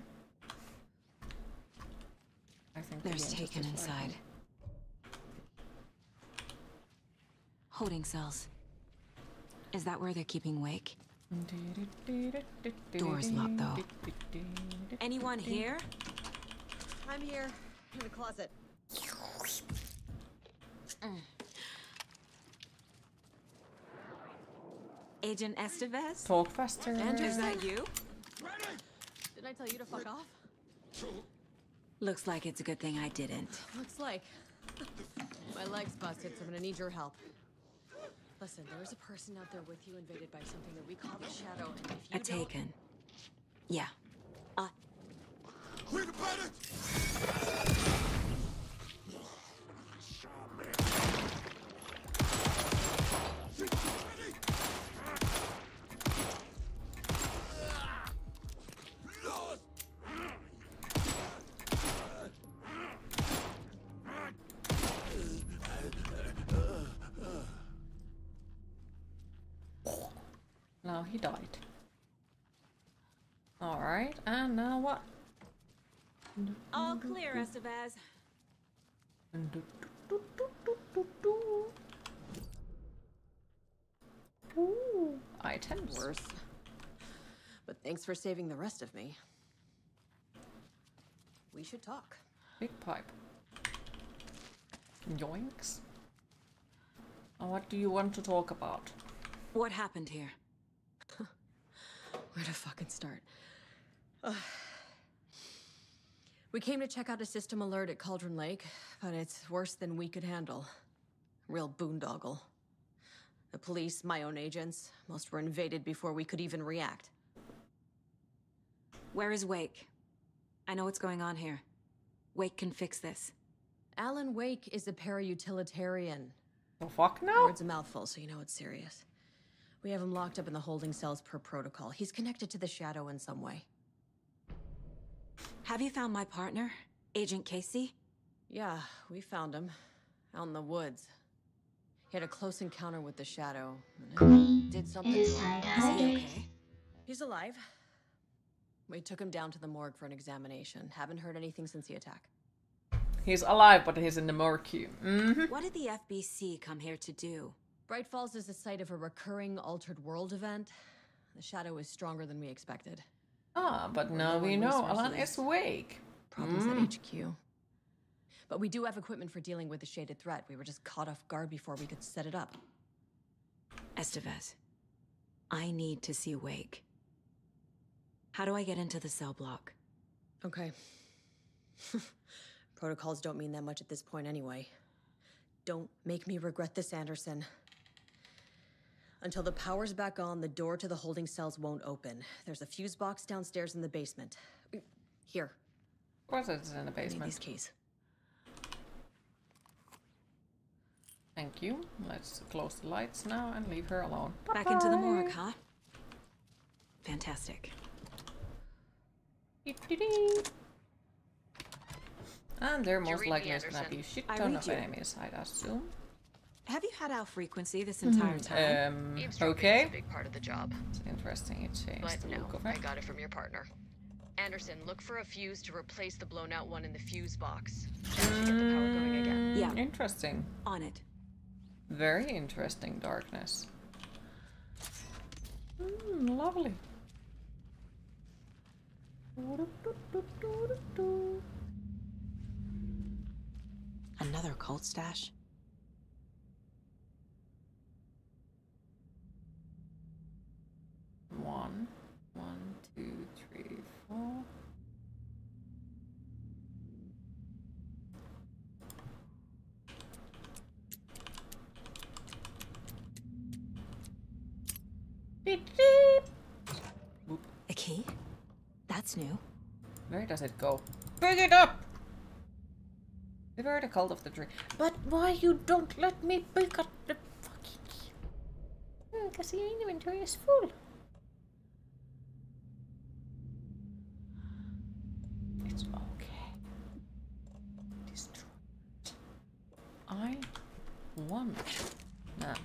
think there's taken inside. Holding cells. Is that where they're keeping Wake? Door's locked, though. Anyone here? I'm here, in the closet. Agent Estevez? Talk faster. Andrew, is that you? Didn't I tell you to fuck off? Looks like it's a good thing I didn't. Looks like. My leg's busted, so I'm gonna need your help. Listen, there's a person out there with you invaded by something that we call the Shadow, and if you Taken. Yeah. We're the pilot! Now he died. Alright, and now what? All clear, Estevez. Ooh, items. Worse. But thanks for saving the rest of me. We should talk. Big pipe. Yoinks. What do you want to talk about? What happened here? Where to fucking start? We came to check out a system alert at Cauldron Lake, but it's worse than we could handle. Real boondoggle. The police, my own agents, most were invaded before we could even react. Where is Wake? I know what's going on here. Wake can fix this. Alan Wake is a para-utilitarian. The fuck no? Word's a mouthful, so you know it's serious. We have him locked up in the holding cells per protocol. He's connected to the Shadow in some way. Have you found my partner, Agent Casey? Yeah, we found him. Out in the woods. He had a close encounter with the Shadow. And it did something to him. Is he okay? He's alive. We took him down to the morgue for an examination. Haven't heard anything since the attack. He's alive, but he's in the morgue. What did the FBC come here to do? Bright Falls is the site of a recurring altered world event. The Shadow is stronger than we expected. Ah, but now we know Alan is Wake. Problems at HQ. But we do have equipment for dealing with the shaded threat. We were just caught off guard before we could set it up. Estevez, I need to see Wake. How do I get into the cell block? Okay. Protocols don't mean that much at this point anyway. Don't make me regret this, Anderson. Until the power's back on, the door to the holding cells won't open. There's a fuse box downstairs in the basement. Here. Of course it's in the basement. I need these keys. Thank you. Let's close the lights now and leave her alone. Back Bye-bye. into the morgue, huh? Fantastic. And there most likely is gonna be a shit ton of enemies, I'd assume. Have you had our frequency this entire time? Okay. Is a big part of the job. It's interesting, it changed But the no, look of I it. got it from your partner. Anderson, look for a fuse to replace the blown out one in the fuse box. That should get the power going again. Yeah. Interesting. On it. Very interesting, Darkness. Lovely. Another cult stash? One, two, three, four. Beep, beep. A key? That's new. Where does it go? Pick it up! Beware the cult of the tree. But why you don't let me pick up the fucking key? Because the inventory is full. It's okay. Destroy it. I want that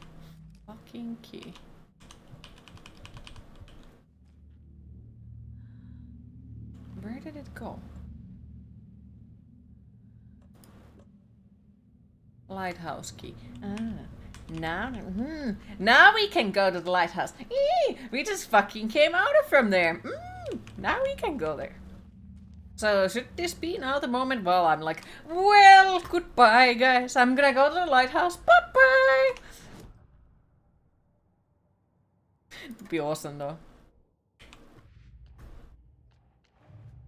fucking key. Where did it go? Lighthouse key. Ah, Now we can go to the lighthouse. We just fucking came out from there. Now we can go there. So should this be now the moment? Well, I'm like, well, goodbye, guys. I'm gonna go to the lighthouse. Bye-bye. It'd be awesome, though.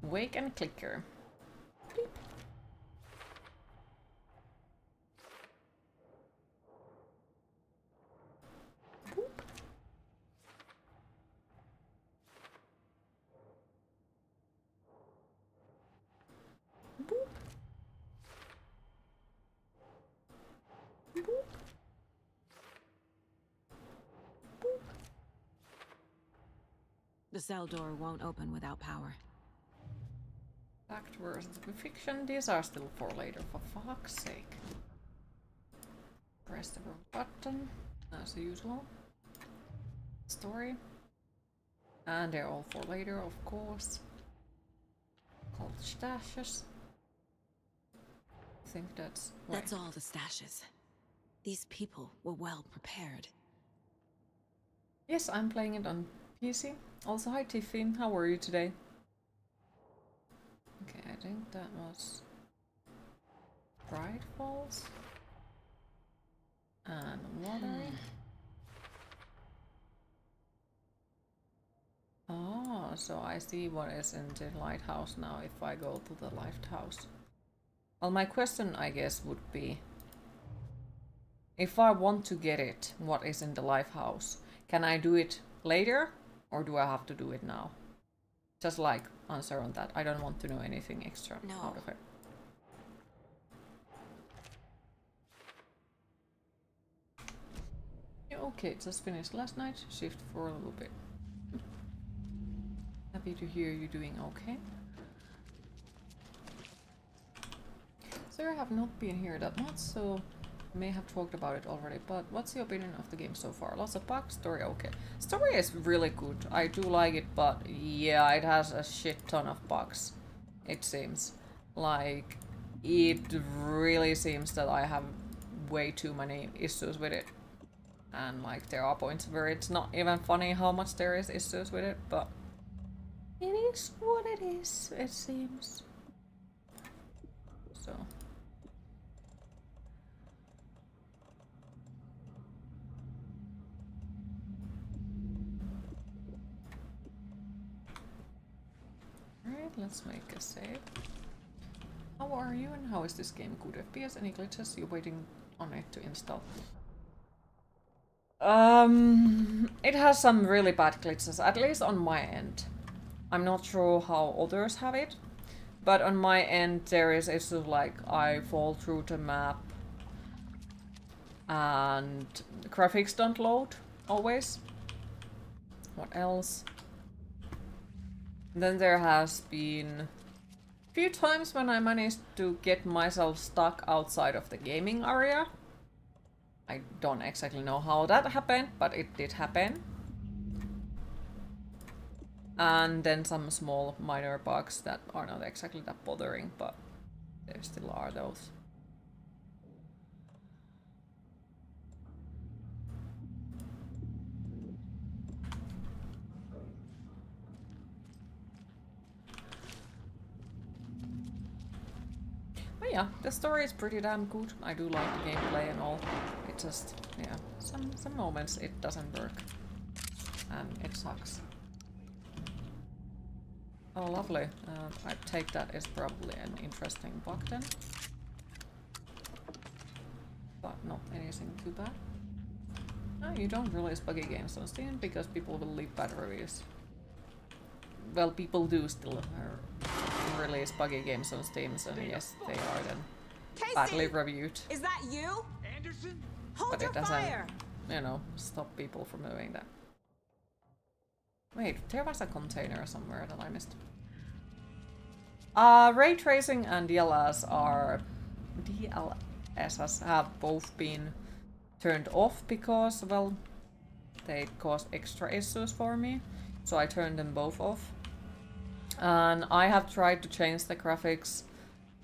Wake and clicker. Beep. Boop. Boop. Boop. Boop. The cell door won't open without power. Fact versus fiction. These are still for later, for fuck's sake. Press the wrong button, as usual. Story. And they're all for later, of course. Called stashes. I think that's... That's all the stashes. These people were well prepared. Yes, I'm playing it on PC. Also, hi Tiffy, how are you today? Okay, I think that was Bright Falls and water. Oh, so I see what is in the lighthouse now if I go to the lighthouse. Well, my question, I guess, would be, if I want to get it, what is in the lighthouse? Can I do it later, or do I have to do it now? Just like, answer on that. I don't want to know anything extra out of it. Yeah, okay, just finished last night. Shift for a little bit. Happy to hear you doing okay. So I have not been here that much, so may have talked about it already, but what's your opinion of the game so far? Lots of bugs, story okay. Story is really good, I do like it, but yeah, it has a shit ton of bugs, it seems. Like, it really seems that I have way too many issues with it. And like, there are points where it's not even funny how much there is issues with it, but it is what it is, it seems. So... Alright, let's make a save. How are you and how is this game? Good FPS? Any glitches? You're waiting on it to install. It has some really bad glitches, at least on my end. I'm not sure how others have it, but on my end there is issues like I fall through the map and the graphics don't load always. What else? Then there has been a few times when I managed to get myself stuck outside of the gaming area. I don't exactly know how that happened, but it did happen. And then some small minor bugs that are not exactly that bothering, but there still are those. But yeah, the story is pretty damn good. I do like the gameplay and all. It just, yeah, some moments it doesn't work. And it sucks. Oh, lovely. I take that as probably an interesting bug then. But not anything too bad. No, you don't release buggy games on Steam because people will leave bad reviews. Well, people do still release buggy games on Steam, so yes, they are then badly reviewed. Is that you? Anderson? Hold But your it doesn't, fire! you know, stop people from doing that. Wait, there was a container somewhere that I missed. Ray tracing and DLSS have both been turned off because, well, they caused extra issues for me. So I turned them both off. And I have tried to change the graphics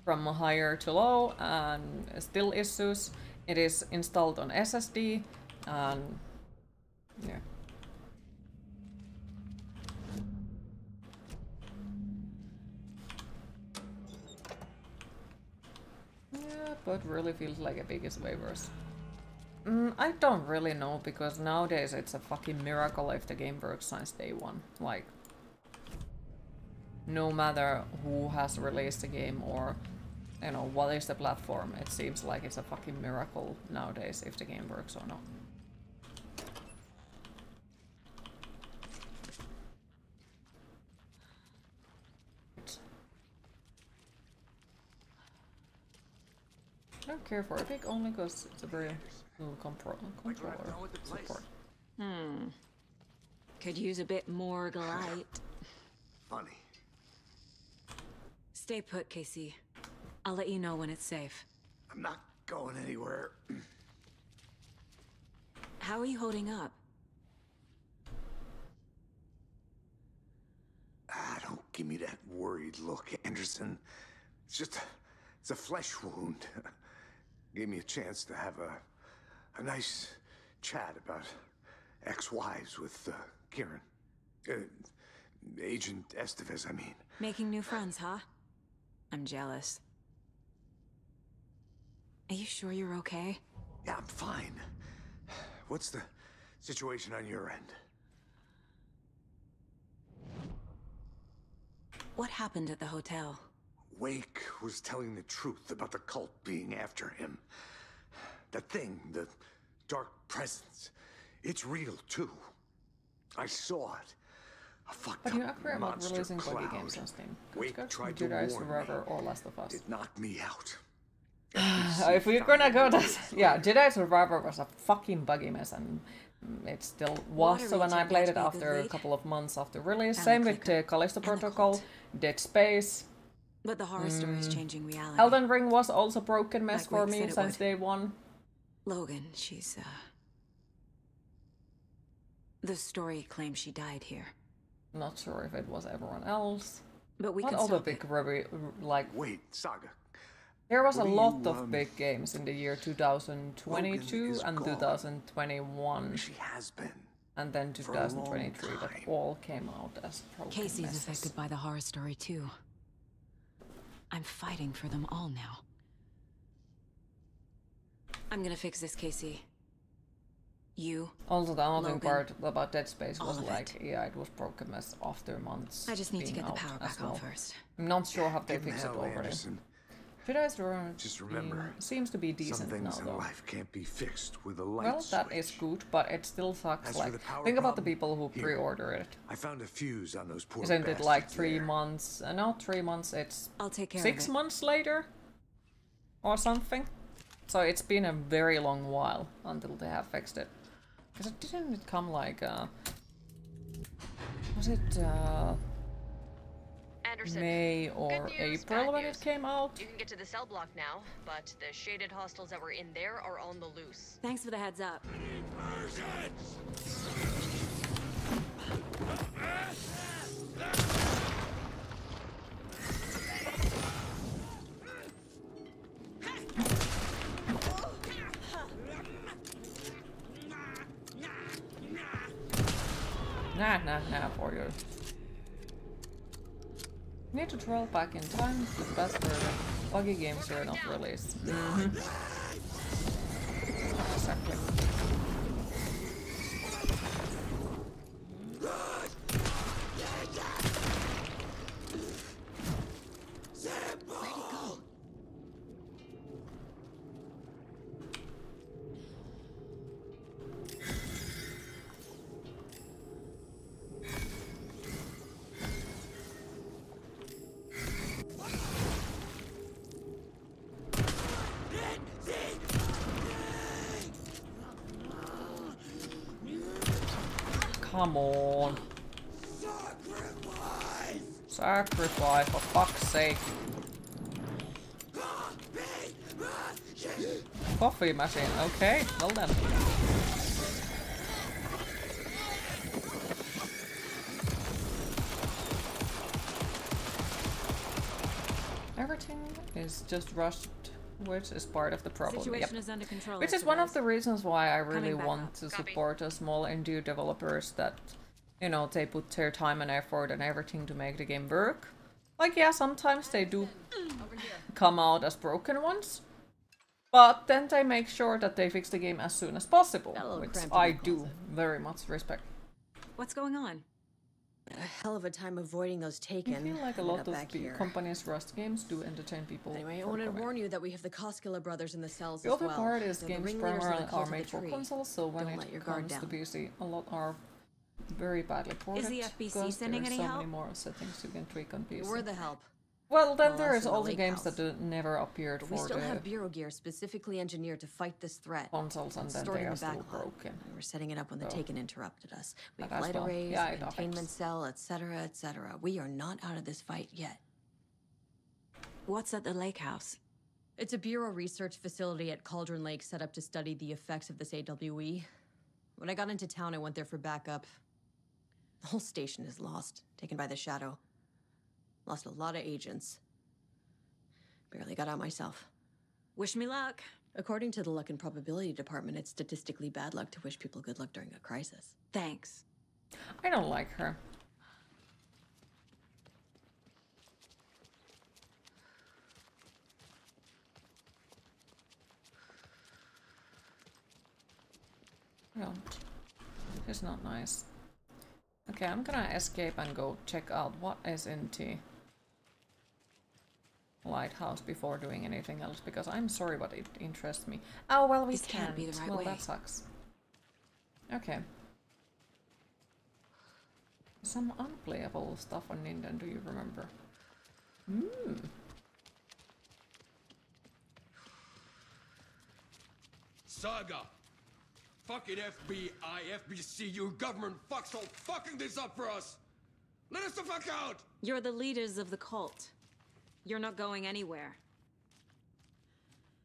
from higher to low and still issues. It is installed on SSD, and yeah. Yeah, but really feels like a biggest waivers. I don't really know, because nowadays it's a fucking miracle if the game works since day one. Like, no matter who has released the game or, you know, what is the platform, it seems like it's a fucking miracle nowadays if the game works or not. I don't care for Epic only because it's a very little controller support. Could use a bit more light. Funny. Stay put, Casey. I'll let you know when it's safe. I'm not going anywhere. How are you holding up? Don't give me that worried look, Anderson. It's a flesh wound. Gave me a chance to have a nice chat about ex-wives with Kieran. Agent Estevez, I mean. Making new friends, huh? I'm jealous. Are you sure you're okay? Yeah, I'm fine. What's the situation on your end? What happened at the hotel? Wake was telling the truth about the cult being after him. That thing, the dark presence, it's real too. I saw it. A fucked But you up agree about monster releasing cloud. buggy games on Steam. Wake tried to Jedi warn Survivor me. or Last of Us. It knocked me out. If we're gonna go that, yeah, Jedi Survivor was a fucking buggy mess, and it still was. So when I played it after a couple of months after release, same with Callisto Protocol, Dead Space. But the horror story is changing reality. Elden Ring was also broken mess Like for Wake me said it since would. day one. Logan, she's the story claims she died here. Not sure if it was everyone else. But we what can other stop big it. like Wait, Saga. there was What a do lot you, of big games in the year 2022 Logan is and gone. 2021. She has been. And then For a long 2023 that time. all came out as broken Casey's messes. affected by the horror story too. I'm fighting for them all now. I'm gonna fix this, Casey. You. Also, the annoying Logan, part about Dead Space was all of like, yeah, it was broken mess after months. I just need to being get the out power as back on well. first. I'm not sure how they Give 'em fix it hell, already. Anderson. Jedi Survivor Just remember, seems to be some decent now, things in though. life can't be fixed with a light Well, that switch. is good, but it still sucks. As for Like, the power think about the problem, people who here. pre-order it. I found a fuse on those poor Isn't it like bastards 3 there. months? Not 3 months, it's I'll take care 6 of it. months later? Or something? So it's been a very long while until they have fixed it. Because it didn't come like, was it, Anderson, May or good news, April bad when news. it came out? You can get to the cell block now, but the shaded hostiles that were in there are on the loose. Thanks for the heads up. Nah, for you. Need to travel back in time to the best where the buggy games are not released. Exactly. Where'd it go? Come on. Sacrifice, for fuck's sake. Coffee machine, okay, well then. Everything is just rushed which is part of the problem. Situation is under control. Which is one of the reasons why I really Coming back want up. to support the small indie developers that, you know, they put their time and effort and everything to make the game work. Like, yeah, sometimes they do come out as broken ones, but then they make sure that they fix the game as soon as possible, which I do very much respect. What's going on? A hell of a time avoiding those taken. I feel like a lot of the companies' Rust games do entertain people. Anyway, I wanted to warn you that we have the Koskela brothers in the cells The as other well. part is They're the games ringleaders of the primarily cult are of the made for tree. consoles, so when Don't let your it guard comes to down. PC, a lot are very badly ported. Is the FBC because sending there's any so help? many more settings you can tweak on PC. We're the help. Well, then Well, there us is in the all the lake games house. that never appeared But for we still the have bureau gear specifically engineered to fight this threat. consoles, and It's then stored they in are the still backlog. broken. We were setting it up when the So, Taken interrupted us. We that have as light well. arrays, Yeah, a it affects. containment cell, etc., etc. We are not out of this fight yet. What's at the lake house? It's a bureau research facility at Cauldron Lake set up to study the effects of this AWE. When I got into town, I went there for backup. The whole station is lost, taken by the Shadow. Lost a lot of agents. Barely got out myself. Wish me luck. According to the Luck and Probability Department, it's statistically bad luck to wish people good luck during a crisis. Thanks. I don't like her. I don't. It's not nice. Okay, I'm gonna escape and go check out what is in the lighthouse before doing anything else, because I'm sorry, but it interests me. Oh, well, we This can't be the right well, way. that sucks. Okay. Some unplayable stuff on Nintendo, do you remember? Saga! Fucking FBI, FBC, your government fucks all fucking this up for us! Let us the fuck out! You're the leaders of the cult. You're not going anywhere.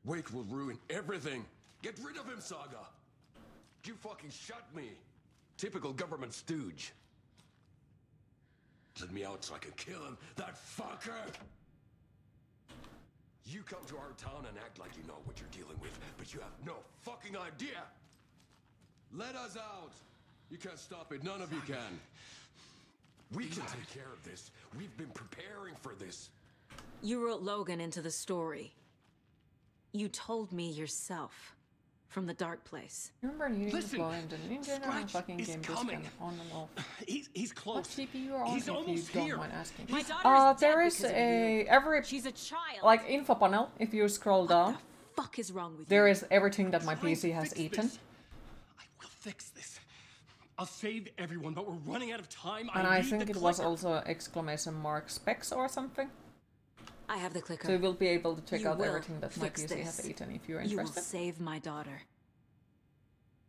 Wake will ruin everything. Get rid of him, Saga! You fucking shut me. Typical government stooge. Let me out so I can kill him, that fucker! You come to our town and act like you know what you're dealing with, but you have no fucking idea! Let us out! You can't stop it, none of you can. We can take care of this. We've been preparing for this. You wrote Logan into the story. You told me yourself. From the dark place. Remember needing Listen, to flow into Nintendo Scratch fucking is game coming. disc on and off. He's close. What CPU you are on, He's if you almost don't here. mind asking. My daughter is dead there is because of a you. She's a child. like info panel. If you scroll down, What the fuck is wrong with there you? is everything that my Trying PC to has fix eaten. this. I will fix this. I'll save everyone, but we're running out of time. And I need think the it was clicker. also exclamation mark specs or something. I have the clicker. So you will be able to check You out will everything that my fix PC has this. eaten if you're You will interested. save my daughter.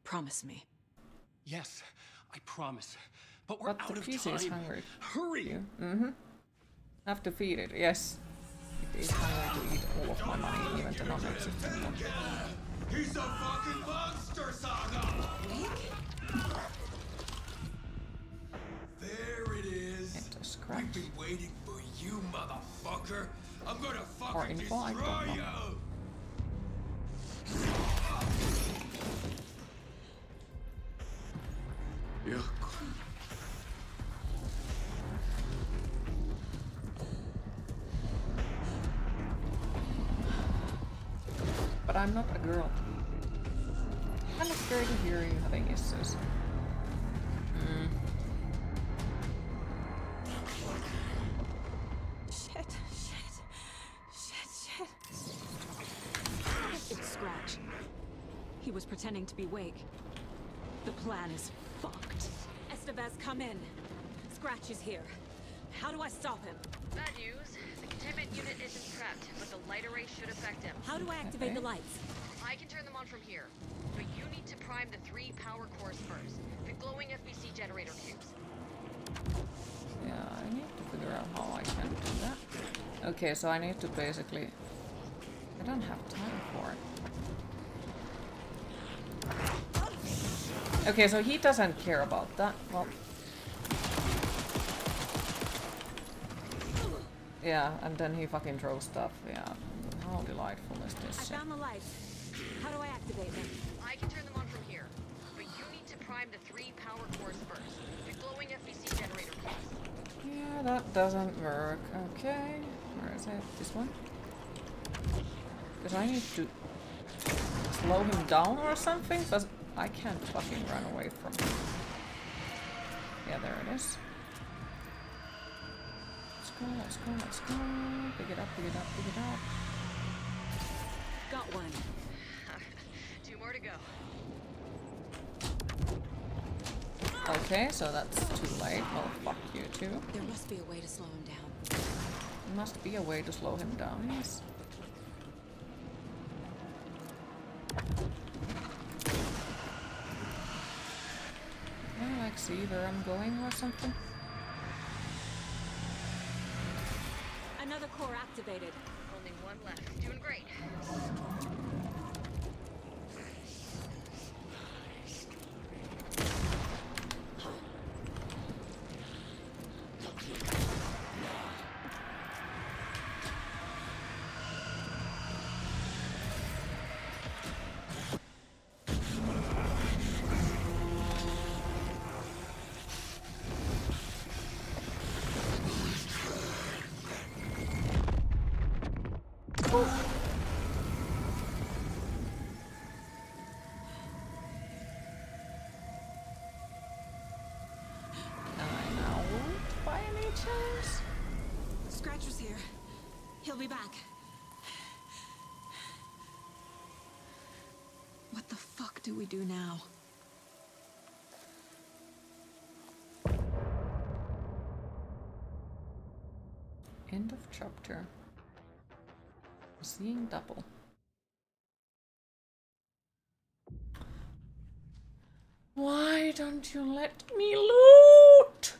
Promise me. Yes, I promise. But we're But out the of PC time. is hungry. Hurry! Have to feed it, yes. It is hungry to eat all of my money, even the non-existent one. He's a fucking monster, Saga! There it is. It's a scratch. We've been waiting for you, motherfucker. I'm gonna Or fucking info, I destroy don't know. you. Yuck. But I'm not a girl. I'm not scared to hear you having issues. Shit. It's Scratch. He was pretending to be Wake. The plan is fucked. Estevez, come in. Scratch is here. How do I stop him? Bad news. The containment unit isn't prepped, but the light array should affect him. How do I activate the lights? I can turn them on from here, but you need to prime the 3 power cores first. The glowing FBC generator cubes. Yeah, I need to figure out how I can do that. Okay, so I need to basically... I don't have time for it. Okay, so he doesn't care about that. Well... Yeah, and then he fucking throws stuff. Yeah. How delightful is this? I found the lights. How do I activate them? I can turn them on from here, but you need to prime the 3 power cores first. The glowing FBC generator costs. Yeah, that doesn't work. Okay, where is it? This one? Because I need to slow him down or something, because I can't fucking run away from him. Yeah, there it is. Let's go, let's go, let's go. Pick it up, pick it up, pick it up. Got one. 2 more to go. Okay, so that's too late. Well, fuck you too. There must be a way to slow him down. There must be a way to slow him down, yes. I like see where I'm going or something. Another core activated. Only one left. Doing great. Scratcher's here. He'll be back. What the fuck do we do now? End of chapter. Seeing double. Why don't you let me loot?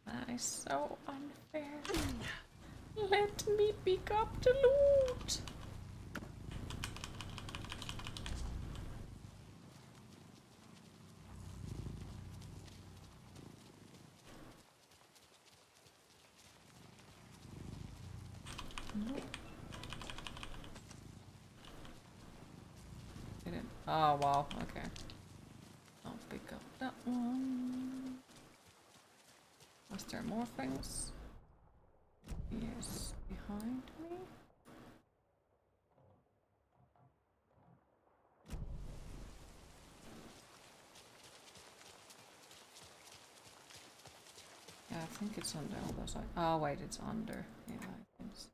That is so unfair. Let me pick up the loot. Didn't. Oh wow, okay. I'll pick up that one. Was there more things? Yes, behind me. Yeah, I think it's on the other side. Oh wait, it's under. Yeah, I think so.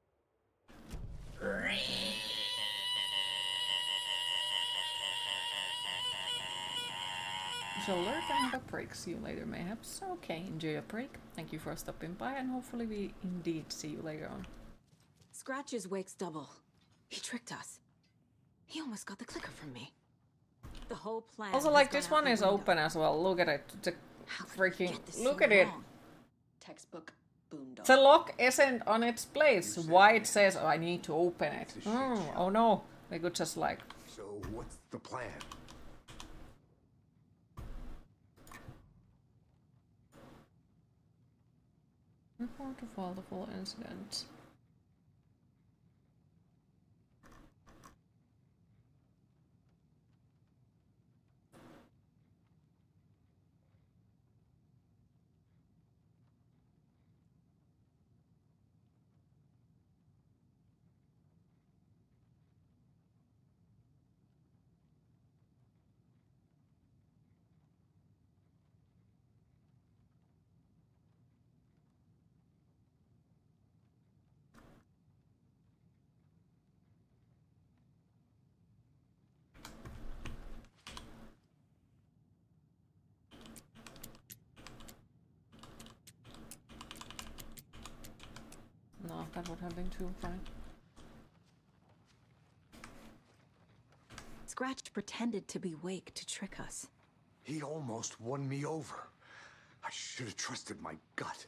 You shall lurk and have a break. See you later, mayhaps. Okay, enjoy your break. Thank you for stopping by, and hopefully we indeed see you later on. Scratch's wake's double. He tricked us. He almost got the clicker from me. The whole plan. Also, like, this one is open as well. Look at it. The freaking... Look at it. Textbook boondoggle. The lock isn't on its place. Why it says, oh, I need to open it. Oh no. We could just like... So, what's the plan? Report to file the full incident. No, that would have been too funny. Scratch pretended to be Wake to trick us. He almost won me over. I should have trusted my gut.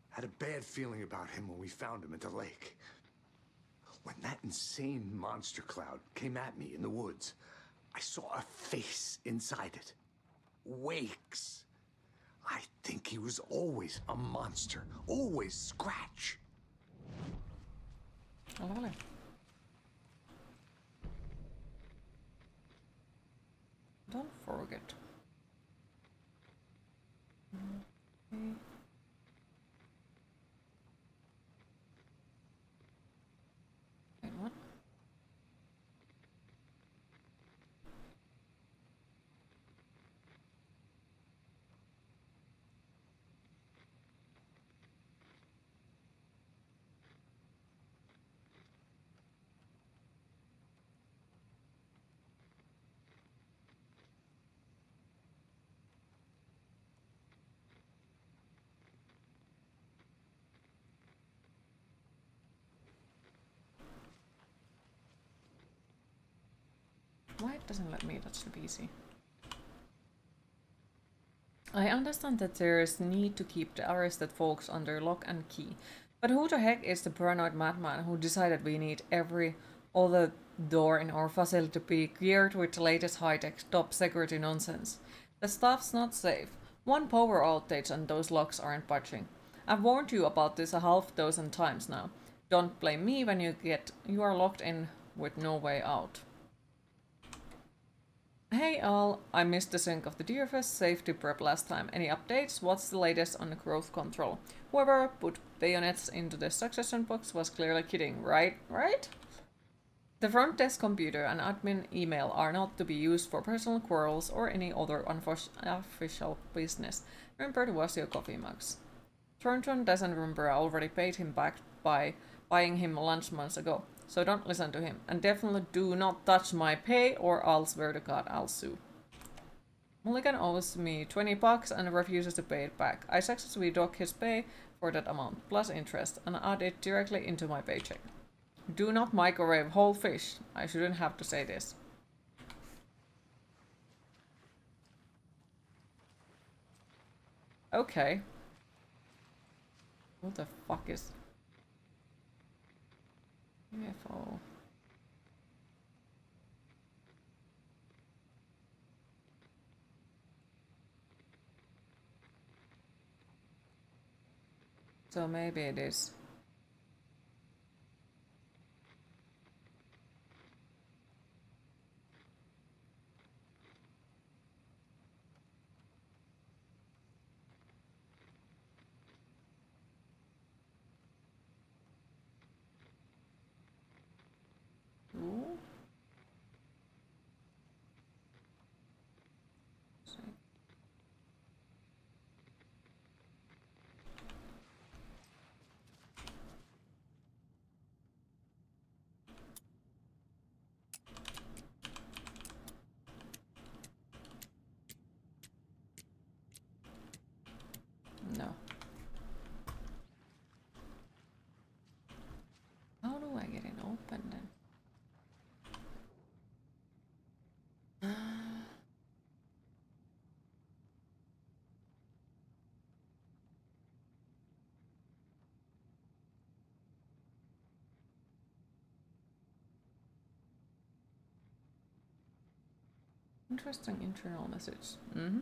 Had a bad feeling about him when we found him at the lake. When that insane monster cloud came at me in the woods, I saw a face inside it. Wake's. I think he was always a monster. Always Scratch. Lovely. Don't forget. Okay. Wait, what? Why it doesn't let me touch the PC? I understand that there is need to keep the arrested folks under lock and key, but who the heck is the paranoid madman who decided we need every other door in our facility to be geared with the latest high-tech top security nonsense? The stuff's not safe. One power outage and those locks aren't budging. I've warned you about this a half dozen times now. Don't blame me when you are locked in with no way out. Hey all, I missed the sync of the Deerfest safety prep last time. Any updates? What's the latest on the growth control? Whoever put bayonets into the succession box was clearly kidding, right? Right? The front desk computer and admin email are not to be used for personal quarrels or any other official business. Remember to wash your coffee mugs. Thornton doesn't remember I already paid him back by buying him lunch months ago. So don't listen to him. And definitely do not touch my pay or I'll swear to God I'll sue. Mulligan owes me $20 and refuses to pay it back. I successfully dock his pay for that amount, plus interest, and add it directly into my paycheck. Do not microwave whole fish. I shouldn't have to say this. Okay. What the fuck is... UFO. So maybe it is. Ooh. No. How do I get it open then? Interesting internal message. Mm-hmm.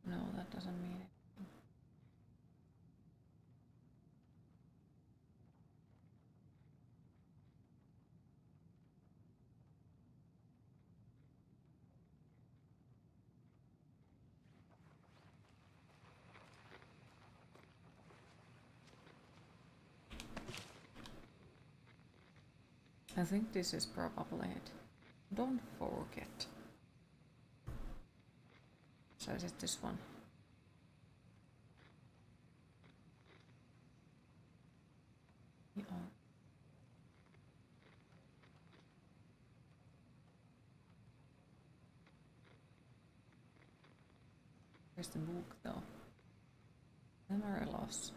No, that doesn't mean it. I think this is probably it. Don't forget. So is it this one? Yeah. Where's the book though? Memory loss.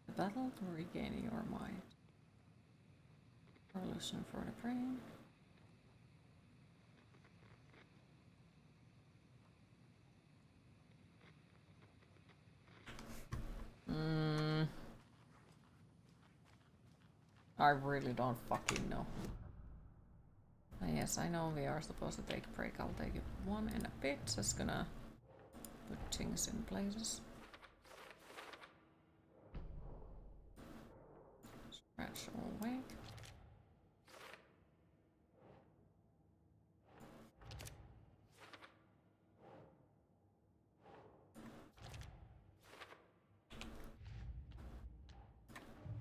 The battle to regain your mind. Revolution for the brain. I really don't fucking know. Yes, I know we are supposed to take a break. I'll take it one in a bit. Just gonna put things in places. Scratch awake.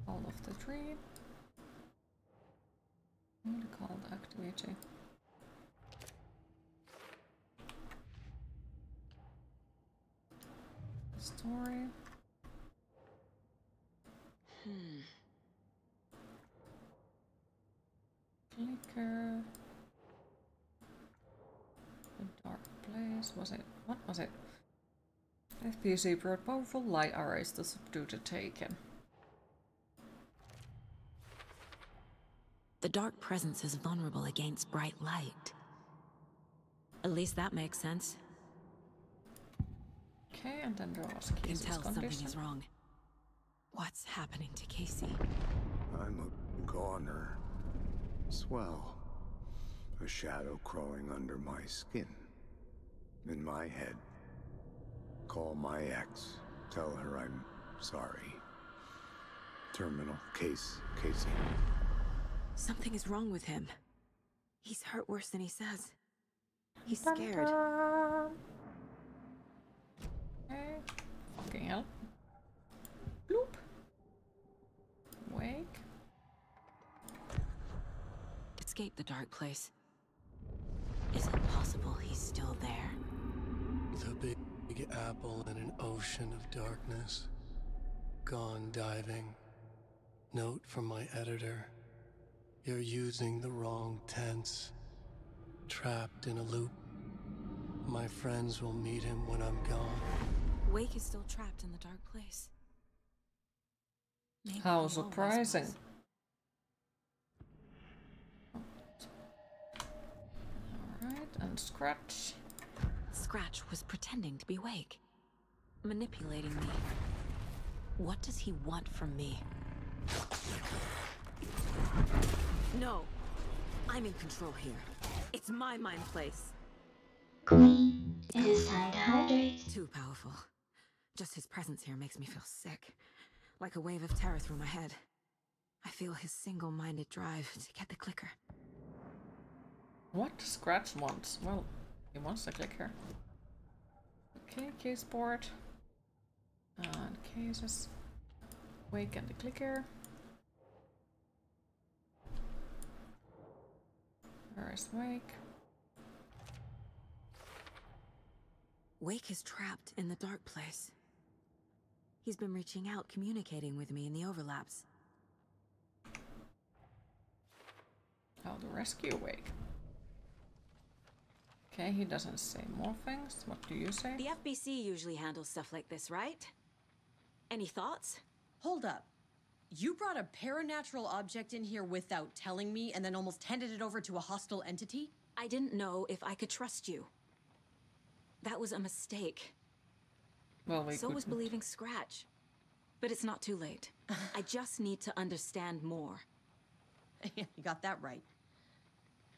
All of the tree. Only called activity. Story. Clicker. A dark place. Was it? What was it? FPC brought powerful light arrays to subdue the Taken. The dark presence is vulnerable against bright light. At least that makes sense. Okay, and then there was I can Casey's tell condition. something is wrong. What's happening to Casey? I'm a goner. Swell. A shadow crawling under my skin. In my head. Call my ex. Tell her I'm sorry. Terminal case, Casey. Something is wrong with him. He's hurt worse than he says. He's scared. Okay. Fucking hell. Bloop. Wake. Escape the dark place. Is it possible he's still there? The big apple in an ocean of darkness. Gone diving. Note from my editor. You're using the wrong tense. Trapped in a loop. My friends will meet him when I'm gone. Wake is still trapped in the dark place. Maybe How he surprising. Alright, and Scratch. Scratch was pretending to be Wake. Manipulating me. What does he want from me? No. I'm in control here. It's my mind place. Queen is hydrate. Too powerful. Just his presence here makes me feel sick. Like a wave of terror through my head. I feel his single-minded drive to get the clicker. What Scratch wants? Well, he wants the clicker. Okay, case board. And cases. Wake and the clicker. Where is Wake? Wake is trapped in the dark place. He's been reaching out, communicating with me in the overlaps. How to rescue Wake. Okay, he doesn't say more things. What do you say? The FBC usually handles stuff like this, right? Any thoughts? Hold up. You brought a paranatural object in here without telling me and then almost handed it over to a hostile entity? I didn't know if I could trust you. That was a mistake. Well, So was believing Scratch. But it's not too late. I just need to understand more. You got that right.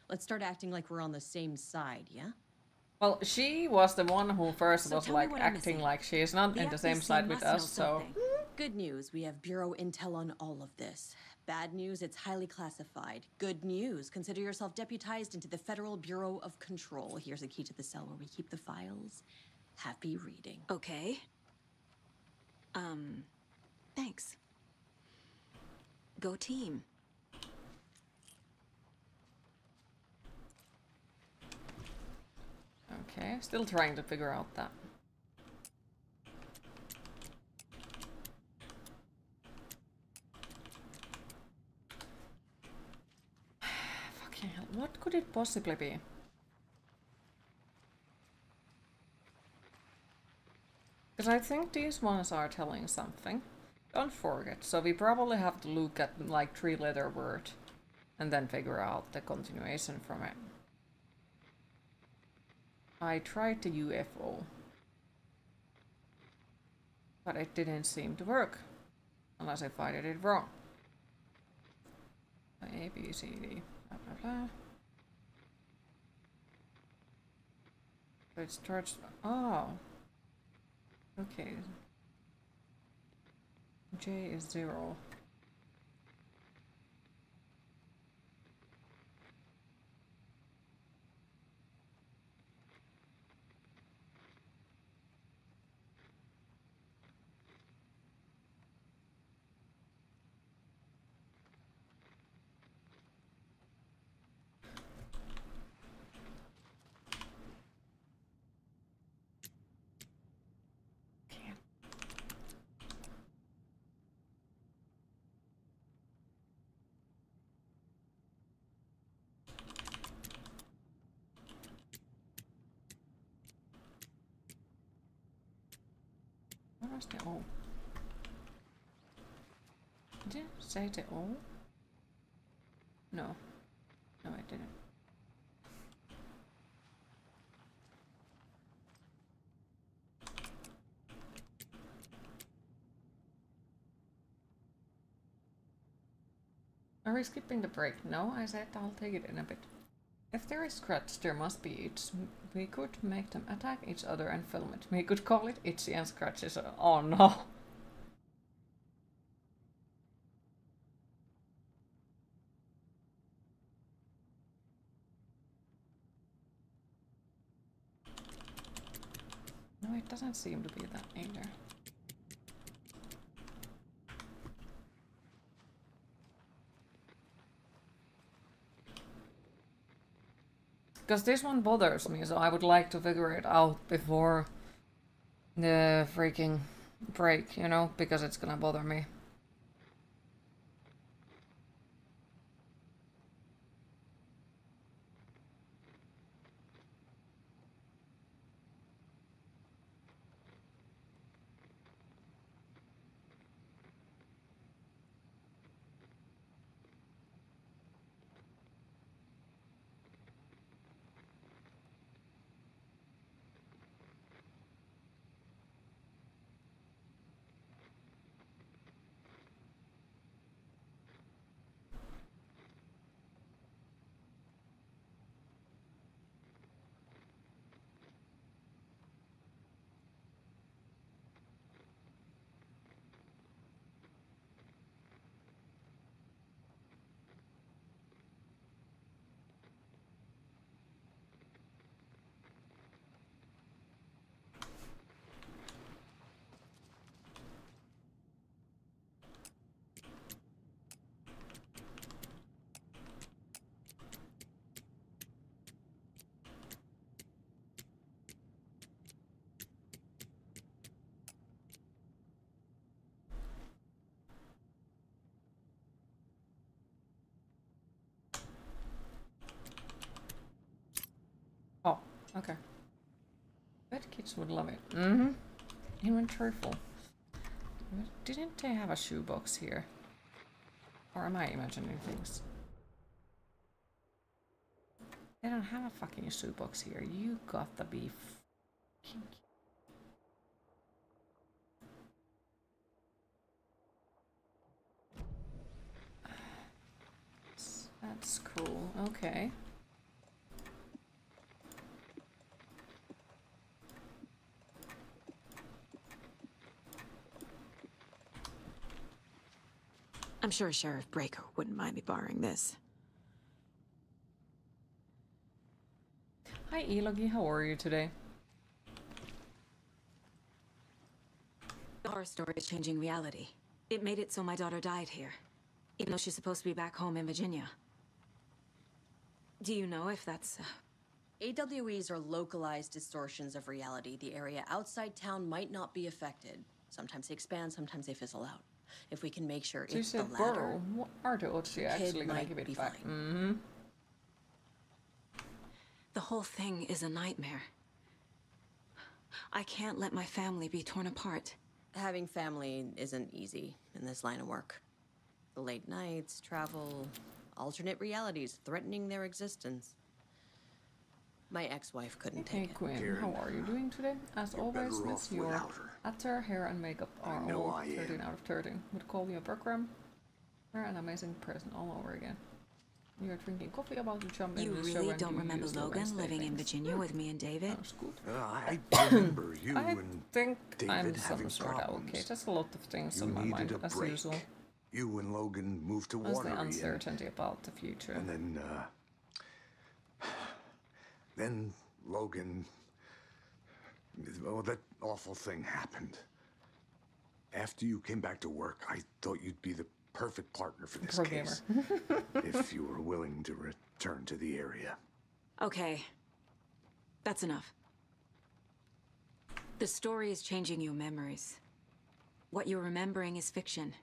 Let's start acting like we're on the same side, yeah? Well, she was the one who first So was tell me like what I'm acting missing. like she is not The in the same FBC side with must know us, so... Good news, we have Bureau intel on all of this. Bad news, it's highly classified. Good news, consider yourself deputized into the Federal Bureau of Control. Here's a key to the cell where we keep the files. Happy reading. Okay. Thanks. Go team. Okay, still trying to figure out that. Fucking hell, what could it possibly be? Because I think these ones are telling something. Don't forget. So we probably have to look at like 3-letter word and then figure out the continuation from it. I tried the UFO, but it didn't seem to work unless if I did it wrong. A, B, C, D, blah, blah, blah. So it starts. Oh. Okay. J is 0. What was the O? Did it say the O? No. No, it didn't. Are we skipping the break? No, I said I'll take it in a bit. If there is scratch, there must be itch. We could make them attack each other and film it. We could call it Itchy and Scratches. Oh no! No, it doesn't seem to be that either. Because this one bothers me, so I would like to figure it out before the freaking break, you know, because it's gonna bother me. Oh, okay. Bet kids would love it. Mm-hmm. Inventory full. Didn't they have a shoebox here? Or am I imagining things? They don't have a fucking shoebox here. You got the beef. That's cool. Okay. I'm sure Sheriff Breaker wouldn't mind me borrowing this. Hi Elogi, how are you today? The horror story is changing reality. It made it so my daughter died here, even though she's supposed to be back home in Virginia. Do you know if that's... AWEs are localized distortions of reality. The area outside town might not be affected. Sometimes they expand, sometimes they fizzle out. If we can make sure it's the latter, what are the odds she actually gonna give it back? Mm-hmm. The whole thing is a nightmare. I can't let my family be torn apart. Having family isn't easy in this line of work. The late nights, travel, alternate realities threatening their existence. My ex-wife couldn't take it. Quinn, Karen, how are you doing today? As you're always, better miss off your without her. attire, hair, and makeup are I know all I 13 am. out of 13. Would call you a program. You're an amazing person all over again. You're drinking coffee about to jump You into the show really and don't do remember use the Logan Wednesday living in things. Virginia with me and David? That's good. I remember you I and think David I'm having some sort of problems. okay. There's a lot of things You on my mind needed a as break. usual. You and Logan moved to There's the Watery, uncertainty about the future. and then Logan. Oh, that awful thing happened. After you came back to work, I thought you'd be the perfect partner for this case. If you were willing to return to the area. Okay. That's enough. The story is changing your memories. What you're remembering is fiction.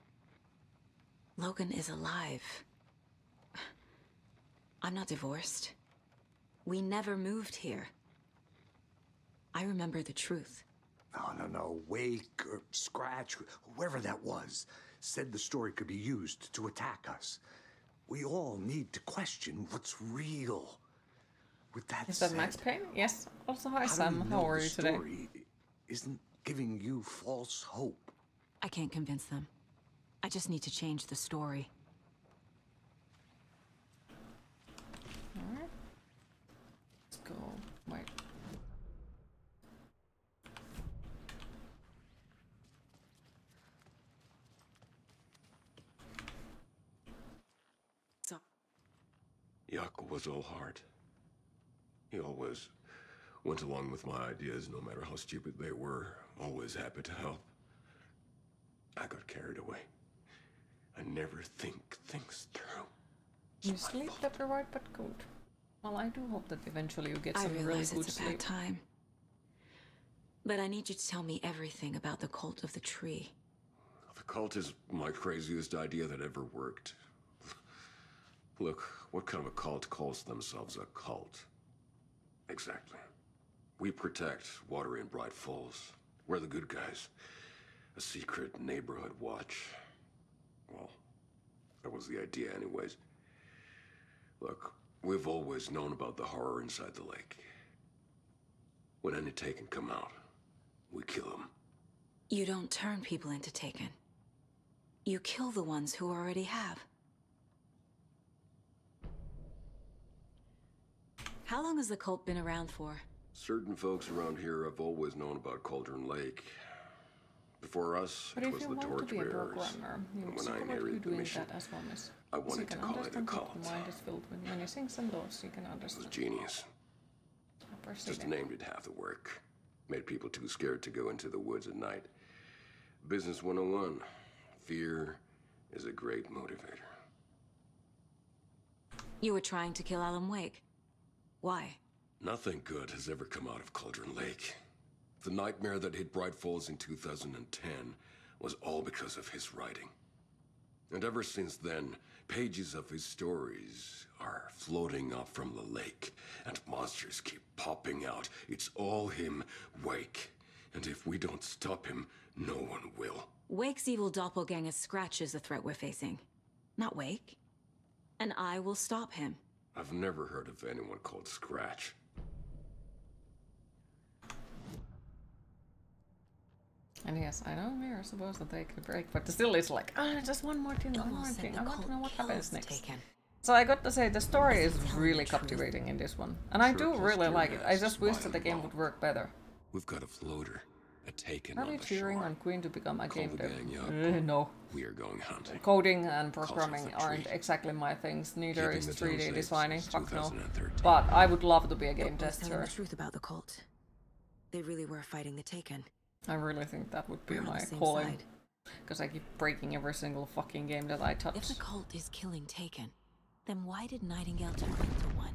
Logan is alive. I'm not divorced. We never moved here. I remember the truth. No. Wake or Scratch, whoever that was, said the story could be used to attack us. We all need to question what's real. With that Is that said, Max Payne? Yes. Also, hi how do Sam. we How know are the you today? story isn't giving you false hope? I can't convince them. I just need to change the story. Alright. Let's go. Wait. So. Yaku was all heart. He always went along with my ideas, no matter how stupid they were. Always happy to help. I got carried away. I never think things through. You sleep better, right? But good. Well, I do hope that eventually you get I some really realize good it's a sleep. bad time. But I need you to tell me everything about the cult of the tree. The cult is my craziest idea that ever worked. Look, what kind of a cult calls themselves a cult? Exactly. We protect Watery and Bright Falls. We're the good guys. A secret neighborhood watch. Well, that was the idea anyways. Look, we've always known about the horror inside the lake. When any Taken come out, we kill them. You don't turn people into Taken. You kill the ones who already have. How long has the cult been around for? Certain folks around here have always known about Cauldron Lake. Before us, But it if was you the want to be a Torchbearers. programmer, you And when see I what you're inherited the doing mission, that as well as I you wanted to can call it a understand that cult. the mind is filled with many things and those you can It was understand. genius. Just named it half the work. Made people too scared to go into the woods at night. Business 101. Fear is a great motivator. You were trying to kill Alan Wake. Why? Nothing good has ever come out of Cauldron Lake. The nightmare that hit Bright Falls in 2010 was all because of his writing. And ever since then, pages of his stories are floating up from the lake, and monsters keep popping out. It's all him, Wake. And if we don't stop him, no one will. Wake's evil doppelganger Scratch is the threat we're facing. Not Wake. And I will stop him. I've never heard of anyone called Scratch. And yes, I know we are supposed to take a break, but still it's like, just one more thing, one more thing. I want to know what happens next. So I got to say, the story is really captivating in this one. And I do really like it. I just wish that the game would work better. We've got a floater, a Taken Are on we the cheering shore. on Queen to become a game dev? Yaku. No. We are going hunting. Coding and programming Cult of the aren't tree. exactly my things. Neither Keeping is the town 3D safe designing. since Fuck no. 2013. But I would love to be a game Telling tester. the truth about the cult. They really were fighting the Taken. I really think that would be We're on my the same calling. side. Because I keep breaking every single fucking game that I touch. If the cult is killing Taken, then why did Nightingale turn into one?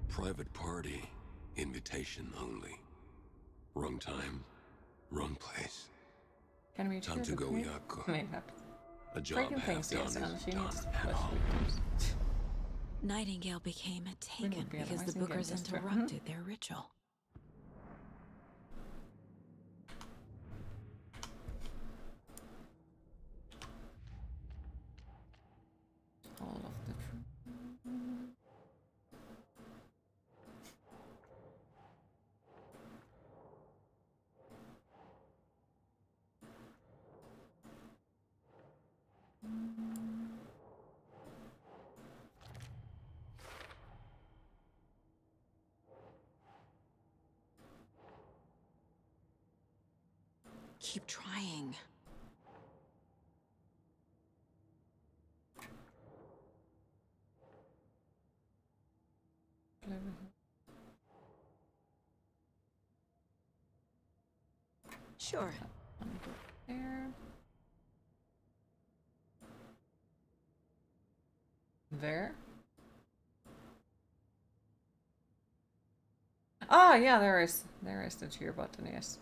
Private party, invitation only. Wrong time, wrong place. Can we Time cheer to the go, Queen? Yaku. I mean, that A job breaking half things, done yes, is and she done needs at less all. victims. Nightingale became a Taken would be an because the amazing game Bookers tester. interrupted their ritual. Keep trying. Sure. There. There. Ah, yeah, there is the cheer button, yes.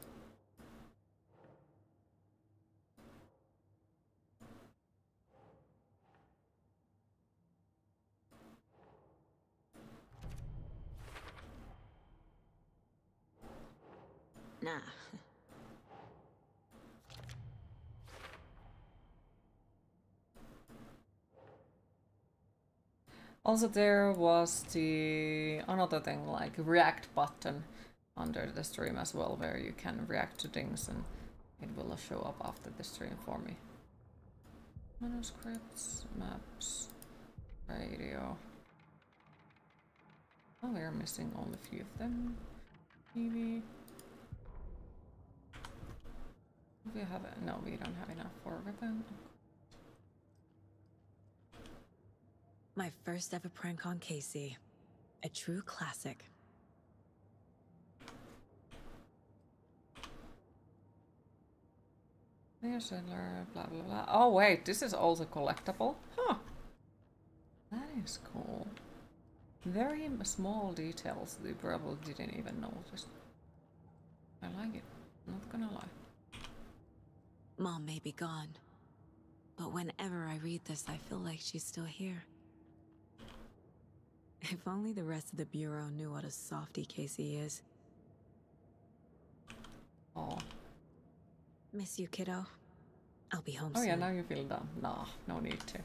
Nah. Also, there was the another thing like react button under the stream as well, where you can react to things and it will show up after the stream for me. Manuscripts, maps, radio. Oh, we are missing only a few of them. TV. We have it. No, we don't have enough for ribbon. My first ever prank on Casey. A true classic. There's blah blah blah. Oh wait, this is also collectible? Huh. That is cool. Very small details that you probably didn't even notice. I like it. Not gonna lie. Mom may be gone, but whenever I read this, I feel like she's still here. If only the rest of the Bureau knew what a softie Casey is. Oh. Miss you, kiddo. I'll be home soon. soon. Yeah, now you feel down. Nah, no need to.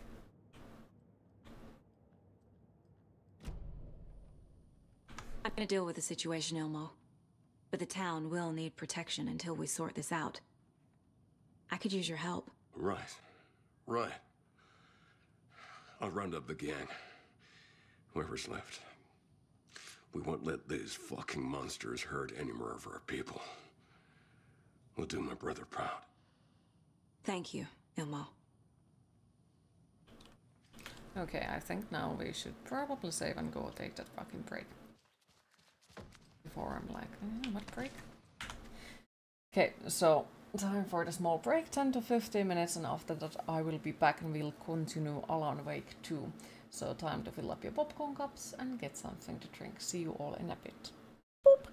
I'm gonna deal with the situation, Ilmo. But the town will need protection until we sort this out. I could use your help. Right. Right. I'll round up the gang. Whoever's left. We won't let these fucking monsters hurt any more of our people. We'll do my brother proud. Thank you, Ilmo. Okay, I think now we should probably save and go take that fucking break. Before I'm like, what break? Okay, so time for the small break, 10 to 15 minutes, and after that I will be back and we'll continue Alan Wake 2. So time to fill up your popcorn cups and get something to drink. See you all in a bit. Boop.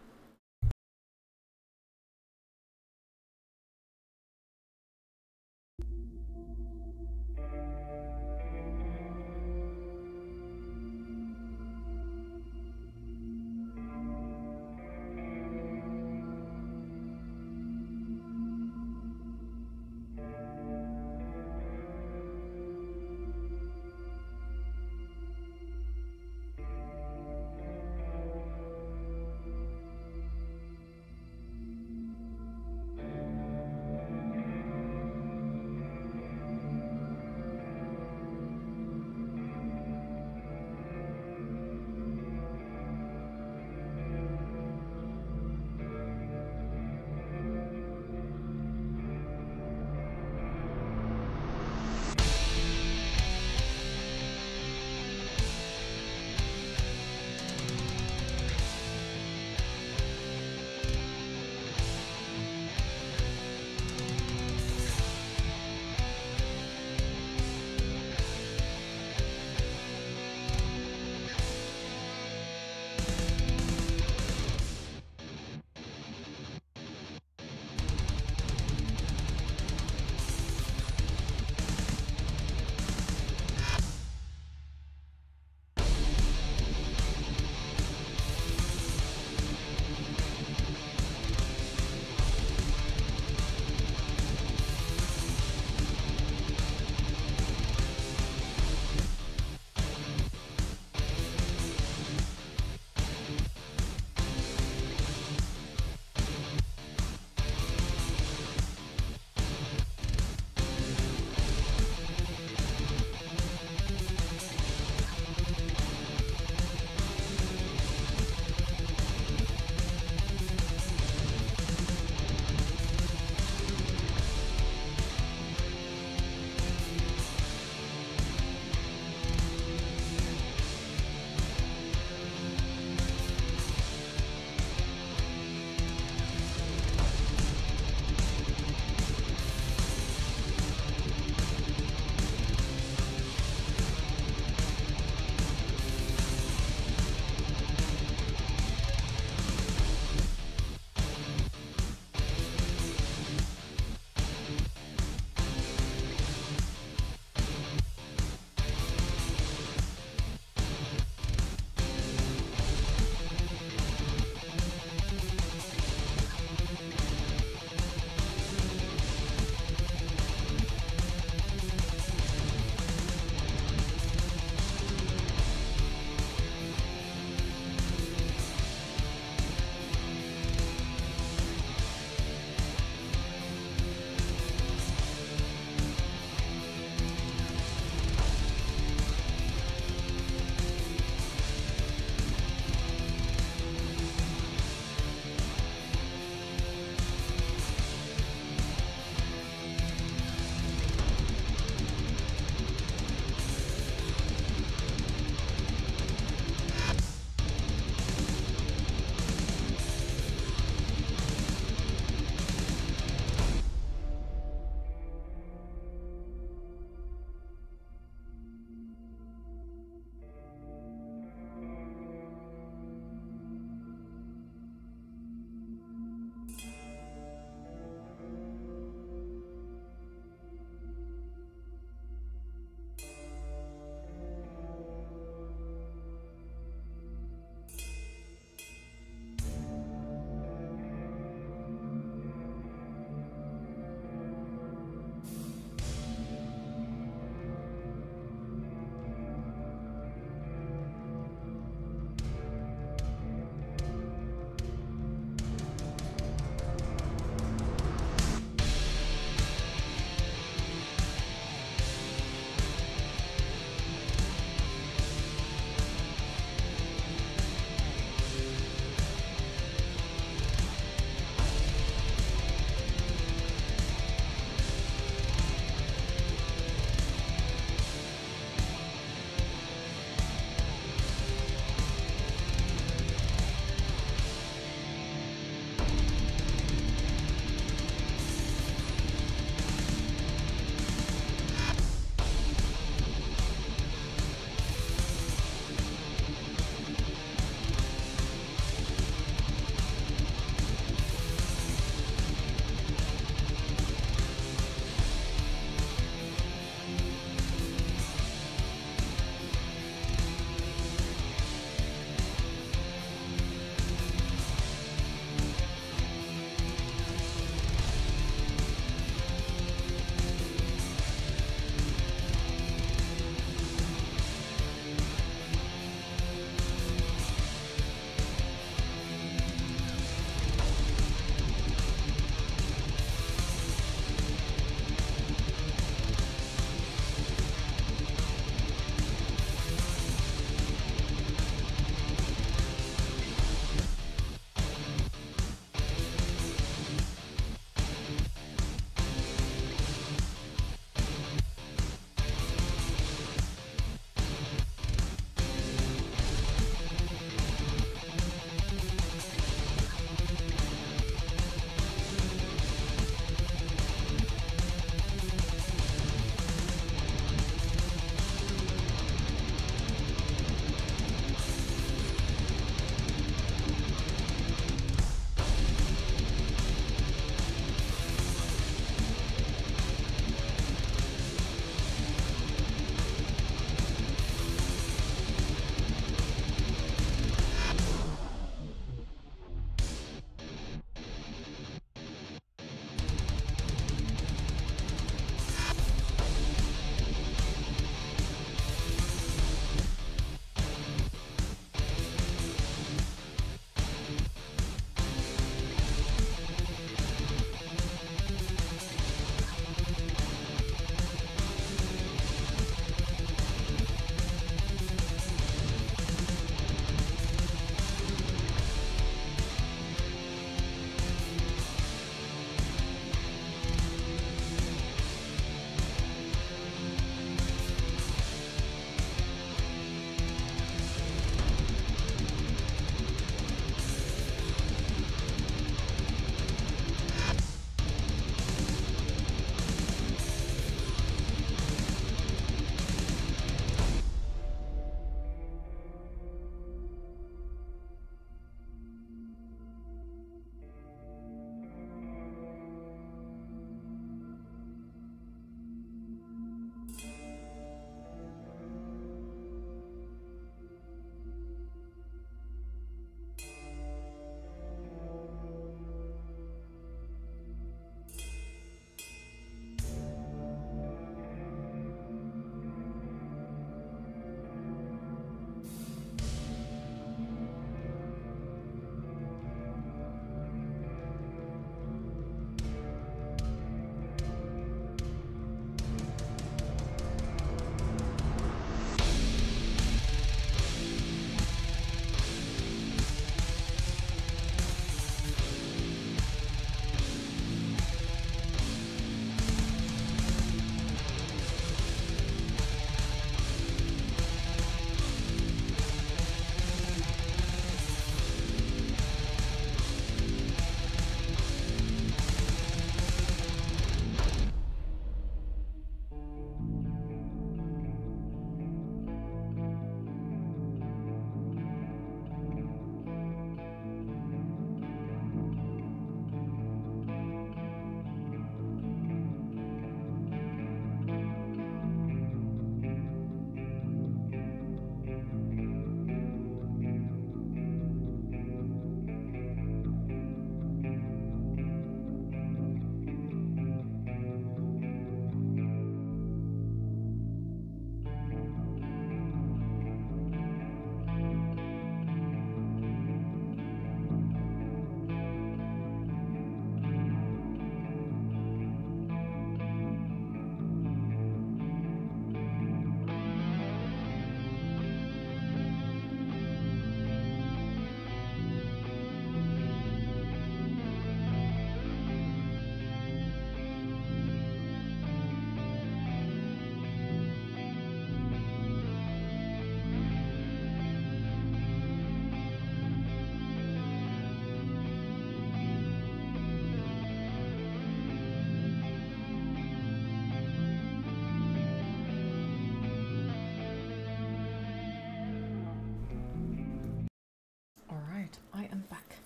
I am back.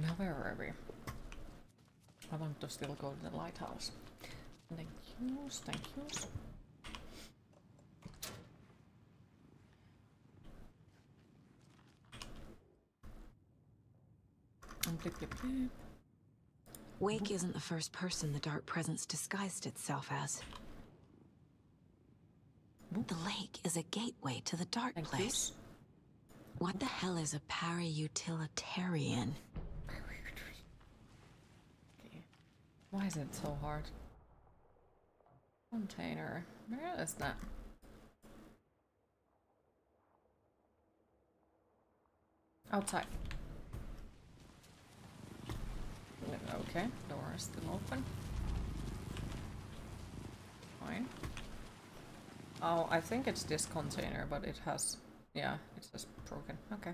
Now where are we? I want to still go to the lighthouse. Thank yous, thank yous. Blip, blip, blip. Wake isn't the first person the dark presence disguised itself as. The lake is a gateway to the dark place. What the hell is a para-utilitarian? Why is it so hard? Container. Where is that? Outside. Okay, door is still open. Fine. Oh, I think it's this container, but it has... Yeah, it's just broken. Okay.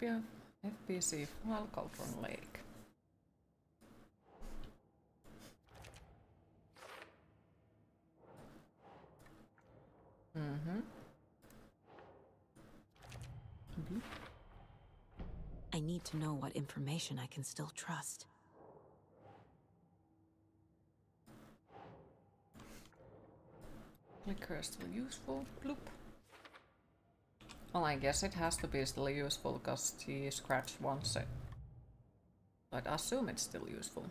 Okay, FBC file Cauldron Lake. I need to know what information I can still trust. Clicker is still useful. Bloop. Well, I guess it has to be still useful because the scratch wants it. But I assume it's still useful.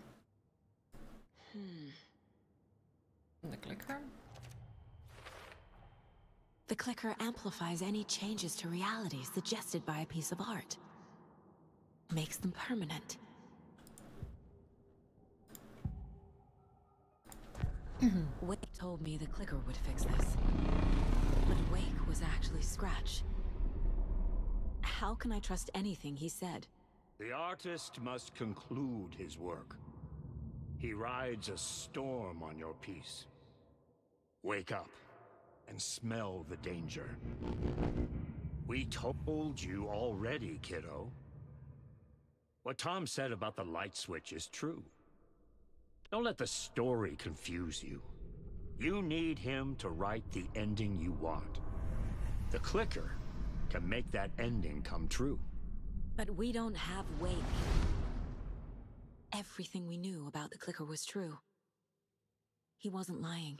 The clicker? The clicker amplifies any changes to reality suggested by a piece of art. Makes them permanent. Wake told me the clicker would fix this. But Wake was actually Scratch. How can I trust anything he said? The artist must conclude his work. He rides a storm on your piece. Wake up and smell the danger. We told you already, kiddo. What Tom said about the light switch is true. Don't let the story confuse you. You need him to write the ending you want. The clicker can make that ending come true. But we don't have Wake. Everything we knew about the clicker was true. He wasn't lying.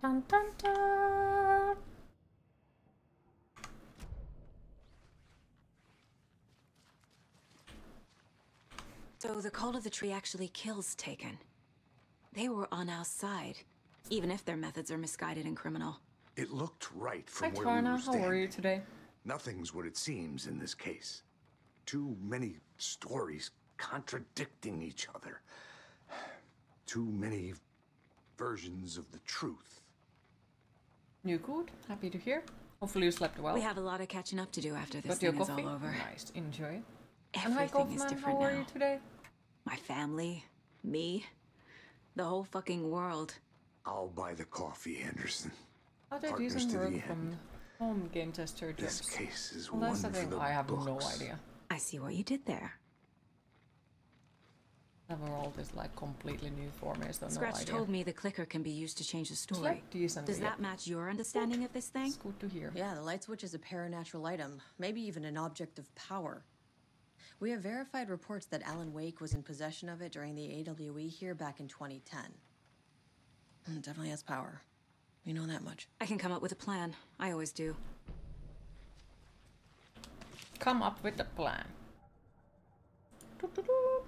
Dun dun dun! So the Cult of the Tree actually kills Taken. They were on our side, even if their methods are misguided and criminal. It looked right from Hi, where Tarna. we were standing. How are you today? Nothing's what it seems in this case. Too many stories contradicting each other. Too many versions of the truth. You good? Happy to hear. Hopefully you slept well. We have a lot of catching up to do after this Got your thing is coffee? all over. Nice, enjoy. Everything and hi, is Kaufman. different How are now. you today? My family, me, the whole fucking world. I'll buy the coffee, Anderson. Other Partners decent to the work end. from home game tester jobs. This case is Well, one that's the for thing. the I have no books. idea. I see what you did there. Never world is like completely new for me, so Scratch no idea. told me the clicker can be used to change the story. like decent, Does yeah. that match your understanding of this thing? It's good to hear. Yeah, the light switch is a paranatural item, maybe even an object of power. We have verified reports that Alan Wake was in possession of it during the AWE here back in 2010. It definitely has power. We know that much. I can come up with a plan. I always do. Come up with a plan. Doo-doo-doo.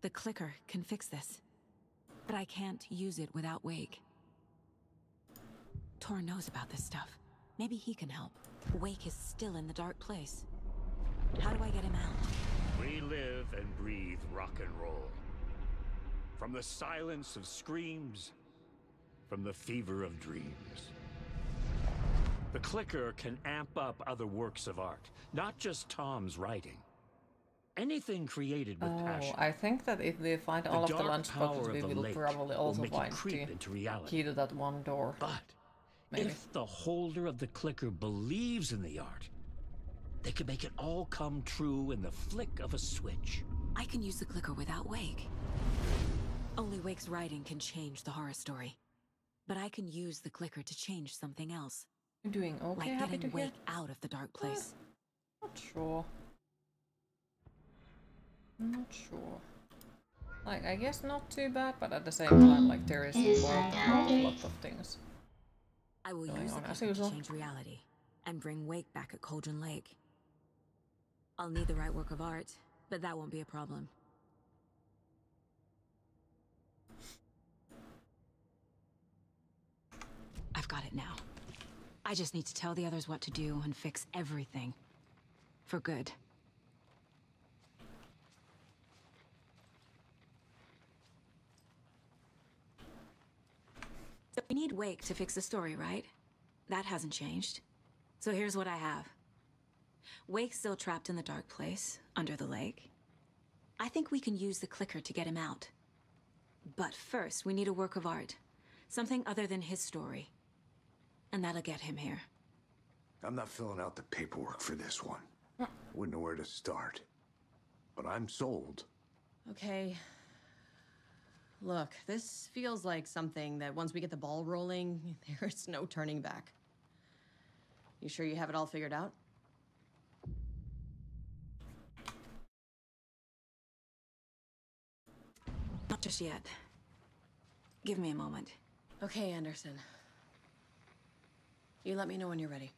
The clicker can fix this. But I can't use it without Wake. Tor knows about this stuff. Maybe he can help. Wake is still in the dark place. How do I get him out? We live and breathe rock and roll. From the silence of screams, from the fever of dreams. The clicker can amp up other works of art, not just Tom's writing. Anything created with passion. I think that if we find all of the lunchboxes, we will probably also find the key to that one door. But maybe. If the holder of the clicker believes in the art, they could make it all come true in the flick of a switch. I can use the clicker without Wake. Only Wake's writing can change the horror story. But I can use the clicker to change something else. You're doing okay, like happy getting to Wake hear. out of the dark place. Not sure. Not sure. Like, I guess not too bad, but at the same time, like, there is a lot of things. I will use the clicker to change reality and bring Wake back at Cauldron Lake. I'll need the right work of art, but that won't be a problem. I've got it now. I just need to tell the others what to do and fix everything. For good. So we need Wake to fix the story, right? That hasn't changed. So here's what I have. Wake's still trapped in the dark place, under the lake. I think we can use the clicker to get him out. But first, we need a work of art. Something other than his story. And that'll get him here. I'm not filling out the paperwork for this one. Wouldn't know where to start. But I'm sold. Okay. Look, this feels like something that once we get the ball rolling, there's no turning back. You sure you have it all figured out? Not just yet. Give me a moment. Okay, Anderson. You let me know when you're ready.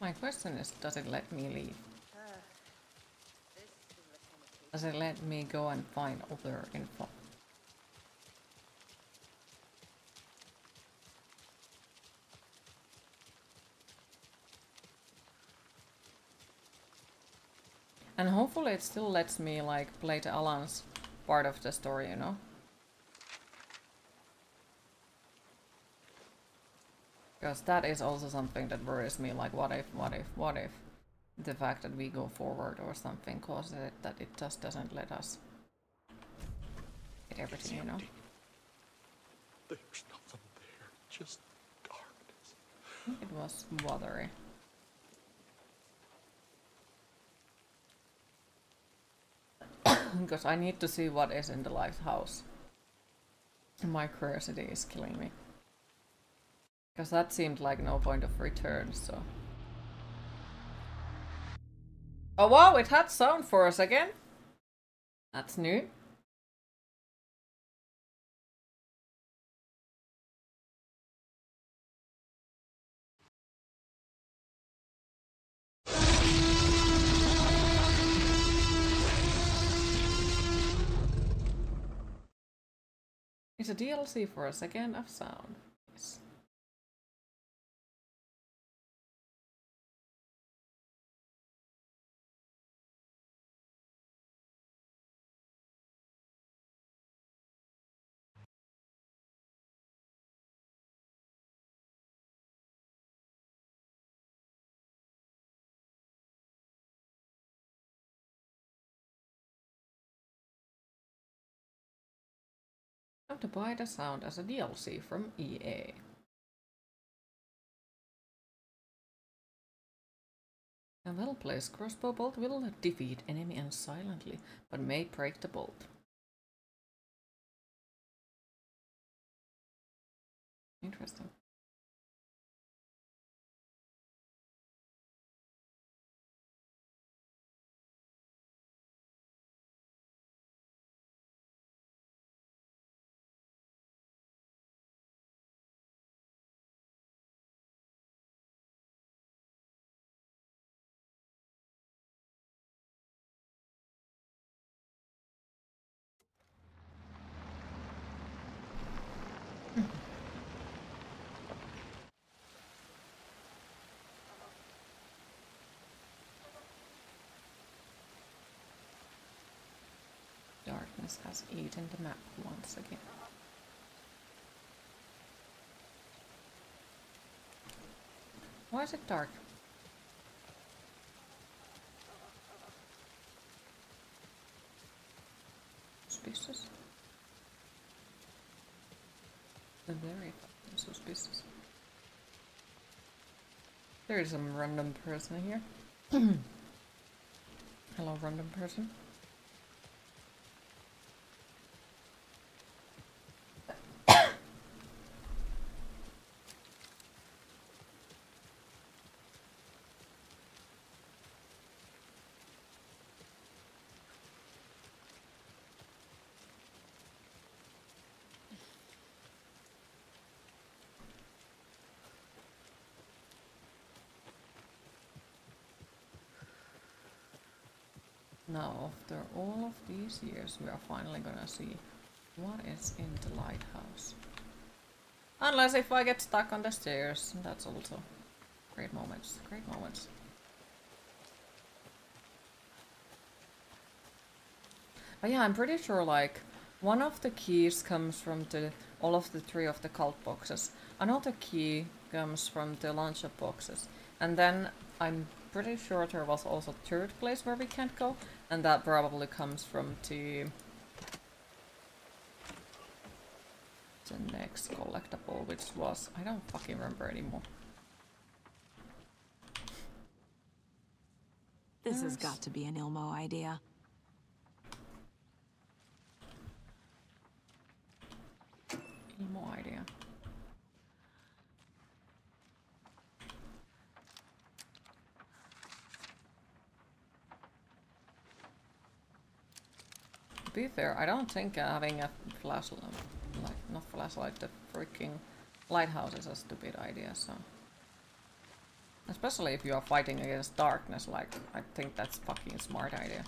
My question is, does it let me leave? Does it let me go and find other info? And hopefully it still lets me like play the Alan's part of the story, you know? Because that is also something that worries me, like what if the fact that we go forward or something causes it that it just doesn't let us get everything, you know? There's nothing there, just darkness. I think it was watery. Because I need to see what is in the lighthouse. My curiosity is killing me. Because that seemed like no point of return, so... Oh wow, it had sound for us again! That's new. It's a DLC for a second of sound. Yes. Time to buy the sound as a DLC from EA. A well-placed crossbow bolt will defeat enemy and silently, but may break the bolt. Interesting. darkness has eaten the map once again. Why is it dark? Suspicious. Very suspicious. There is some random person here. Hello, random person. Now, after all of these years, we are finally gonna see what is in the lighthouse. Unless if I get stuck on the stairs, that's also great moments, great moments. But yeah, I'm pretty sure like one of the keys comes from all of the 3 of the cult boxes. Another key comes from the launcher boxes. And then I'm pretty sure there was also a 3rd place where we can't go. And that probably comes from the next collectible, which was... I don't fucking remember anymore. This has got to be an Ilmo idea. Ilmo idea. To be fair, I don't think having a flashlight, not flashlight, the freaking lighthouse is a stupid idea, so... Especially if you are fighting against darkness, like, I think that's fucking smart idea.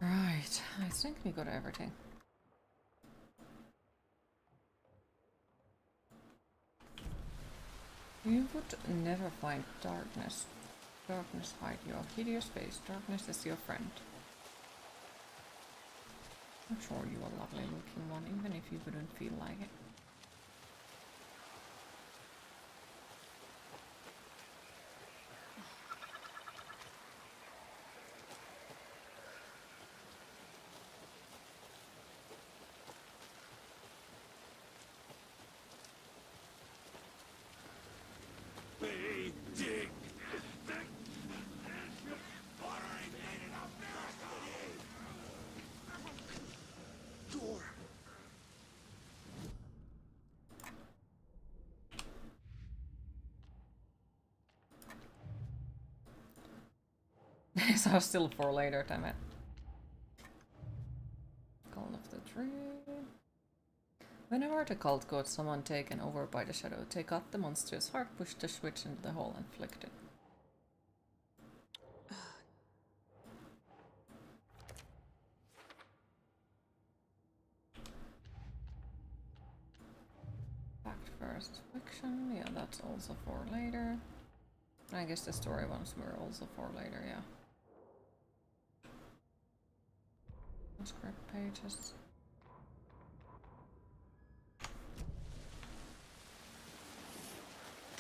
Right, I think we got everything. You would never find darkness. Darkness hide your hideous face. Darkness is your friend. I'm sure you're a lovely looking one, even if you wouldn't feel like it. So still for later, damn it. Call of the tree. Whenever the cult got someone taken over by the shadow, they cut the monster's heart, pushed the switch into the hole, and flicked it. Fact first, fiction. Yeah, that's also for later. I guess the story ones were also for later, yeah. Script pages.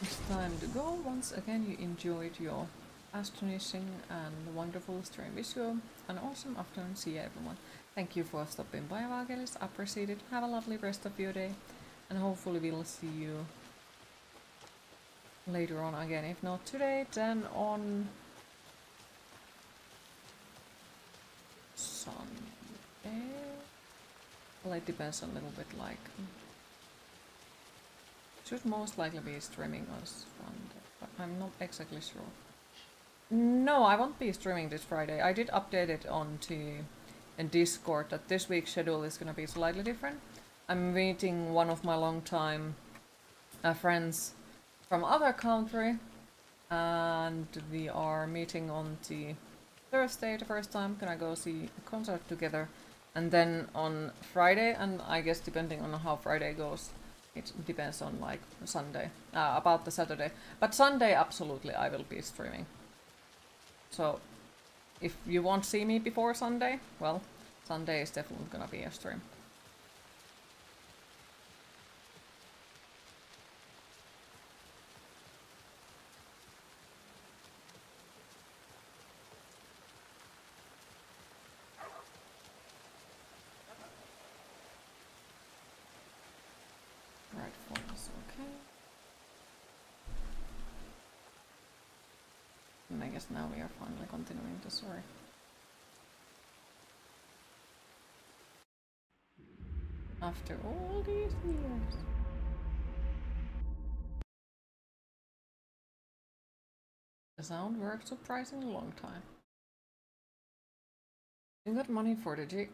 It's time to go. Once again, you enjoyed your astonishing and wonderful stream. Wish you an awesome afternoon. See you, everyone. Thank you for stopping by, Vagelis. Appreciate it. Have a lovely rest of your day. And hopefully we'll see you later on again. If not today, then on Sunday. Well, it depends a little bit, like... Should most likely be streaming on Sunday. I'm not exactly sure. No, I won't be streaming this Friday. I did update it in Discord that this week's schedule is gonna be slightly different. I'm meeting one of my longtime friends from other country, and we are meeting on the Thursday the first time. Gonna go see a concert together, and then on Friday, and I guess depending on how Friday goes, it depends on like Sunday, about the Saturday. But Sunday, absolutely, I will be streaming. So, if you won't see me before Sunday, well, Sunday is definitely gonna be a stream. Right, focus, okay. And I guess now we are finally continuing the story. After all these years. The sound worked surprisingly long time. You got money for the jig?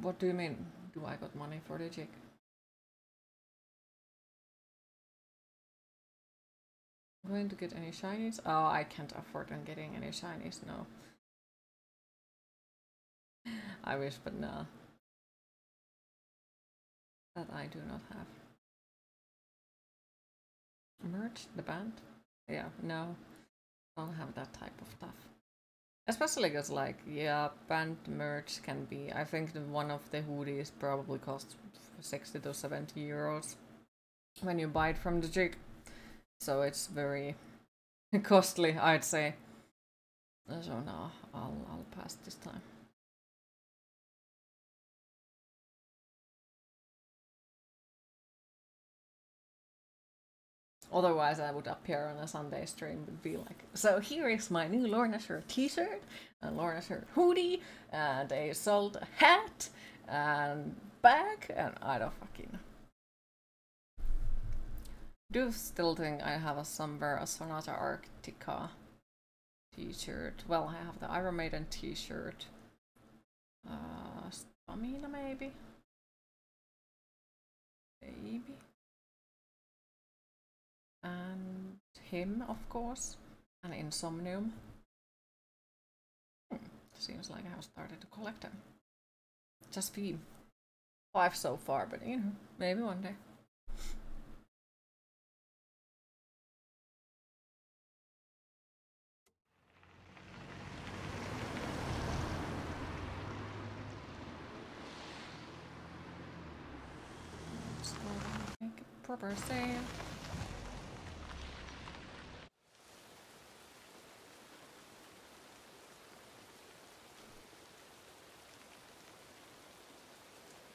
What do you mean? Do I got money for the jig? Going to get any shinies? Oh, I can't afford on getting any shinies, no. I wish, but no. That I do not have. Merch? The band? Yeah, no. Don't have that type of stuff. Especially because, like, yeah, band merch can be... I think one of the hoodies probably costs 60 to 70 euros when you buy it from the jig. So it's very costly, I'd say. So no, I'll pass this time. Otherwise, I would appear on a Sunday stream and be like, so here is my new Lorna Shirt t-shirt, and Lorna Shirt hoodie, and they sold a hat, and bag, and I don't fucking know. Do still think I have somewhere a Sonata Arctica t-shirt. Well, I have the Iron Maiden t-shirt. Stamina maybe? Maybe. And him, of course. And Insomnium. Seems like I have started to collect them. Just been 5 so far, but you know, maybe one day. Let's go and make a proper save.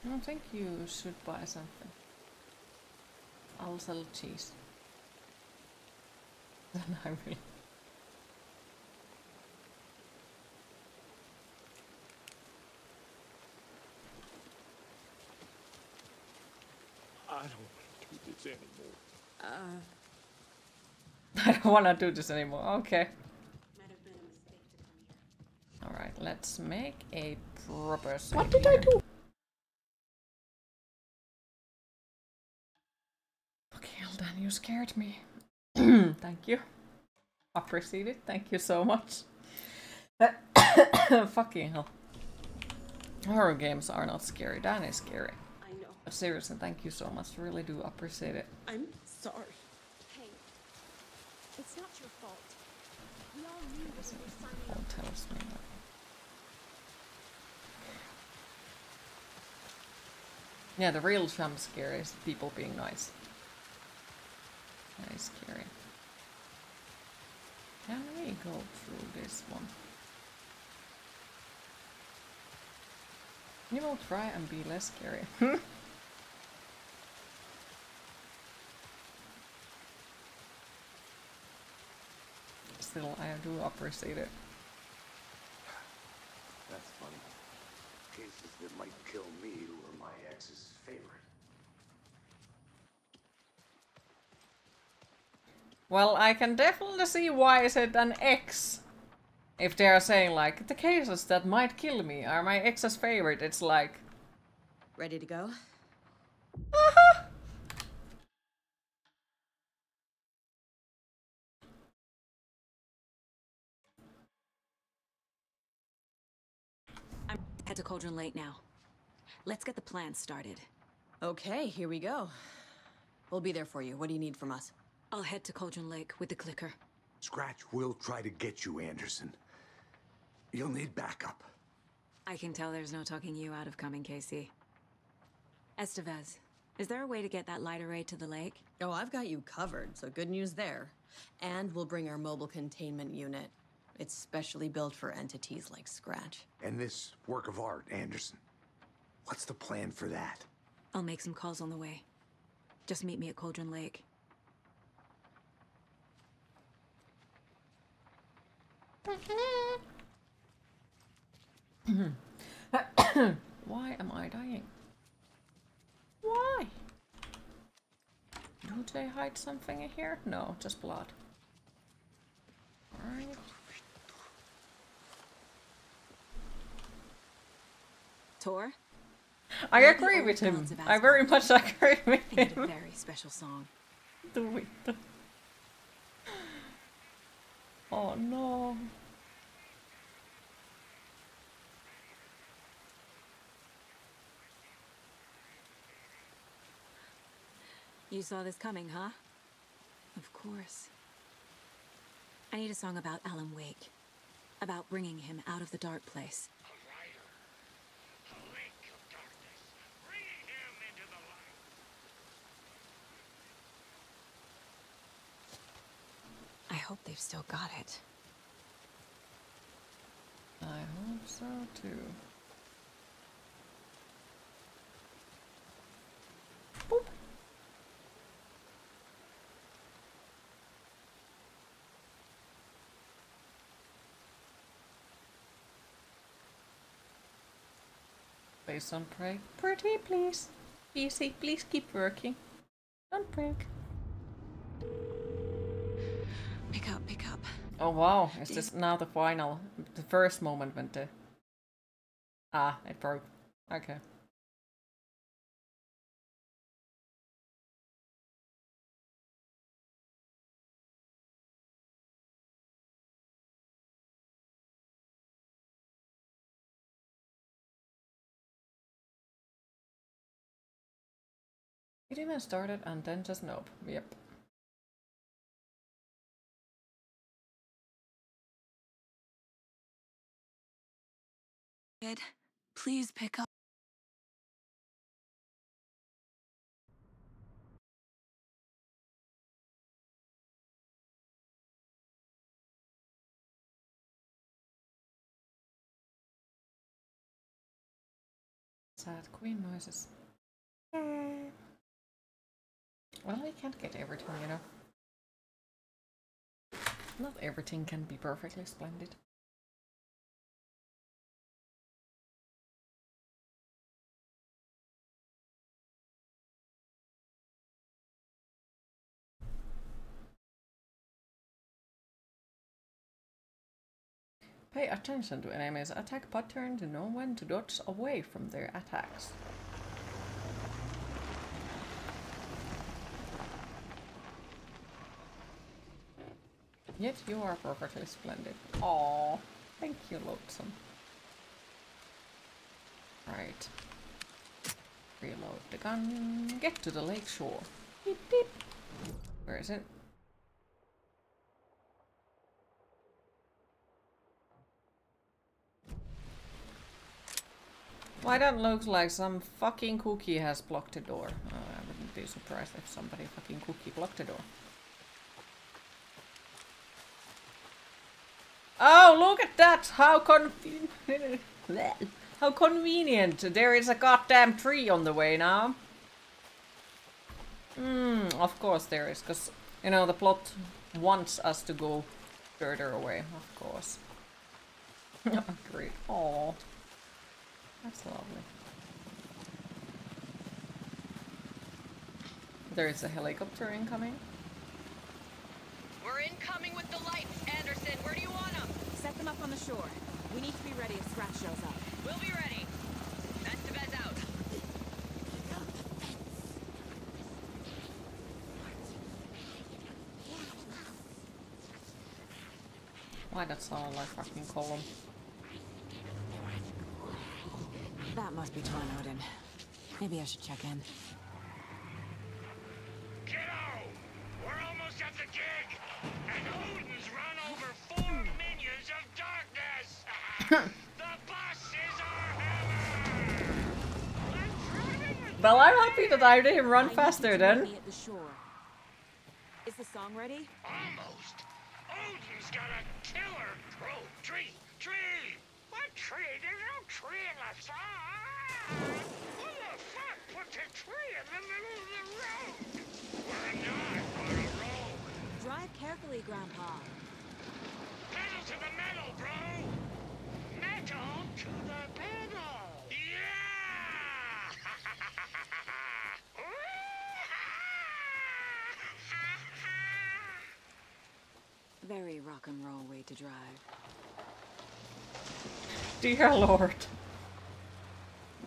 I don't think you should buy something. I'll sell cheese. Then I will. I don't want to do this anymore. I don't want to do this anymore. Okay. Alright, let's make a proper save. What did I do? Okay, Eldan, you scared me. Thank you. Appreciate it. Thank you so much. Fucking hell. Horror games are not scary. That is scary. I know. But seriously, thank you so much. Really do appreciate it. I'm sorry. Hey, it's not your fault. We all knew what we were signing up for. Tells me that. Yeah, the real jump scare is people being nice. That is scary. Can we go through this one? You will try and be less scary. Still, I do appreciate it. That's funny. Cases that might kill me were my ex's favorite. Well, I can definitely see why is it an X. If they are saying like, the cases that might kill me are my ex's favorite, it's like... Ready to go? I'm head to Cauldron Lake now. Let's get the plan started. Okay, here we go. We'll be there for you. What do you need from us? I'll head to Cauldron Lake with the clicker. Scratch will try to get you, Anderson. You'll need backup. I can tell there's no talking you out of coming, Casey. Estevez, is there a way to get that light array to the lake? Oh, I've got you covered, so good news there. And we'll bring our mobile containment unit. It's specially built for entities like Scratch. And this work of art, Anderson. What's the plan for that? I'll make some calls on the way. Just meet me at Cauldron Lake. Why am I dying? Why? Do they hide something in here? No, just blood. Alright. Tor? I agree with him. I very much agree with him. A very special song. Do it. Oh no. You saw this coming, huh? Of course. I need a song about Alan Wake. About bringing him out of the dark place. I hope they've still got it. I hope so too. Boop. Please don't break. Pretty, please. Easy, please keep working. Don't break. Pick up. Oh wow, is this now the final, the first moment when the... Ah, it broke. Okay. It even started and then just nope. Yep. Ed, please pick up. Sad queen noises. Well, we can't get everything, you know. Not everything can be perfectly splendid. Pay attention to enemies' attack pattern to know when to dodge away from their attacks. Yet you are perfectly splendid. Aww, thank you, Lonesome. Right. Reload the gun. Get to the lake shore. Beep beep. Where is it? Why that looks like some fucking cookie has blocked the door. I wouldn't be surprised if somebody fucking cookie blocked the door. Oh, look at that! How how convenient! There is a goddamn tree on the way now. Of course there is, because, you know, the plot wants us to go further away, of course. Great. Aww. That's lovely. There is a helicopter incoming. incoming with the lights, Anderson. Where do you want them? Set them up on the shore. We need to be ready if Scratch shows up. We'll be ready. Estevez out. Why that sound like fucking column? That must be Tornodin. Maybe I should check in. Kiddo! We're almost at the gig! And Odin's run over 4 minions of darkness! The bus is our hammer! Well, I'm happy that I didn't run faster then. At the shore. Is the song ready? Almost! Odin's got a killer! Oh, tree! Tree! What tree? There's no tree in the song! Who the fuck put the tree in the middle of the road? We're not on a road! Drive carefully, Grandpa. Pedal to the metal, bro! Metal to the pedal! Yeah! Very rock and roll way to drive. Dear Lord.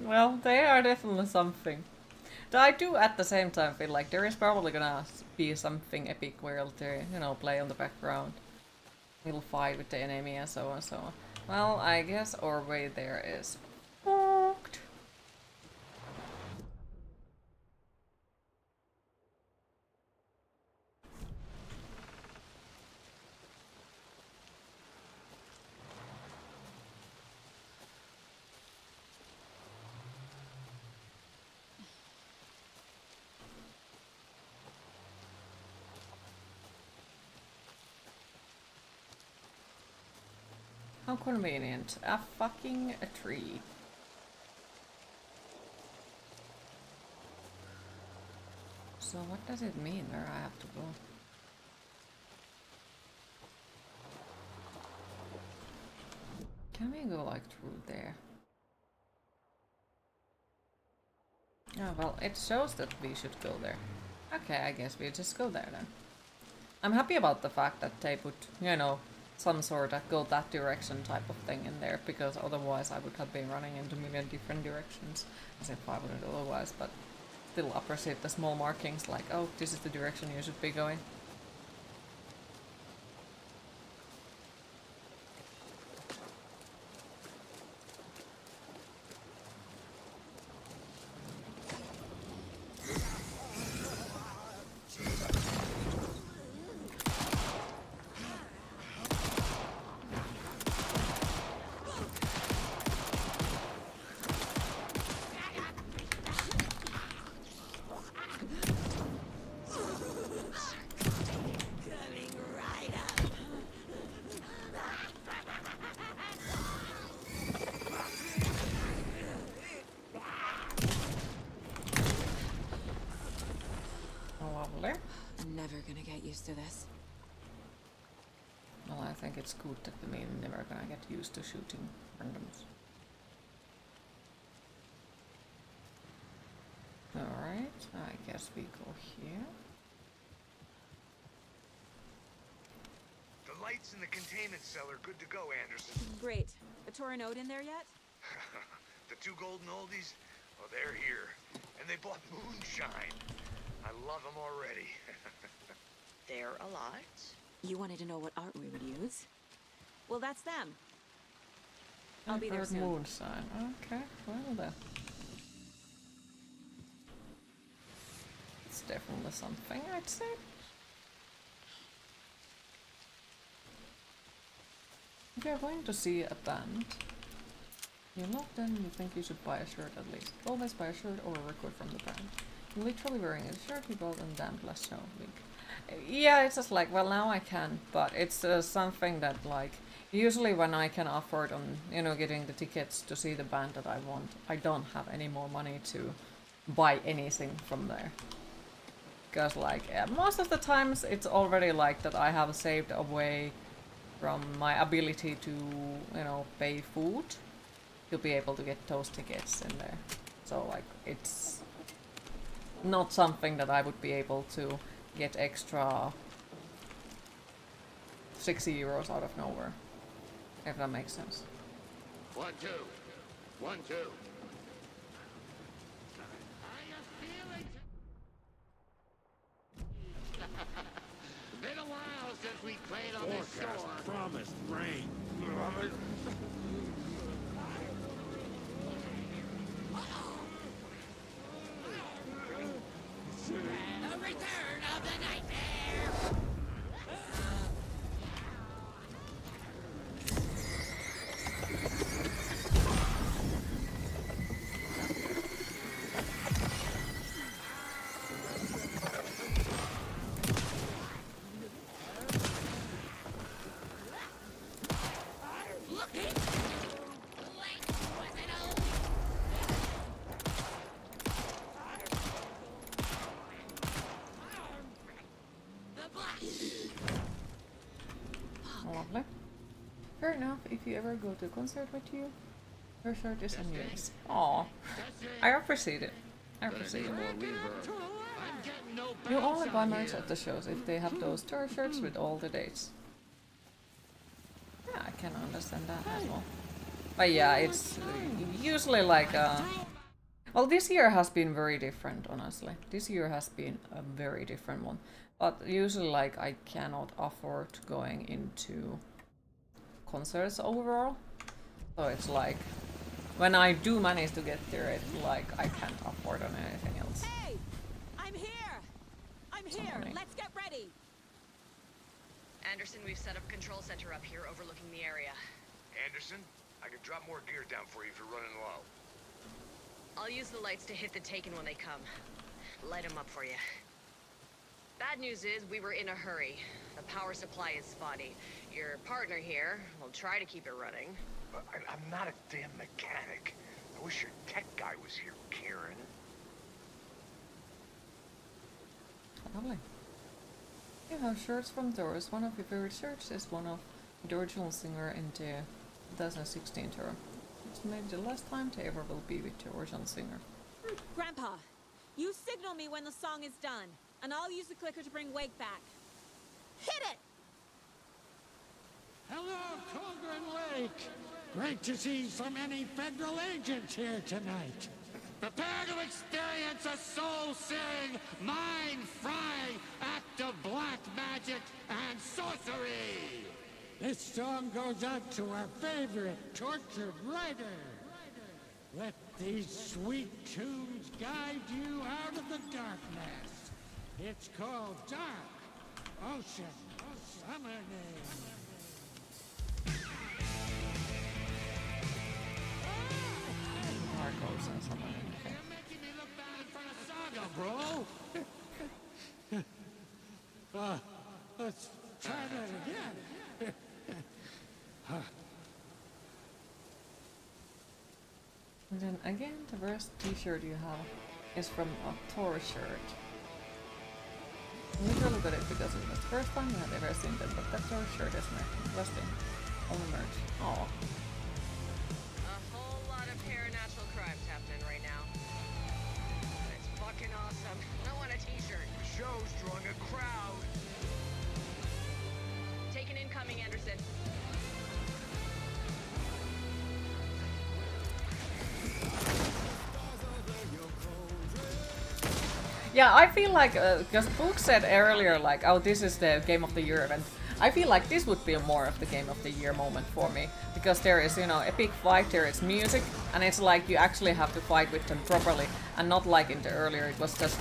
Well, they are definitely something. Though I do at the same time feel like there is probably gonna be something epic where they, you know, play on the background. Little fight with the enemy and so on and so on. Well, I guess our way there is fucked. How convenient. A fucking tree. So what does it mean where I have to go? Can we go like through there? Oh well, it shows that we should go there. Okay, I guess we just go there then. I'm happy about the fact that they put, you know, some sort of go that direction type of thing in there, because otherwise I would have been running into a million different directions, as if I wouldn't otherwise, but still appreciate the small markings like, oh, this is the direction you should be going. I'm never gonna get used to this. Well, I think it's good that we're never gonna get used to shooting randoms. Alright, I guess we go here. The lights in the containment cell are good to go, Anderson. Great. A Tornodin in there yet? The 2 golden oldies? Oh, they're here. And they bought moonshine. I love them already. They're a lot. You wanted to know what art we would use? Well, that's them. I'll be there soon. Moonshine. Okay, well then. It's definitely something, I'd say. If you're going to see a band, you know, then you think you should buy a shirt at least. Always buy a shirt or a record from the band. You're literally wearing a shirt you bought and damn last show link. Yeah, it's just like, well, now I can, but it's something that, like, usually when I can afford on, you know, getting the tickets to see the band that I want, I don't have any more money to buy anything from there. Because, like, most of the times it's already like that I have saved away from my ability to, you know, pay food to be able to get those tickets in there. So, like, it's not something that I would be able to get extra 60 euros out of nowhere. If that makes sense. 1, 2. 1, 2. Been a while since we played on this shore. Promised rain. The return of the nightmare! Lovely. Fair enough, if you ever go to a concert with you, your shirt is unused. Aw. I appreciate it. I appreciate it. You only buy merch at the shows if they have those tour shirts with all the dates. Yeah, I can understand that as well. But yeah, it's usually like well, this year has been very different, honestly. This year has been a very different one. But usually, like, I cannot afford going into concerts overall. So it's like, when I do manage to get there, it's like I can't afford on anything else. Hey! I'm here! I'm here! Let's get ready! Anderson, we've set up a control center up here overlooking the area. Anderson, I can drop more gear down for you if you're running low. I'll use the lights to hit the Taken when they come. Light them up for you. Bad news is, we were in a hurry. The power supply is spotty. Your partner here will try to keep it running. But I'm not a damn mechanic. I wish your tech guy was here, Karen. Lovely. You have shirts from Doris. One of your favorite shirts is one of the original singer in the 2016 tour. It's maybe the last time they ever will be with the original singer. Grandpa, you signal me when the song is done, and I'll use the clicker to bring Wake back. Hit it! Hello, Cauldron Lake. Great to see so many federal agents here tonight. Prepare to experience a soul-searing, mind-frying act of black magic and sorcery! This song goes out to our favorite tortured writer. Let these sweet tunes guide you out of the darkness. It's called Dark Ocean Summoning. Dark Ocean Summoning. Okay. You're making me look bad in front of Saga, bro! Let's try that again. And then again, the first t-shirt you have is from a tour shirt. I'm literally got it because it was the first time I had ever seen them, but that tour shirt is interesting. Only merch. Aww. A whole lot of paranormal crimes happening right now. It's fucking awesome. I want a t-shirt. The show's drawing a crowd. Take an incoming, Anderson. Yeah, I feel like, because Book said earlier, like, oh, this is the Game of the Year event. I feel like this would be more of the Game of the Year moment for me. Because there is, you know, a big fight, there is music, and it's like you actually have to fight with them properly. And not like in the earlier, it was just,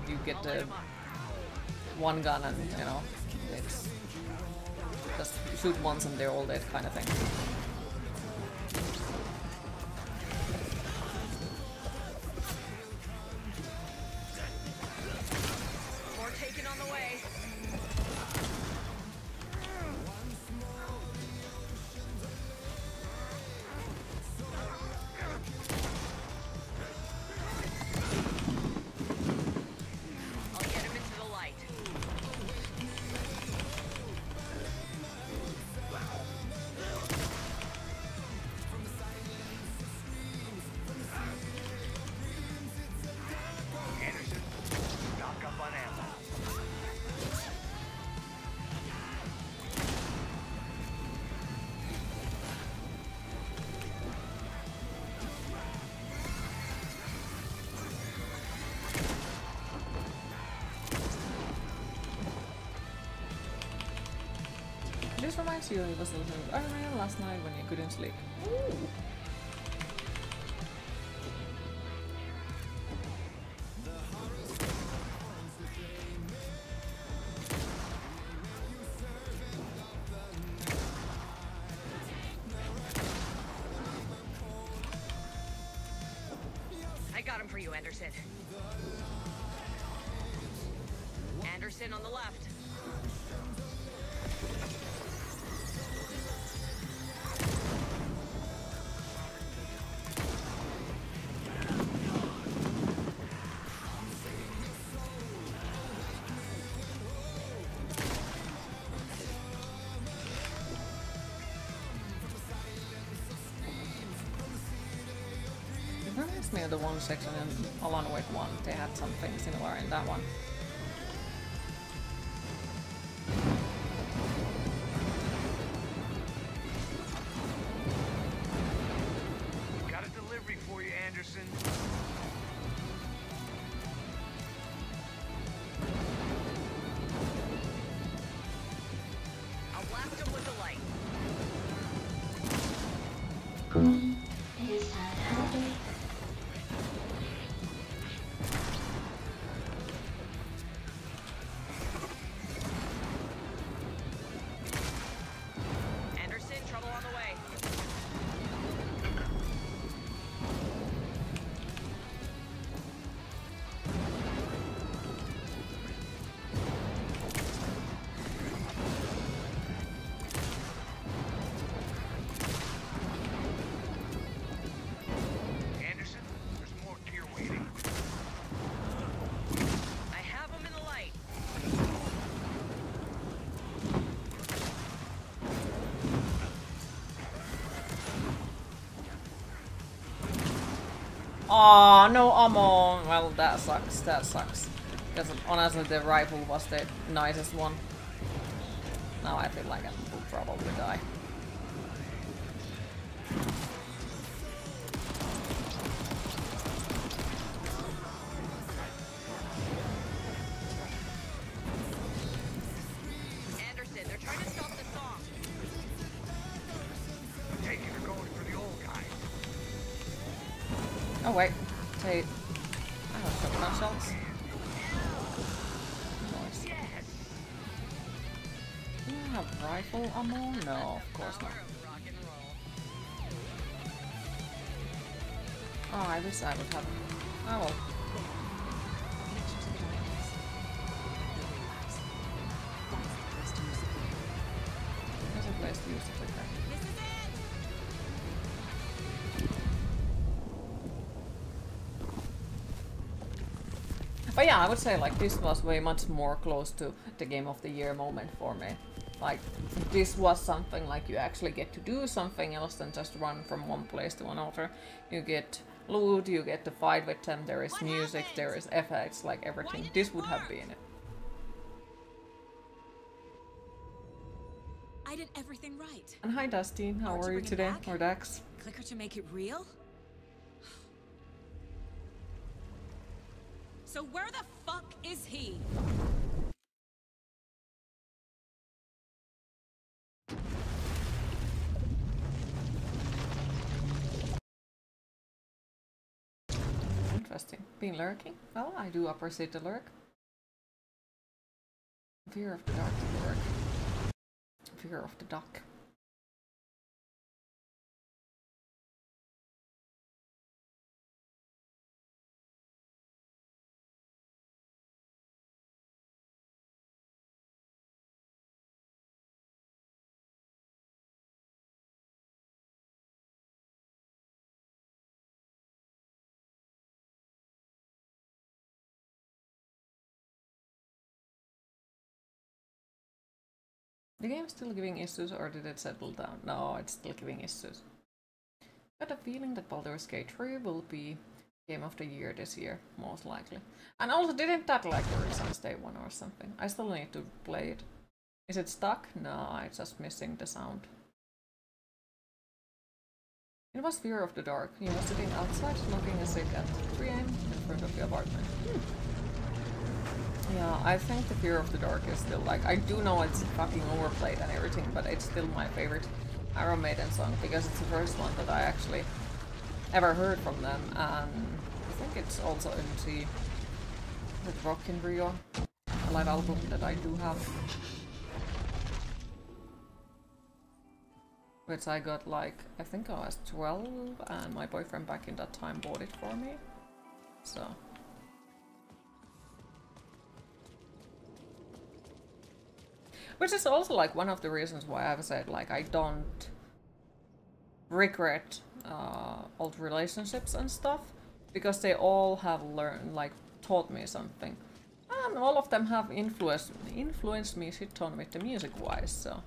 you get the one gun and, you know, it's just shoot once and they're all dead kind of thing. This reminds you of was listening to Iron Man last night when you couldn't sleep. Ooh. I got him for you, Anderson. Anderson on the left. Reminds me of the one section in Alan Wake 1. They had something similar in that one. Got a delivery for you, Anderson. I'll blast him with the light. Queen is at hydrate. Anderson, trouble on the way. Anderson, there's more gear waiting. I have him in the light. Oh no ammo! Well, that sucks. That sucks. Because honestly, the rifle was the nicest one. Now I feel like I will probably die. Anderson, they're trying to stop the song. Taking her going for the old guy. Oh wait, I have shotgun shots. Nice. Do I have rifle ammo? No, of course not. Oh, I wish I would have. Oh well. There's a place to use the clicker. But yeah, I would say like this was way much more close to the Game of the Year moment for me. Like this was something like you actually get to do something else than just run from one place to another. You get loot, you get to fight with them, there is music, there is effects, like everything. This would have been it. I did everything right. And hi Dusty, how are you today? Or Dax? Clicker to make it real? So where the fuck is he? Interesting. Been lurking? Well, I do appreciate the lurk. Fear of the dark lurk. Fear of the duck. The game still giving issues or did it settle down? No, it's still giving issues. Got a feeling that Baldur's Gate 3 will be Game of the Year this year, most likely. And also, didn't that like release day one or something? I still need to play it. Is it stuck? No, it's just missing the sound. It was Fear of the Dark. You were sitting outside smoking a cig at 3 AM in front of the apartment. Yeah, I think the Fear of the Dark is still like, I do know it's fucking overplayed and everything, but it's still my favorite Iron Maiden song because it's the first one that I actually ever heard from them, and I think it's also in the Rock in Rio live album that I do have. Which I got like, I think I was 12 and my boyfriend back in that time bought it for me. So. Which is also like one of the reasons why I've said like I don't regret old relationships and stuff. Because they all have learned, like taught me something. And all of them have influenced me shit ton with the music wise, so.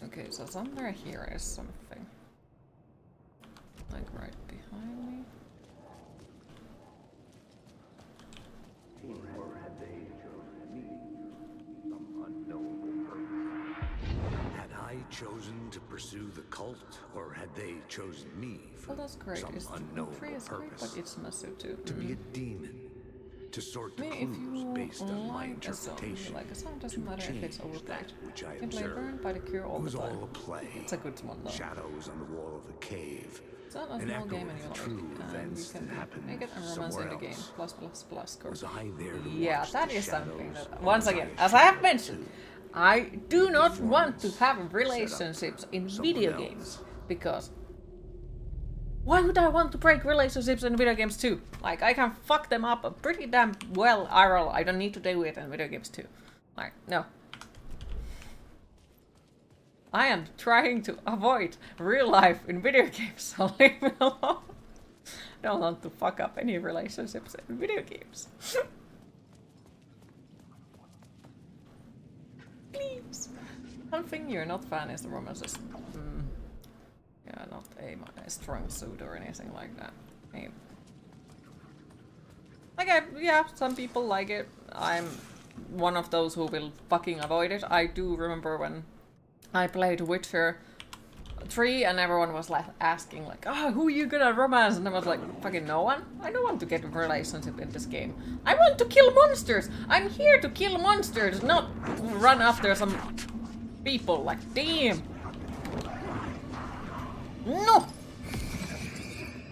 Okay, so somewhere here is something. Like right behind me. Or had they chosen me for some unknowable purpose? Had I chosen to pursue the cult, or had they chosen me for that's great. some unknowable purpose? Great, but it's massive too. To be a demon, to sort the clues based on my interpretation. Like a song doesn't matter if it's overplayed. Which I Simply burned by the cure all it was the time. all a play. It's a good one though. Shadows on the wall of the cave. It's not a an small echo game of and you true like it, and events you can that happened make it and romance in the game. somewhere Plus score. Was I there to Yeah, watch that the is something shadows, that, or once was again, I as I have shadow mentioned, I do not want to have relationships in video games, because why would I want to break relationships in video games too? Like, I can fuck them up pretty damn well IRL, I don't need to do it in video games too. Like, no. I am trying to avoid real life in video games, so leave me alone. I don't want to fuck up any relationships in video games. Please. One thing you're not fan is the romances. Yeah, not a strong suit or anything like that. Yeah, some people like it. I'm one of those who will fucking avoid it. I do remember when I played Witcher 3 and everyone was like asking like, oh, who are you gonna romance? And I was like, fucking no one. I don't want to get a relationship in this game. I want to kill monsters. I'm here to kill monsters, not run after some people. Like, damn. No.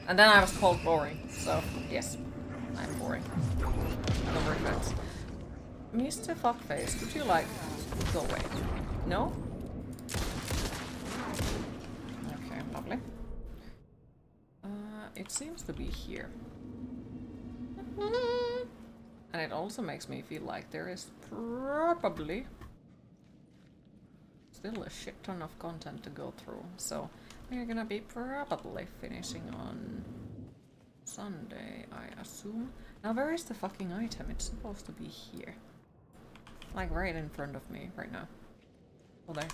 And then I was called boring. So yes, I'm boring. No regrets. Mr. Fuckface, could you like go away? No? Okay, lovely. It seems to be here. And it also makes me feel like there is probably still a shit ton of content to go through. So we're gonna be probably finishing on Sunday, I assume. Now where is the fucking item? It's supposed to be here. Like right in front of me right now. Oh, there.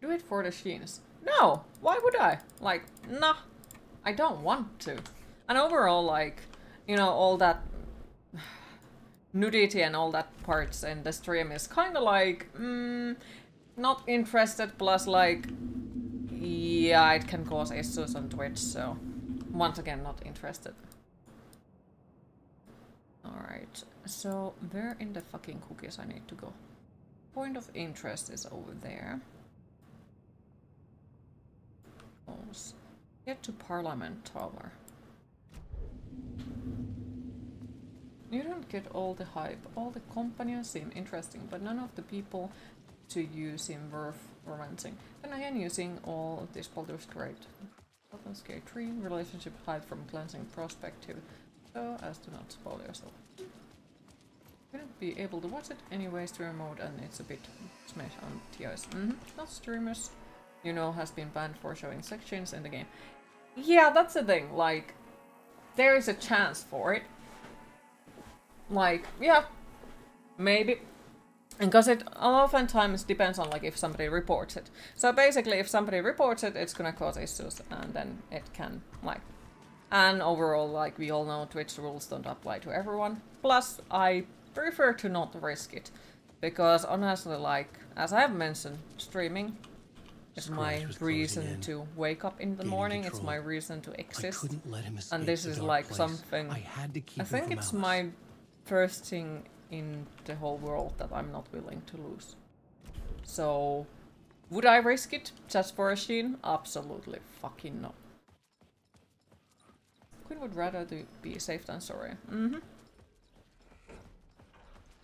Do it for the sheens. No! Why would I? Like, nah. I don't want to. And overall, like, you know, all that nudity and all that parts in the stream is kind of like, not interested, plus like, yeah, it can cause issues on Twitch, so once again, not interested. Alright, so where in the fucking cookies I need to go? Point of interest is over there. Get to Parliament Tower. You don't get all the hype. All the companions seem interesting, but none of the people to you seem worth romancing. Then again, using all of this Baldur's Gate. Baldur's Gate 3 relationship hype from cleansing perspective, so as to not spoil yourself. You wouldn't be able to watch it anyway, stream mode, and it's a bit smash on TOS. Not streamers, you know, has been banned for showing sex scenes in the game. Yeah, that's the thing, like, there is a chance for it. Like, yeah, maybe. Because it oftentimes depends on like if somebody reports it. So basically if somebody reports it, it's gonna cause issues and then it can like... And overall, like we all know, Twitch rules don't apply to everyone. Plus, I prefer to not risk it. Because honestly, like, as I have mentioned, streaming It's my reason to wake up in the morning. It's my reason to exist. And this is like something. I think it's my first thing in the whole world that I'm not willing to lose. So, would I risk it just for a sheen? Absolutely fucking no. Queen would rather be safe than sorry. Mm-hmm.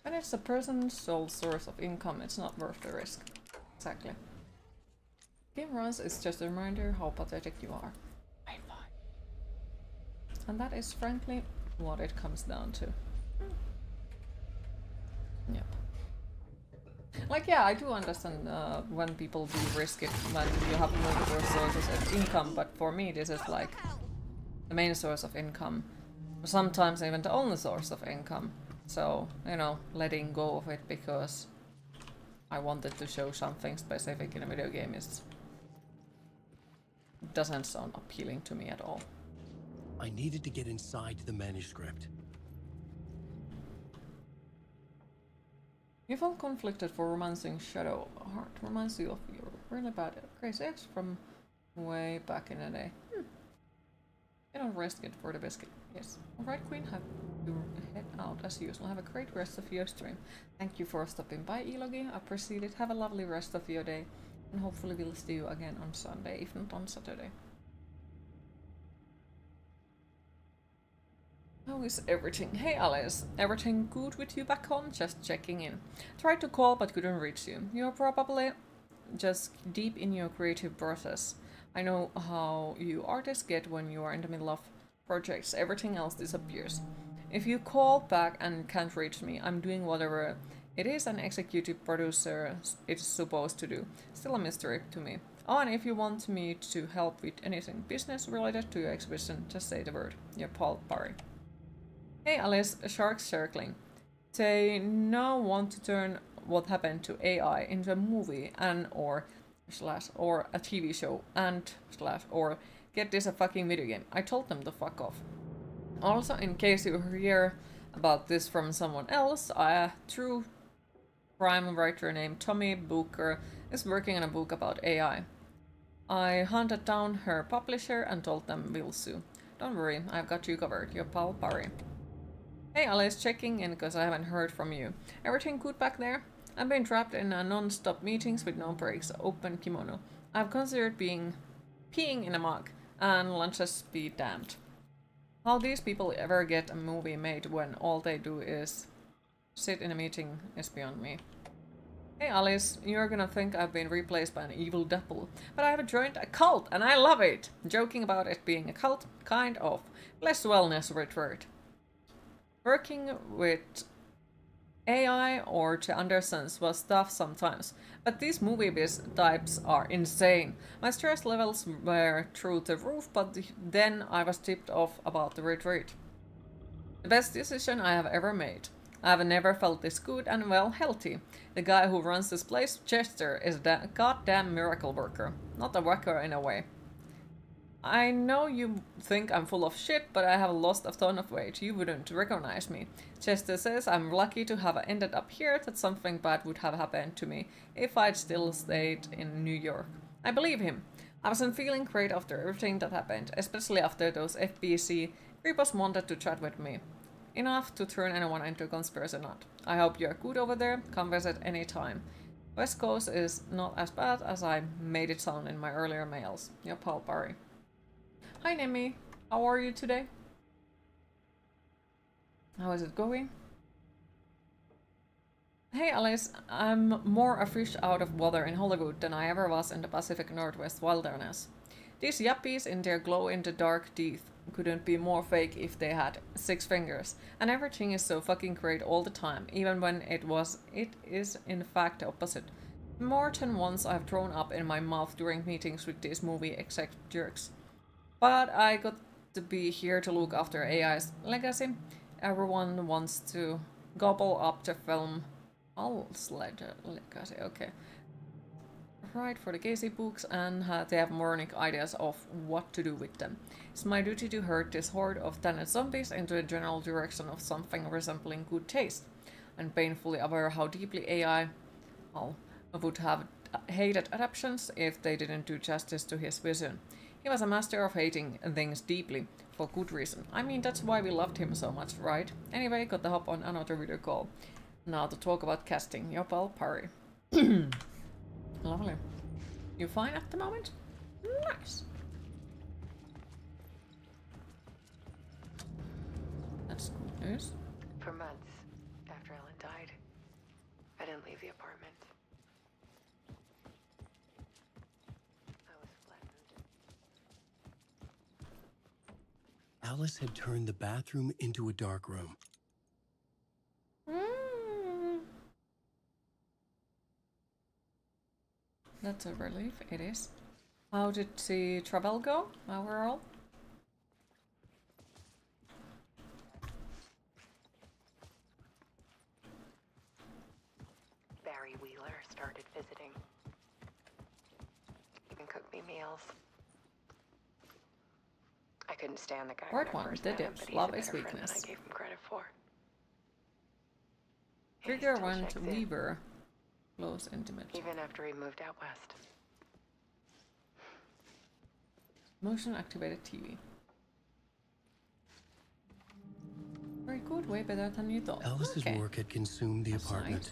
When it's a person's sole source of income, it's not worth the risk. Exactly. Game runs is just a reminder how pathetic you are. And that is frankly what it comes down to. Yep. Like, yeah, I do understand when people do risk it when you have multiple sources of income, but for me this is like the main source of income. Sometimes even the only source of income. So, you know, letting go of it because I wanted to show something specific in a video game doesn't sound appealing to me at all. I needed to get inside the manuscript. You felt conflicted for romancing Shadow Heart. Reminds you of your really bad crazy ex from way back in the day. You don't risk it for the biscuit. Yes. Alright, Queen, have to head out as usual. Have a great rest of your stream. Thank you for stopping by, Elogi. I appreciate it. Have a lovely rest of your day. And hopefully we'll see you again on Sunday, if not on Saturday. How is everything? Hey Alice, everything good with you back home? Just checking in. Tried to call but couldn't reach you. You're probably just deep in your creative process. I know how you artists get when you are in the middle of projects. Everything else disappears. If you call back and can't reach me, I'm doing whatever it is an executive producer is supposed to do. Still a mystery to me. Oh, and if you want me to help with anything business related to your exhibition, just say the word. Your Paul Parry. Hey Alice, sharks circling. They now want to turn what happened to AI into a movie and or a TV show and or get this a fucking video game. I told them to fuck off. Also, in case you hear about this from someone else, a true crime writer named Tommy Booker is working on a book about AI. I hunted down her publisher and told them we'll sue. Don't worry, I've got you covered. Your pal Parry. Hey Alice, checking in because I haven't heard from you. Everything good back there? I've been trapped in non-stop meetings with no breaks. Open kimono. I've considered peeing in a mug, and lunches be damned. How these people ever get a movie made when all they do is sit in a meeting is beyond me. Hey Alice, you're gonna think I've been replaced by an evil devil, but I have joined a cult and I love it! Joking about it being a cult, kind of. Less wellness retreat. Working with AI or the Andersons was tough sometimes, but these movie types are insane. My stress levels were through the roof, but then I was tipped off about the retreat. The best decision I have ever made. I have never felt this good and well healthy. The guy who runs this place, Chester, is a goddamn miracle worker. Not a whacker in a way. I know you think I'm full of shit, but I have lost a ton of weight. You wouldn't recognize me. Chester says I'm lucky to have ended up here, that something bad would have happened to me if I'd still stayed in New York. I believe him. I wasn't feeling great after everything that happened, especially after those FBC creepos wanted to chat with me. Enough to turn anyone into a conspiracy nut. I hope you're good over there. Come visit any time. West Coast is not as bad as I made it sound in my earlier mails. Your Paul Parry. Hi Nemi, how are you today? How is it going? Hey Alice, I'm more a fish out of water in Hollywood than I ever was in the Pacific Northwest wilderness. These yuppies in their glow-in-the-dark teeth couldn't be more fake if they had 6 fingers. And everything is so fucking great all the time, even when it is in fact the opposite. More than once I've thrown up in my mouth during meetings with these movie exec jerks. But I got to be here to look after AI's legacy. Everyone wants to gobble up the film. Legacy, okay. Write for the Casey books and they have moronic ideas of what to do with them. It's my duty to herd this horde of talented zombies into a general direction of something resembling good taste. I'm painfully aware how deeply AI would have hated adaptations if they didn't do justice to his vision. He was a master of hating things deeply, for good reason. I mean, that's why we loved him so much, right? Anyway, got to hop on another video call. Now to talk about casting. Your pal, Parry. Lovely. You fine at the moment? Nice. That's good news. For months after Ellen died, I didn't leave the apartment. I was flattened. Alice had turned the bathroom into a dark room. That's a relief, it is. How did the travel go overall? Barry Wheeler started visiting. Even cooked me meals. I couldn't stand the guy when Part I one, first the met him, dips. but he's Love a is better friend than weakness. I gave him credit for. Trigger He still went checks in, Weaver. Close intimate. even after he moved out west. Motion activated TV. Very good, way better than you thought. Alice's work had consumed the apartment.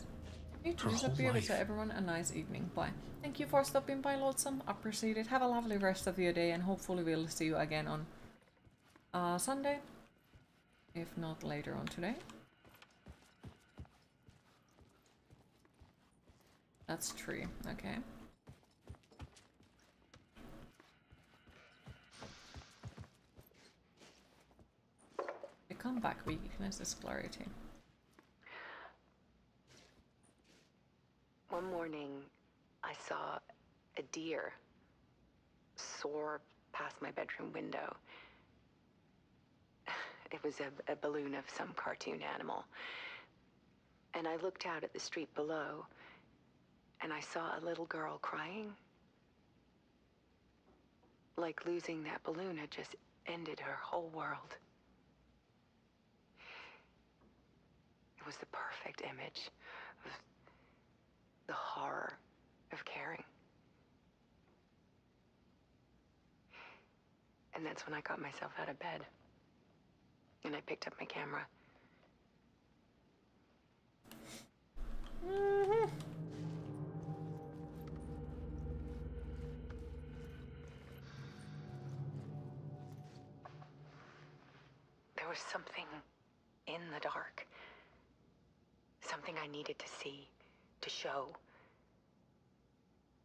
You too, Her whole disappear. Wish life. everyone a nice evening. Bye. Thank you for stopping by, Lonesome. Appreciate it. Have a lovely rest of your day, and hopefully we'll see you again on Sunday, if not later on today. That's 3. Okay. The comeback weakness is clarity. One morning, I saw a deer soar past my bedroom window. It was a balloon of some cartoon animal. And I looked out at the street below, and I saw a little girl crying. Like losing that balloon had just ended her whole world. It was the perfect image of the horror of caring. And that's when I got myself out of bed. And I picked up my camera. There was something in the dark. Something I needed to see, to show.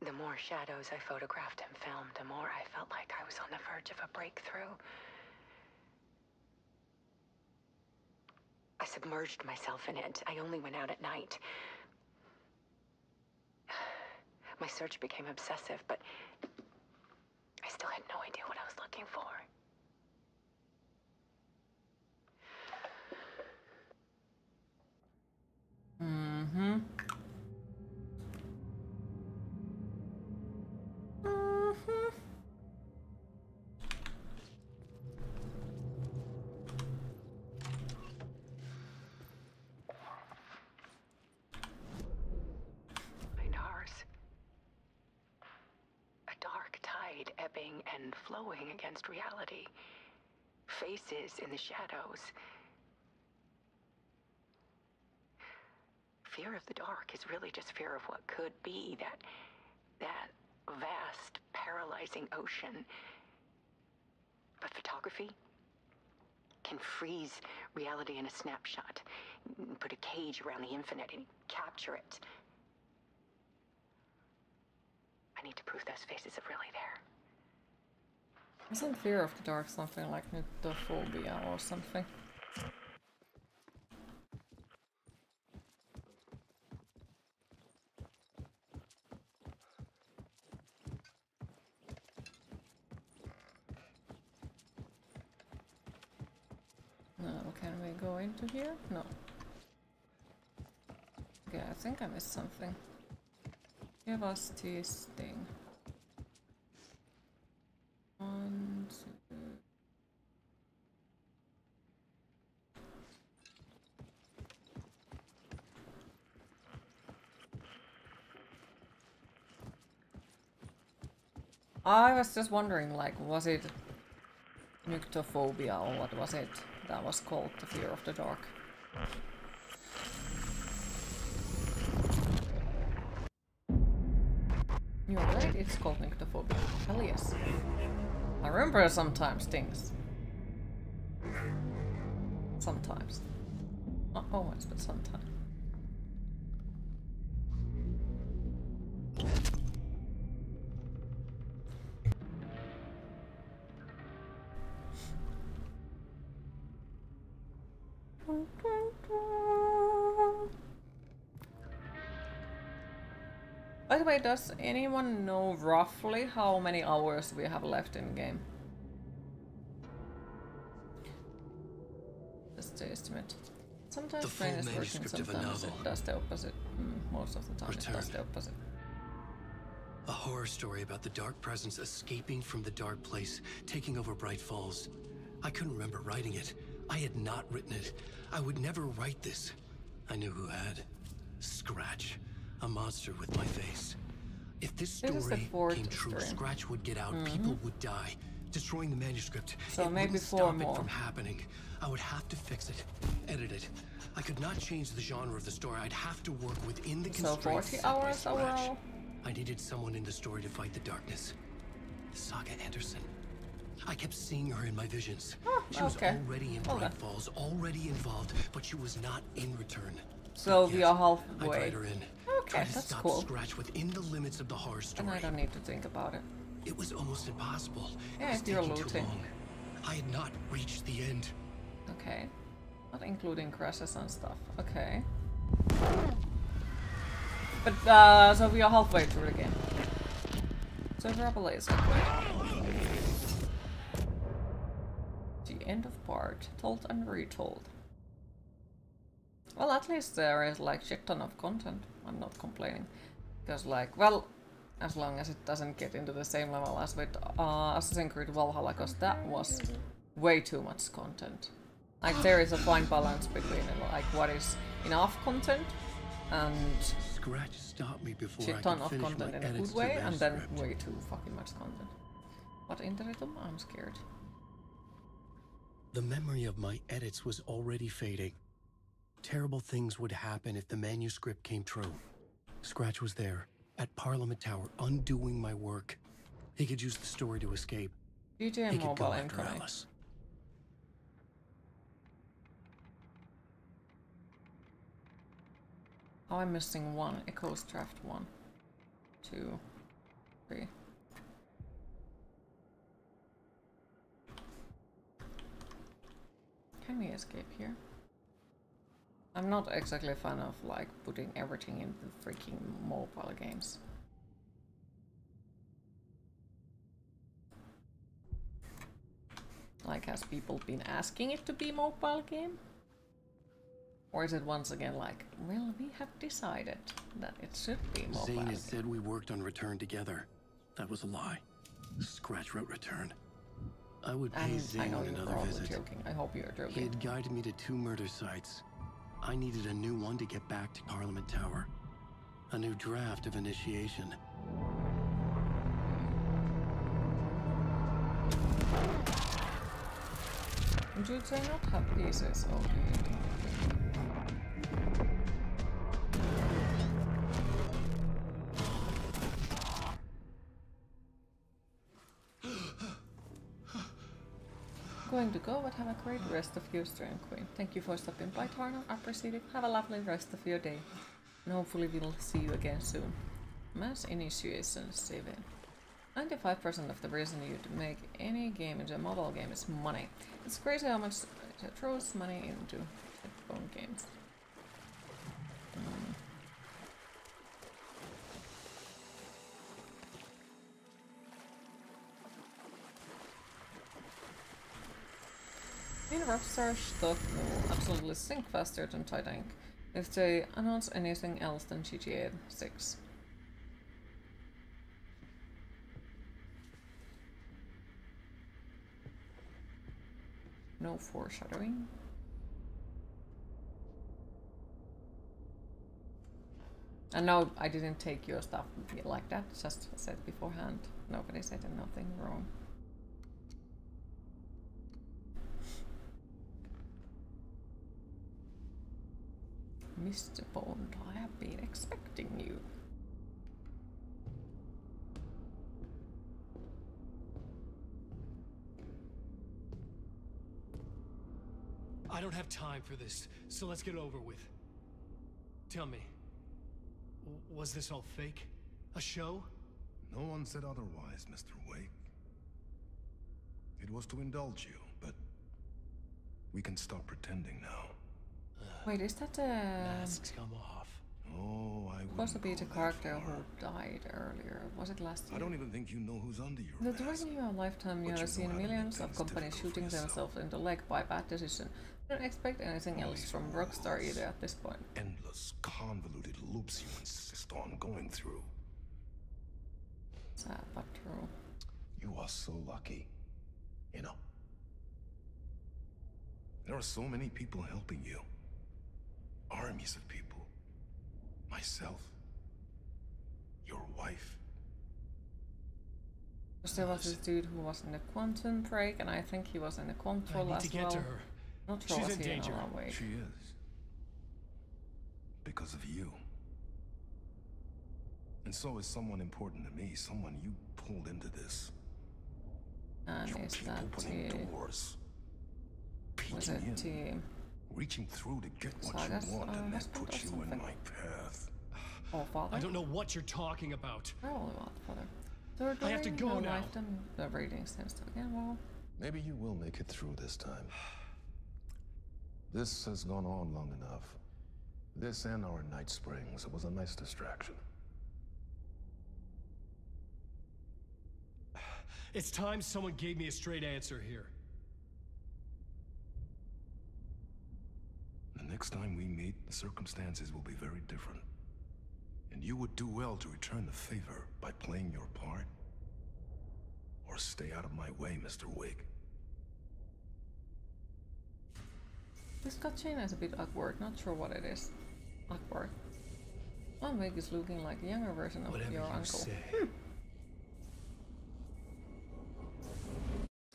The more shadows I photographed and filmed, the more I felt like I was on the verge of a breakthrough. I submerged myself in it. I only went out at night. My search became obsessive, but I still had no idea what I was looking for. Behind ours. A dark tide ebbing and flowing against reality. Faces in the shadows. Fear of the dark is really just fear of what could be, that vast, paralyzing ocean. But photography can freeze reality in a snapshot, put a cage around the infinite and capture it. I need to prove those faces are really there. Isn't fear of the dark something like nyctophobia or something? No, can we go into here? No. Okay, I think I missed something. Give us this thing. 1, 2. I was just wondering, like, was it nyctophobia or what was it that was called the fear of the dark? You're right, it's called nyctophobia. Hell yes. I remember sometimes things. Sometimes. Not always, but sometimes. By the way, does anyone know roughly how many hours we have left in game? Just the estimate. Sometimes The brain full is working, manuscript of a sometimes novel. it does the opposite. Most of the time it does the opposite. A horror story about the dark presence escaping from the dark place, taking over Bright Falls. I couldn't remember writing it. I had not written it. I would never write this. I knew who had. Scratch. A monster with my face. If this story came true, Scratch would get out, people would die. Destroying the manuscript. So it maybe wouldn't 4 stop more. it from happening. I would have to fix it, edit it. I could not change the genre of the story. I'd have to work within the So constraints 40 set by hours Scratch. overall? I needed someone in the story to fight the darkness. Saga Anderson. I kept seeing her in my visions. She was already in Bright Falls, already involved, but she was not in return. So we are I halfway. tied her in. Okay, Tried to that's stop cool. Scratch within the limits of the horror story. And I don't need to think about it. It was almost impossible. Yeah, It was if you're taking too looting. long. I had not reached the end. Okay. Not including crashes and stuff. Okay. But, so we are halfway through the game. So Rebel is the end of part. Told and retold. Well, at least there is like shit ton of content. I'm not complaining. Because like, well, as long as it doesn't get into the same level as with Assassin's Creed Valhalla, because that was way too much content. Like there is a fine balance between like what is enough content and Scratch stopped me before shit I ton could of finish content my in a edits good way to and then manuscript. way too fucking much content. What interretum? I'm scared. The memory of my edits was already fading. Terrible things would happen if the manuscript came true. Scratch was there, at Parliament Tower, undoing my work. He could use the story to escape. GTA He could go Mobile after incoming. Alice. Oh, I'm missing one. Echoes draft 1, 2, 3. Can we escape here? I'm not exactly a fan of like putting everything in the freaking mobile games. Like, has people been asking it to be mobile game? Or is it once again like, well, we have decided that it should be mobile Zane game. had said we worked on Return together. That was a lie. Scratch wrote Return. I would pay And I Zane know on you're another probably visit. joking. I hope you're He joking. had guided me to 2 murder sites. I needed a new one to get back to Parliament Tower. A new draft of initiation. Do they not have pieces? Okay. Going to go, but have a great rest of your stay, Queen. Thank you for stopping by, Tarno. I appreciate it. Have a lovely rest of your day. And hopefully we'll see you again soon. Mass initiation 7. 95% of the reason you'd make any game into a mobile game is money. It's crazy how much it throws money into phone games. In Rockstar stuff will absolutely sink faster than Titanic if they announce anything else than GTA 6. No foreshadowing. And no, I didn't take your stuff like that, just said beforehand. Nobody said nothing wrong. Mr. Bond, I have been expecting you. I don't have time for this, so let's get it over with. Tell me, was this all fake? A show? No one said otherwise, Mr. Wake. It was to indulge you, but we can stop pretending now. Wait, is that Masks come off. Oh, I supposed to be the character who died earlier? Was it last year? I don't even think you know who's under your During your lifetime, you have seen millions of companies shooting themselves in the leg by bad decision. Don't expect anything else from Rockstar either at this point. Endless, convoluted loops you insist on going through. Sad but true. You are so lucky. You know. There are so many people helping you. Armies of people. Myself. Your wife. There was this dude who was in the quantum break, and I think he was in the control as well. I need to get to her. Not sure She's was in he danger. In our way. She is. Because of you. And so is someone important to me, someone you pulled into this. And your is people that opening doors. Was it team? Reaching through to get what you want and then put you in my path. Oh, father? I don't know what you're talking about. Probably what, father. So I have to go now. The reading seems to again, well. Maybe you will make it through this time. This has gone on long enough. This and our night springs. It was a nice distraction. It's time someone gave me a straight answer here. The next time we meet, the circumstances will be very different. And you would do well to return the favor by playing your part. Or stay out of my way, Mr. Wig. This cutscene is a bit awkward, not sure what it is. Awkward. One Wig is looking like a younger version of Whatever your you uncle. Say.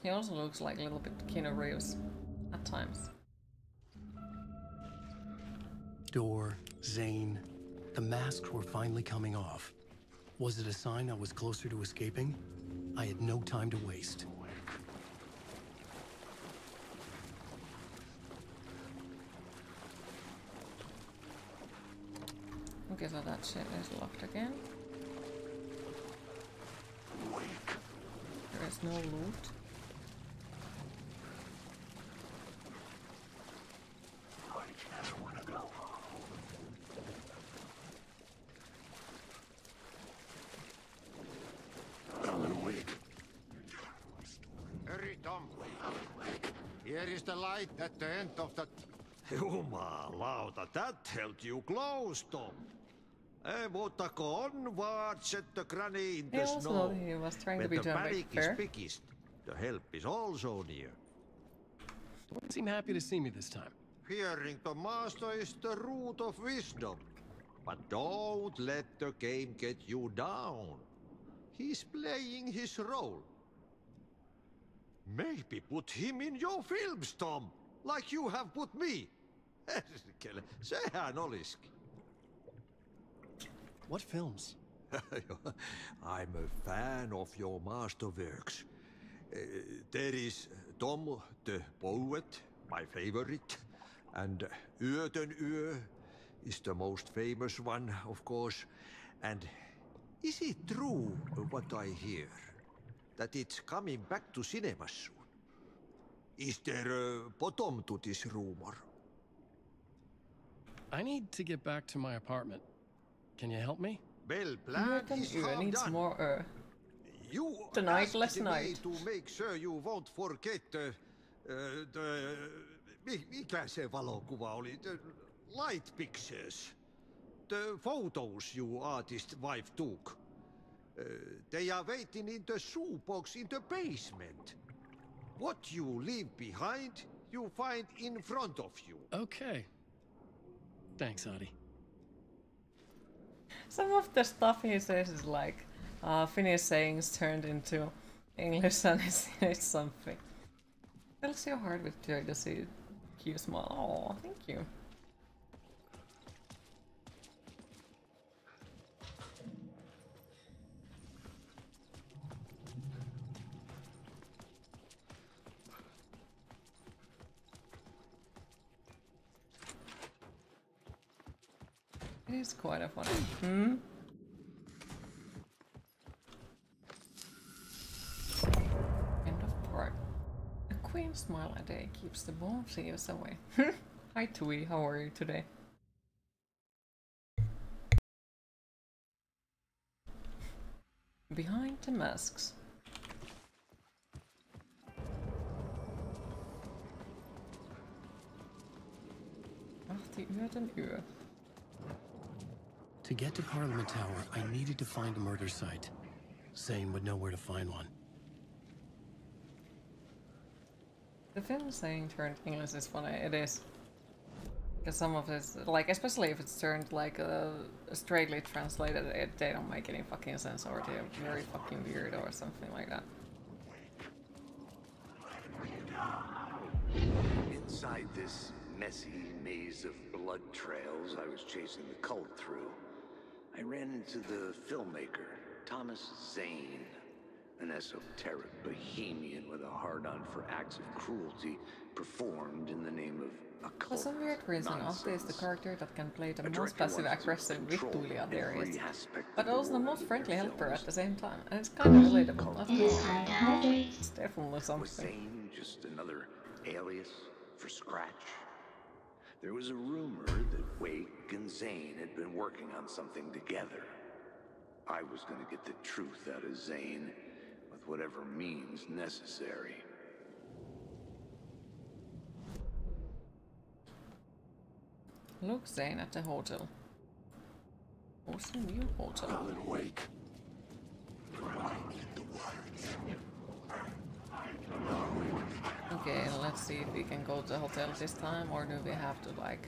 He also looks like a little bit Keanu Reeves at times. Door, Zane, the masks were finally coming off. Was it a sign I was closer to escaping? I had no time to waste. Okay, so that shit is locked again. There is no loot. Hurry, Tom. Here is the light at the end of the... Jumalauta, that held you close, Tom. Mutta on what set the granny in the snow. He was trying to When be the panic is fair. biggest, the help is also near. Don't seem happy to see me this time. Hearing the master is the root of wisdom. But don't let the game get you down. He's playing his role. Maybe put him in your films, Tom, like you have put me. Sehän olisikin. What films? I'm a fan of your masterworks. There is Tom the Poet, my favorite, and Yöten Yö is the most famous one, of course. And is it true what I hear, that it's coming back to cinemas soon? Is there a bottom to this rumor? I need to get back to my apartment. Can you help me? Well, plan is half needs done. more You tonight, last asked night. me to make sure you won't forget mikä se valokuva oli? The light pictures. The photos you artist wife took. They are waiting in the shoebox in the basement. What you leave behind, you find in front of you. Okay. Thanks, Adi. Some of the stuff he says is like Finnish sayings turned into English, and it's something. Fills your heart with joy to see you smile. Oh, thank you. It is quite a funny. Hmm? End of part. A queen smile a day keeps the bone thieves away. Hi Tui, how are you today? Behind the masks. Ach, die uur den uur. To get to Parliament Tower, I needed to find a murder site. Zane would know where to find one. The film saying turned English is funny, it is. Because some of this, like, especially if it's turned like straightly translated, they don't make any fucking sense, or they're very fucking weird or something like that. Inside this messy maze of blood trails I was chasing the cult through, I ran into the filmmaker, Thomas Zane, an esoteric bohemian with a hard-on for acts of cruelty performed in the name of occult For some weird reason, Ahti is the character that can play the most passive-aggressive vittulia there is, but also the most friendly helper at the same time, and it's kind of relatable. It's definitely something. Was Zane just another alias for Scratch? There was a rumor that Wake and Zane had been working on something together. I was going to get the truth out of Zane with whatever means necessary. Look, Zane at the hotel. What's the new hotel? Alan Wake. Okay, let's see if we can go to the hotel this time, or do we have to like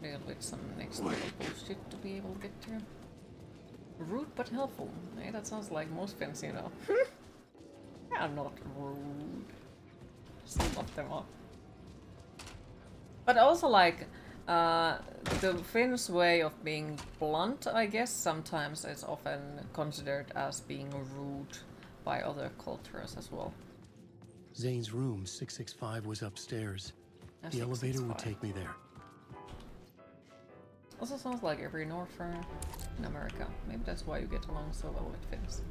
deal with some next level bullshit to be able to get there? Rude but helpful. Hey, that sounds like most Finns, you know. They are not rude. Some of them are. But also like the Finns' way of being blunt, I guess, sometimes is often considered as being rude by other cultures as well. Zane's room, 665, was upstairs. That's The elevator would 665. take me there. Also sounds like every Northern in America. Maybe that's why you get along so well with Finns.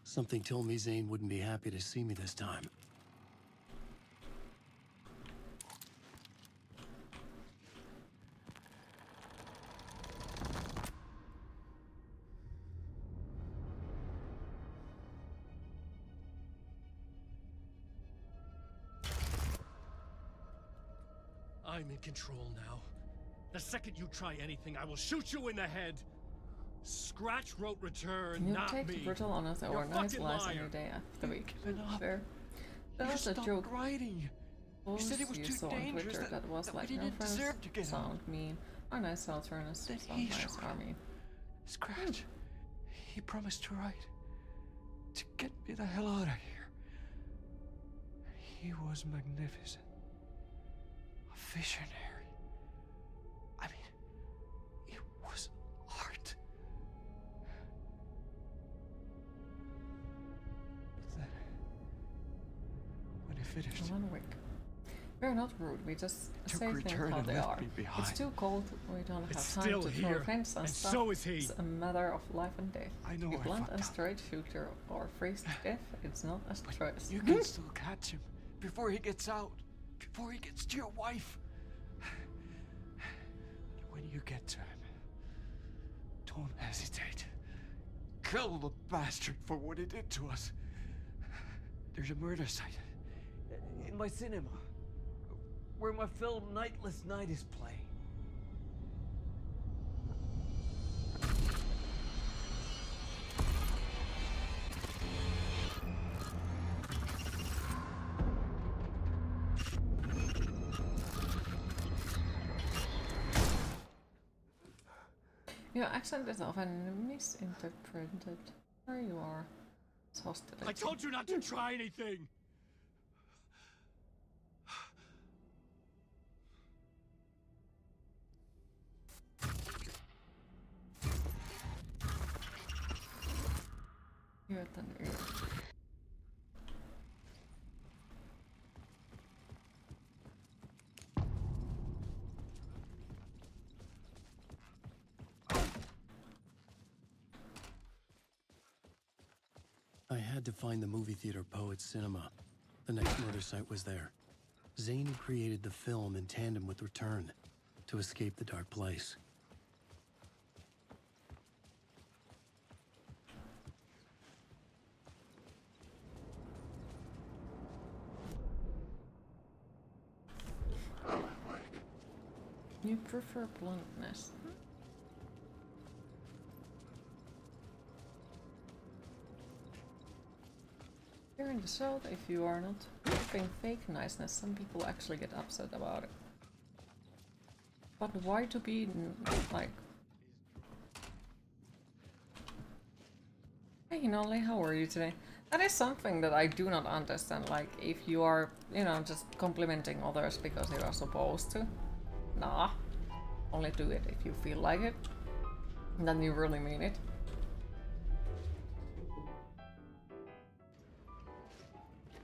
Something told me Zane wouldn't be happy to see me this time. I'm in control now. The second you try anything, I will shoot you in the head. Scratch wrote return, You not take me. brutal honest You're or a nice fucking lies liar. every day after the week. Given up. Fair. That You was a stopped joke. writing. You said it was You too saw on dangerous, Twitter that was that like we no didn't friends deserve to get sound mean. Our nice alternatives Then sound he nice showed are up. mean. Scratch. He promised to write. To get me the hell out of here. He was magnificent. A visionary. I mean, it was art. But then, when he finished, One week. We're not rude, we just Took say things return how and they left are. me behind. It's too cold, we don't It's have time still to throw here, fence and and stuff. so is he. It's a matter of life and death. I know You I blunt fucked and up. straight shooter or freeze to death, it's not a choice. You can still catch him before he gets out, before he gets to your wife. When you get to him, don't hesitate. Kill the bastard for what he did to us. There's a murder site in my cinema where my film Nightless Night is playing. Your accent is often misinterpreted. There you are. It's hostility. I told you not to try anything! You're an eerie. I had to find the movie theater Poets Cinema. The next murder site was there. Zane had created the film in tandem with Return to escape the dark place. You prefer bluntness. Here in the South, if you are not proving fake niceness, some people actually get upset about it. But why to be like... Hey Nolly, how are you today? That is something that I do not understand, like if you are, you know, just complimenting others because you are supposed to. Nah. Only do it if you feel like it. Then you really mean it.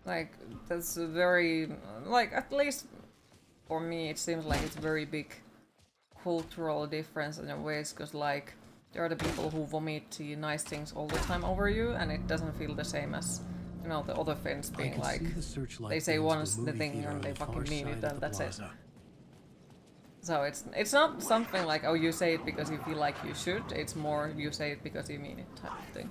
Like, that's a very, like, at least for me it seems like it's a very big cultural difference in a ways, because like, there are the people who vomit the nice things all the time over you, and it doesn't feel the same as, you know, the other fans being like, they say once the thing and they fucking mean it and that's it. So it's not something like, oh, you say it because you feel like you should, it's more you say it because you mean it type of thing.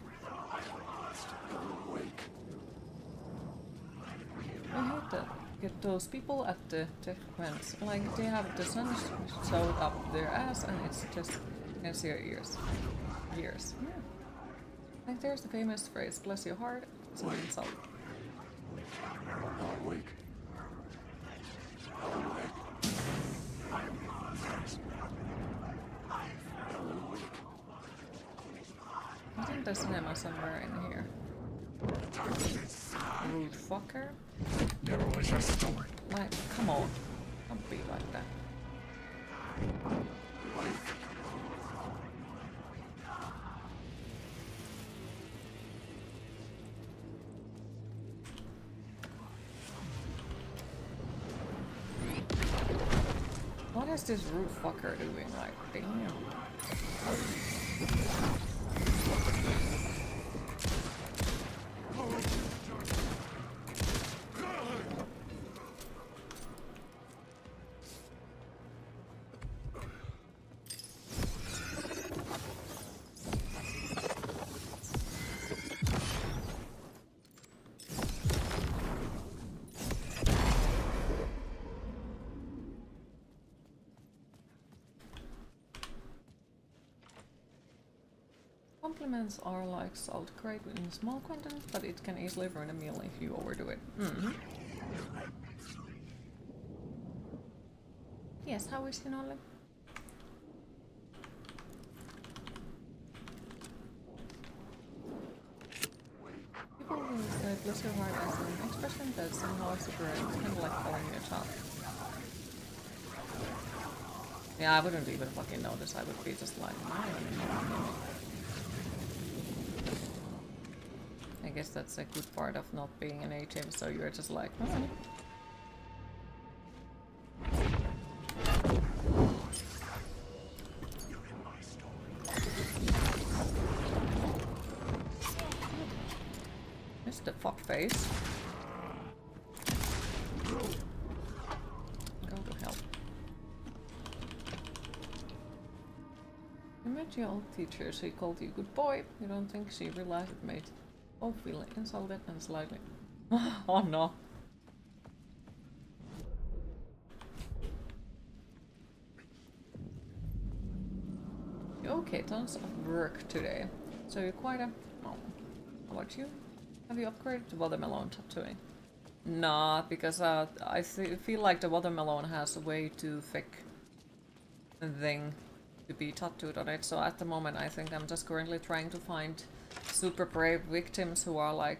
I hate that. Get those people at the tech events, like they have the sun sewed up their ass and it's just against your ears. Years. Yeah. Like there's the famous phrase, bless your heart, it's an insult. I think there's cinema somewhere in here. Rude fucker. Never was your story. Like, come on. Don't be like that. What is this rude fucker doing? Like, damn. Compliments are like salt, great in small quantities, but it can easily ruin a meal if you overdo it. Mm-hmm. Yes, how is Hinole? People will say bless your heart as an expression that somehow is super kind of like calling you a child. Yeah, I wouldn't even fucking notice, I would be just like, I guess that's a good part of not being an HM, so you're just like, Mr. Fuckface. Go to hell. You met your old teacher, she called you good boy. You don't think she realized it made oh, feel insulted and slightly. Oh no. Okay, tons of work today. So you're quite a... Oh. How about you? Have you upgraded to watermelon tattooing? Nah, because I feel like the watermelon has a way too thick thing to be tattooed on it. So at the moment I think I'm just currently trying to find super brave victims who are like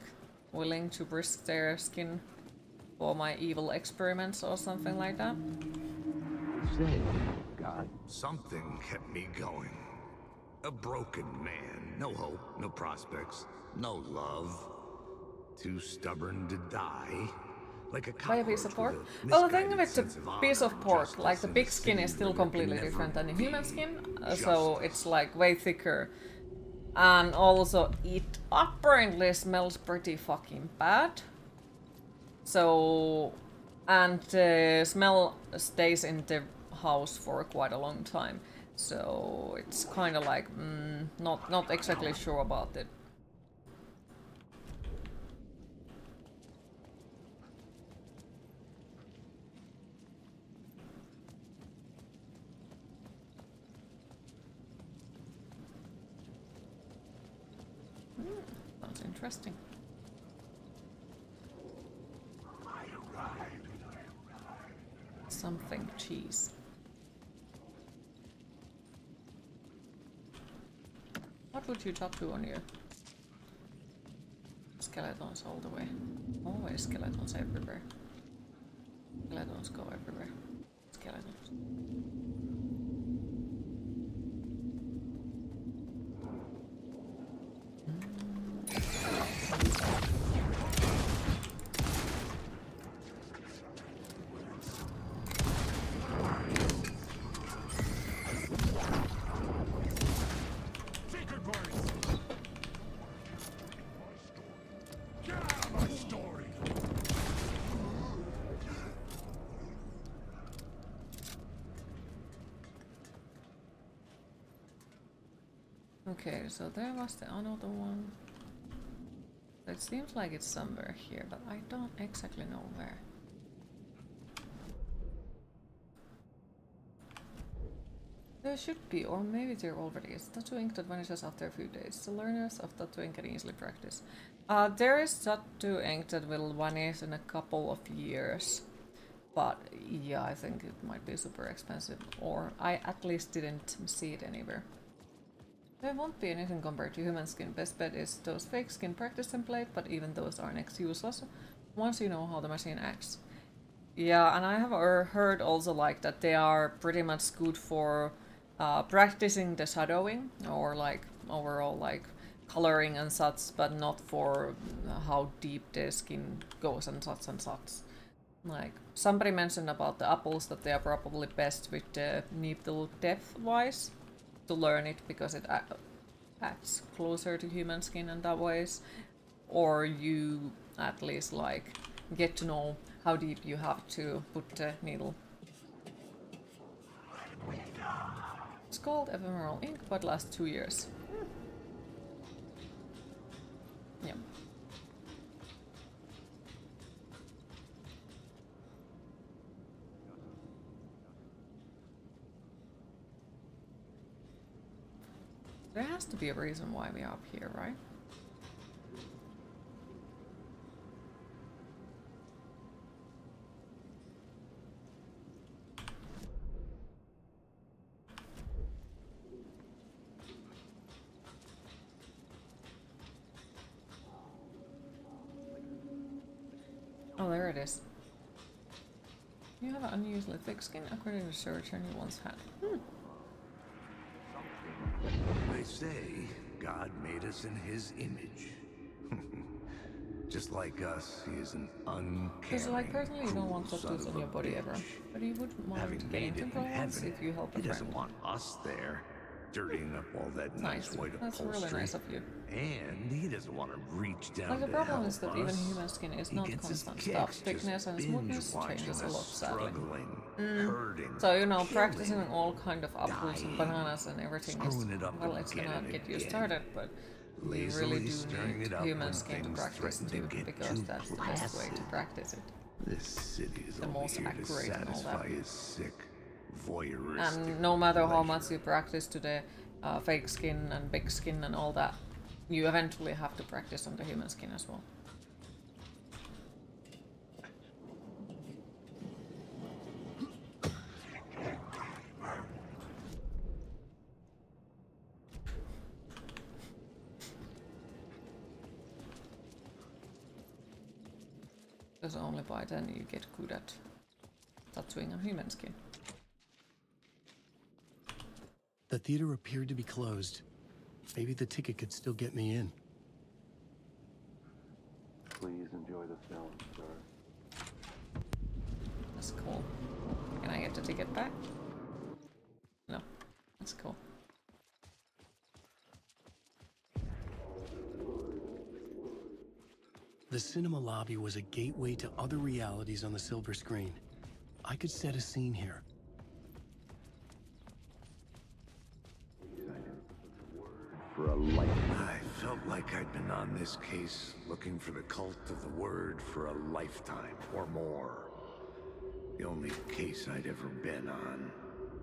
willing to risk their skin for my evil experiments or something like that. Say, God, something kept me going. A broken man, no hope, no prospects, no love. Too stubborn to die. Like a Buy a piece cockroach of pork? with a Well, the thing with misguided the sense of piece honor of and pork, like justice the in big a skin city is still where there can completely never different than the human be skin, so justice. it's like way thicker. And also it apparently smells pretty fucking bad. So, and the smell stays in the house for quite a long time. So it's kind of like, not exactly sure about it. Sounds interesting. Something cheese. What would you tattoo on you? Skeletons all the way. Always skeletons everywhere. Skeletons go everywhere. Skeletons. Okay, so there was the another one. It seems like it's somewhere here, but I don't exactly know where. There should be, or maybe there already is. Tattoo ink that vanishes after a few days. The learners of tattooing can easily practice. There is tattoo ink that will vanish in a couple of years. But yeah, I think it might be super expensive. Or I at least didn't see it anywhere. There won't be anything compared to human skin. Best bet is those fake skin practice template, but even those are next useless once you know how the machine acts. Yeah, and I have heard also like that they are pretty much good for practicing the shadowing or like overall like coloring and such, but not for how deep the skin goes and such and such. Like somebody mentioned about the apples that they are probably best with the needle depth wise to learn it because it acts closer to human skin in that ways, or you at least like get to know how deep you have to put the needle. It's called ephemeral ink, but lasts 2 years. Yeah. There has to be a reason why we are up here, right? Oh, there it is. You have an unusually thick skin, according to research, and you once had. They say God made us in his image. Just like us, he is an uncaring, Because like personally you don't want cruel tattoos son on your of a body bitch. ever, but you wouldn't mind Having getting made it in temporal ones heaven, if you help a he doesn't friend. want us there, dirtying up all that nice white That's upholstery. really nice of you. And he doesn't want to reach down Like the to problem help is that even us. human skin is He not gets his constant kicks stuff. just Thickness and smoothness binge-watching changes a us lot, sadly. struggling, hurting, So you know, killing, practicing all kind of apples and dying, bananas and everything is, screwing it up well, it's gonna again get and you again. started, but you Lazily really do stirring need it up human when skin to things practice threaten to too, get because too that's the best way to placid. practice it. This city is The only most here to accurate and all satisfy that. his sick, voyeuristic And no matter how pleasure. much you practice to the fake skin and big skin and all that, you eventually have to practice on the human skin as well. Because only by then you get good at tattooing a human skin. The theater appeared to be closed. Maybe the ticket could still get me in. Please enjoy the film, sir. That's cool. Can I get the ticket back? No. That's cool. The cinema lobby was a gateway to other realities on the silver screen. I could set a scene here. For a life. I felt like I'd been on this case looking for the cult of the word for a lifetime or more. The only case I'd ever been on.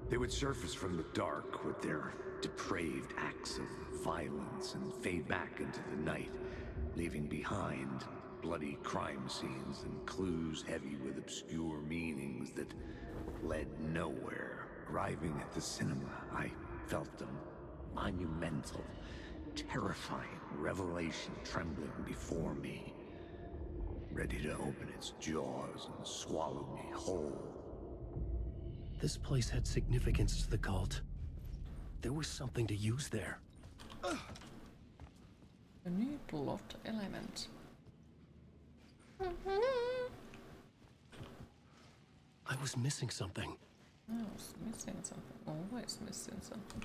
They would surface from the dark with their depraved acts of violence and fade back into the night, leaving behind bloody crime scenes and clues heavy with obscure meanings that led nowhere. Arriving at the cinema, I felt them. Monumental, terrifying revelation trembling before me, ready to open its jaws and swallow me whole. This place had significance to the cult. There was something to use there. A new plot element. I was missing something. I was missing something. Always missing something.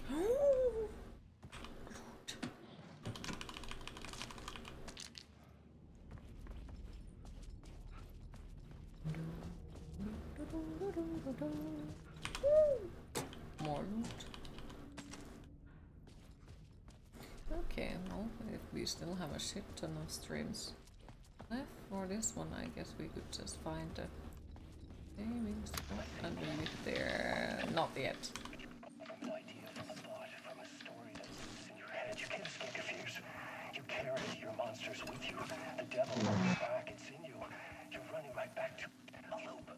More loot. Okay, well, if we still have a shit ton of streams left for this one, I guess we could just find a saving spot underneath there. Not yet. From an idea of a thought, from a story that lives in your head, you can't escape your fears. You carry your monsters with you. The devil is back, it's in you. You're running right back to a loop.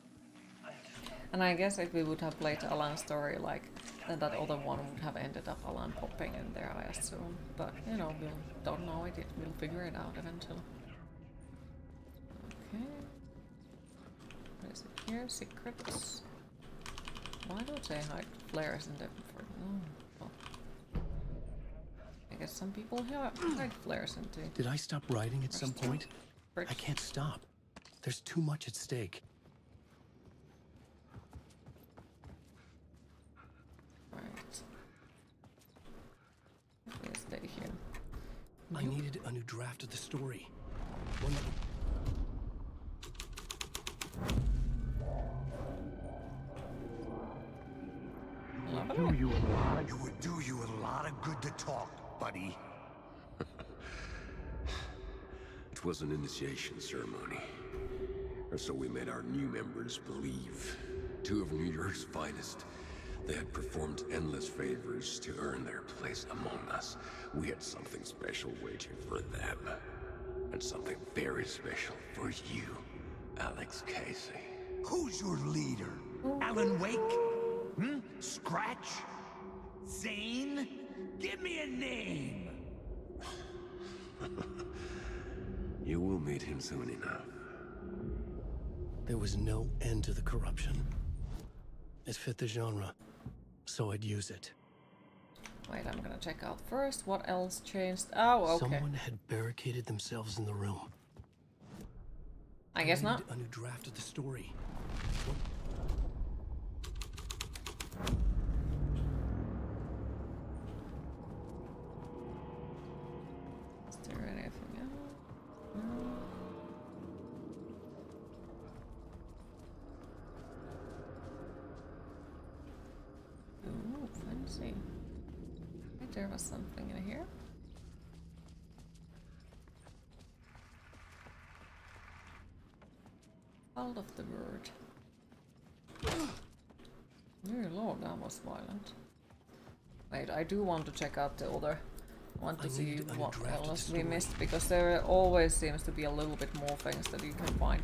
And I guess if we would have played Alan's story, like, then that other one would have ended up Alan popping in there, I assume. But, you know, we don't know it yet. We'll figure it out eventually. Okay. What is it here? Secrets. Why don't they hide flares in them for... Oh, well. I guess some people hide flares into... Did I stop writing at some point? I can't stop. There's too much at stake. Stay here. I needed a new draft of the story. It would do you a lot of good to talk, buddy. It was an initiation ceremony. Or so we made our new members believe. 2 of New York's finest. They had performed endless favors to earn their place among us. We had something special waiting for them. And something very special for you, Alex Casey. Who's your leader? Alan Wake? Scratch? Zane? Give me a name! You will meet him soon enough. There was no end to the corruption. It fit the genre, so I'd use it. Wait, I'm gonna check out first what else changed. Oh, okay. Someone had barricaded themselves in the room. I guess not. A new draft of the story. Is there anything else? No. Ooh, fancy. Wait, there was something in here. Cult of the Word. Dear Lord, that was violent. Wait, I do want to check out the other. I want to see what else we missed, because there always seems to be a little bit more things that you can find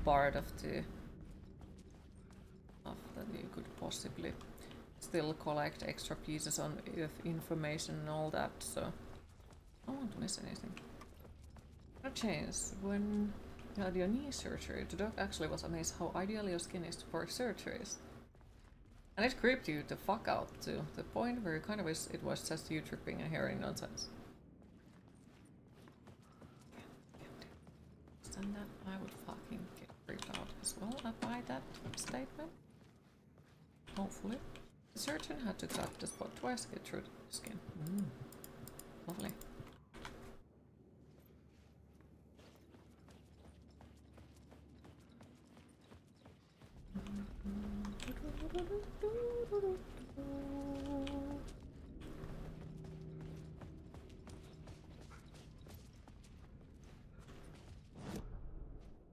part of the stuff that you could possibly still collect extra pieces of information and all that, so I don't want to miss anything. A chance when You had your knee surgery. The doc actually was amazed how ideal your skin is for surgeries. And it creeped you the fuck out to the point where you kind of wish it was just you tripping and hearing nonsense. And that I would fucking get freaked out as well by that statement. Hopefully. The surgeon had to cut the spot twice to get through the skin. Lovely.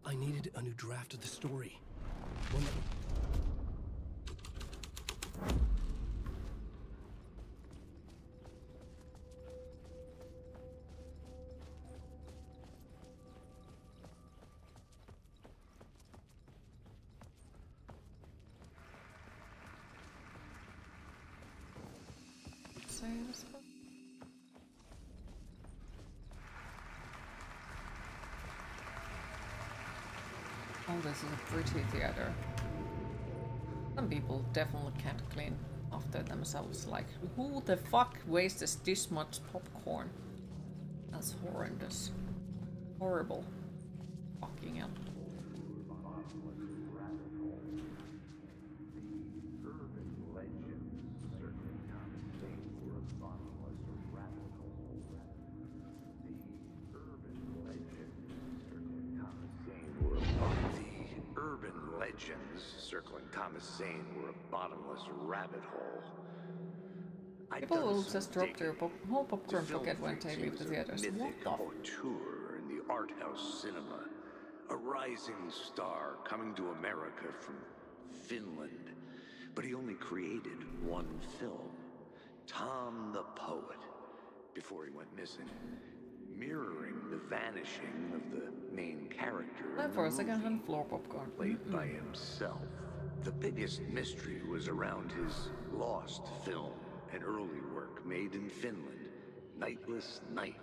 I needed a new draft of the story. Oh, this is a pretty theater. Some people definitely can't clean after themselves. Like, who the fuck wastes this much popcorn? That's horrendous. Horrible. Fucking hell. Circling Thomas Zane were a bottomless rabbit hole. People will just drop their whole popcorn bucket when they leave the theaters. What the auteur in the art house cinema, a rising star coming to America from Finland, but he only created one film, Tom the Poet, before he went missing, mirroring the vanishing of the main character. Time for a second-hand floor popcorn. Played by himself. The biggest mystery was around his lost film, an early work made in Finland, Nightless Night,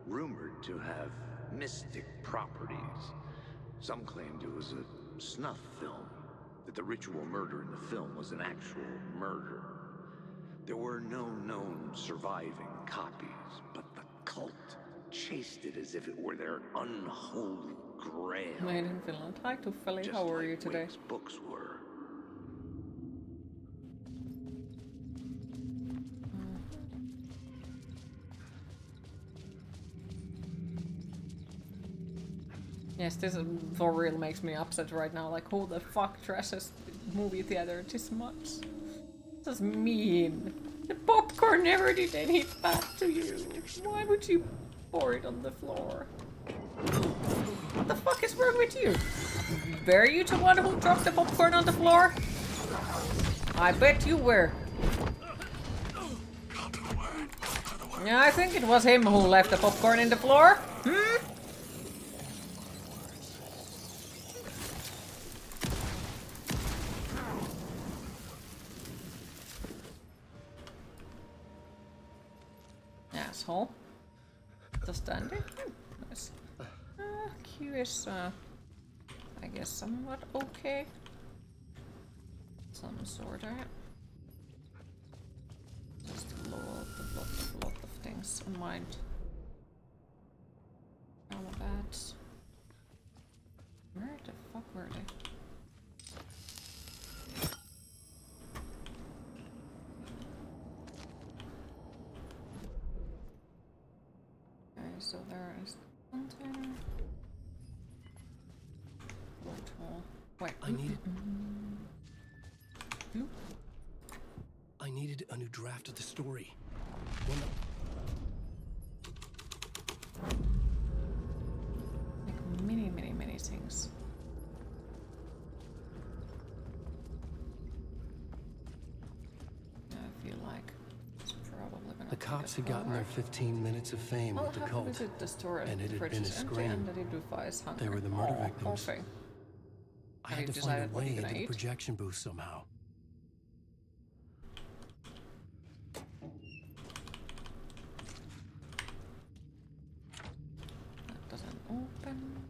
rumored to have mystic properties. Some claimed it was a snuff film, that the ritual murder in the film was an actual murder. There were no known surviving copies, but the cult chased it as if it were their unholy grail. Made in Finland. Hi Tuffeli, how are you today? Books were. Yes, this for real makes me upset right now. Like, who the fuck trashes movie theater this much? This is mean. The popcorn never did any bad to you. Why would you pour it on the floor? What the fuck is wrong with you? Were you the one who dropped the popcorn on the floor? I bet you were. Yeah, I think it was him who left the popcorn in the floor. Hmm? Asshole. Just standing. Nice. Q is, I guess, somewhat okay. Some sort of. Just a lot of things in mind. All of that. Where the fuck were they? Okay, so there is the container. Wait. I needed. I needed a new draft of the story. Like many things. I feel like it's probably gonna. The cops had gotten their 15 minutes of fame with the cult, and it had been a scream. They were the murder victims. I had to find a way into the projection booth somehow. That doesn't open.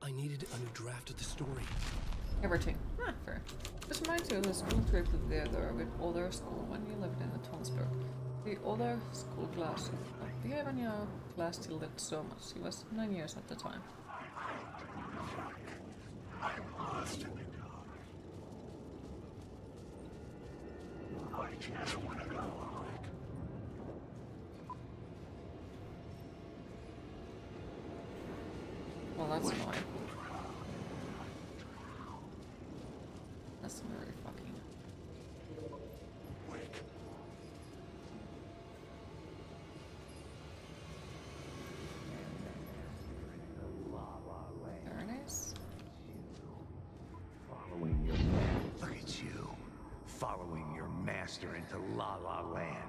I needed a new draft of the story. Everything. Ah, fair. This reminds you of the school trip to the other with other school when you lived in Tonsberg. The other school class. The Evania class tilted so much. He was 9 years at the time. I just want to go awake. Well, that's annoying. That's very fucking. Wake. Very nice. Following your look at you, following your master into La La Land.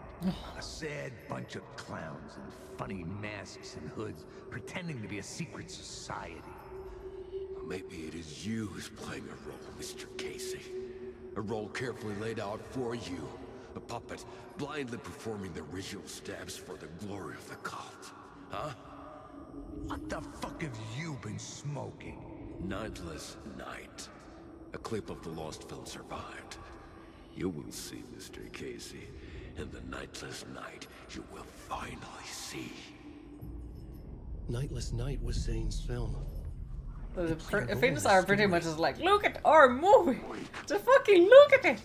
A sad bunch of clowns in funny masks and hoods, pretending to be a secret society. Maybe it is you who's playing a role, Mr. Casey. A role carefully laid out for you. A puppet, blindly performing the ritual steps for the glory of the cult. Huh? What the fuck have you been smoking? Nightless Night. A clip of the lost film survived. You will see, Mr. Casey. In the Nightless Night, you will finally see. Nightless Night was Zane's film. The Finns are pretty much just like, look at our movie! Just fucking look at it!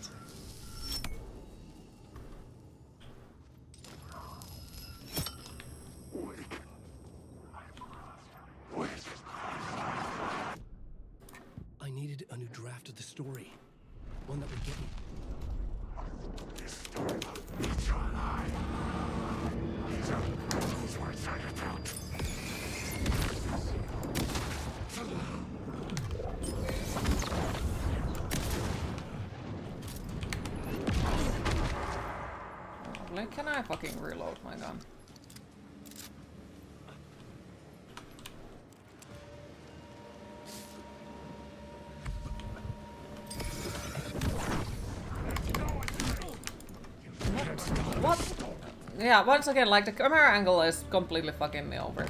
I needed a new draft of the story. One that would get me. This story needs your eye. These words are your throat. Can I fucking reload my gun? What? Yeah, once again, like the camera angle is completely fucking me over.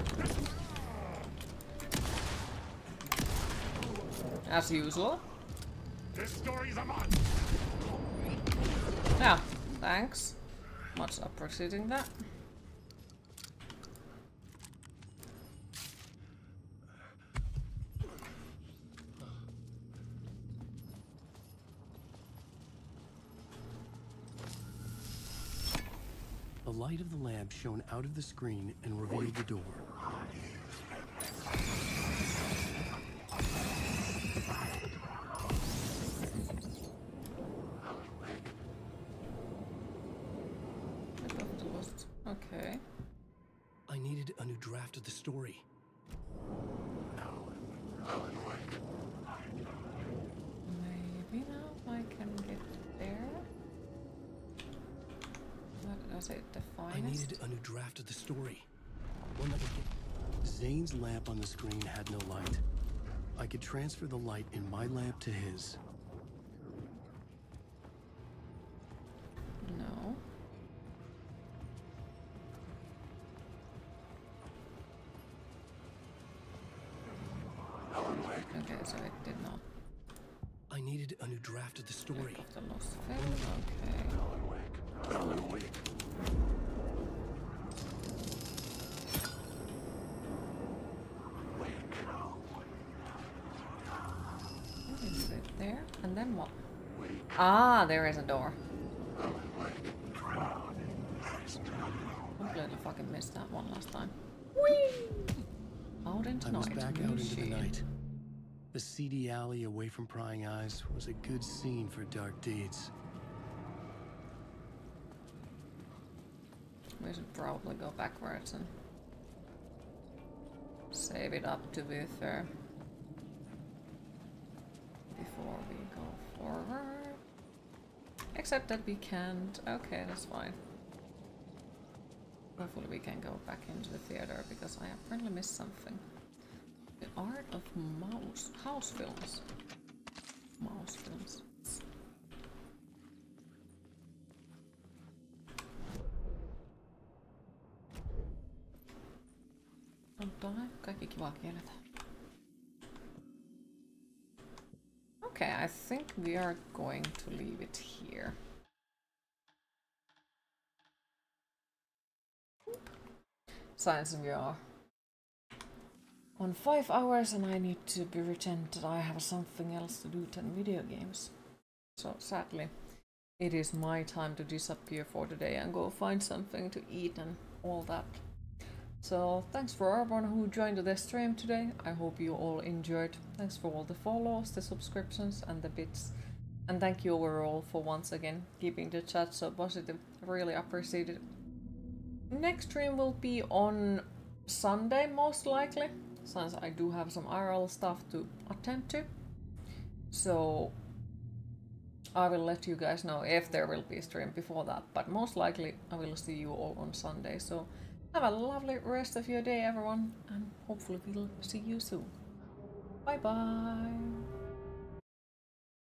As usual. This story's a month. Yeah, thanks. Much appreciating that. The light of the lamp shone out of the screen and revealed the door. Okay. I needed a new draft of the story. Maybe now I can get there. What does it define? I needed a new draft of the story. One that would get... Zane's lamp on the screen had no light. I could transfer the light in my lamp to his. No. Okay, so it did not. I needed a new draft of the story. Of the lost film, okay. Is it there? And then what? Ah, there is a door. Completely fucking missed that one last time. Whee! Out into I was night. back out into the night. The seedy alley away from prying eyes was a good scene for dark deeds. We should probably go backwards and save it up, to be fair, before we go forward. Except that we can't. Okay, that's fine. Hopefully we can go back into the theater because I apparently missed something. The art of house films. Mouse films. Kaikki kivaa kieltä. Okay, I think we are going to leave it here. Since we are on 5 hours and I need to be pretend that I have something else to do than video games. So sadly, it is my time to disappear for the day and go find something to eat and all that. So thanks for everyone who joined the stream today. I hope you all enjoyed. Thanks for all the follows, the subscriptions and the bits. And thank you overall for once again keeping the chat so positive. I really appreciate it. Next stream will be on Sunday most likely, since I do have some IRL stuff to attend to. So I will let you guys know if there will be a stream before that, but most likely I will see you all on Sunday. So have a lovely rest of your day everyone, and hopefully we'll see you soon. Bye bye!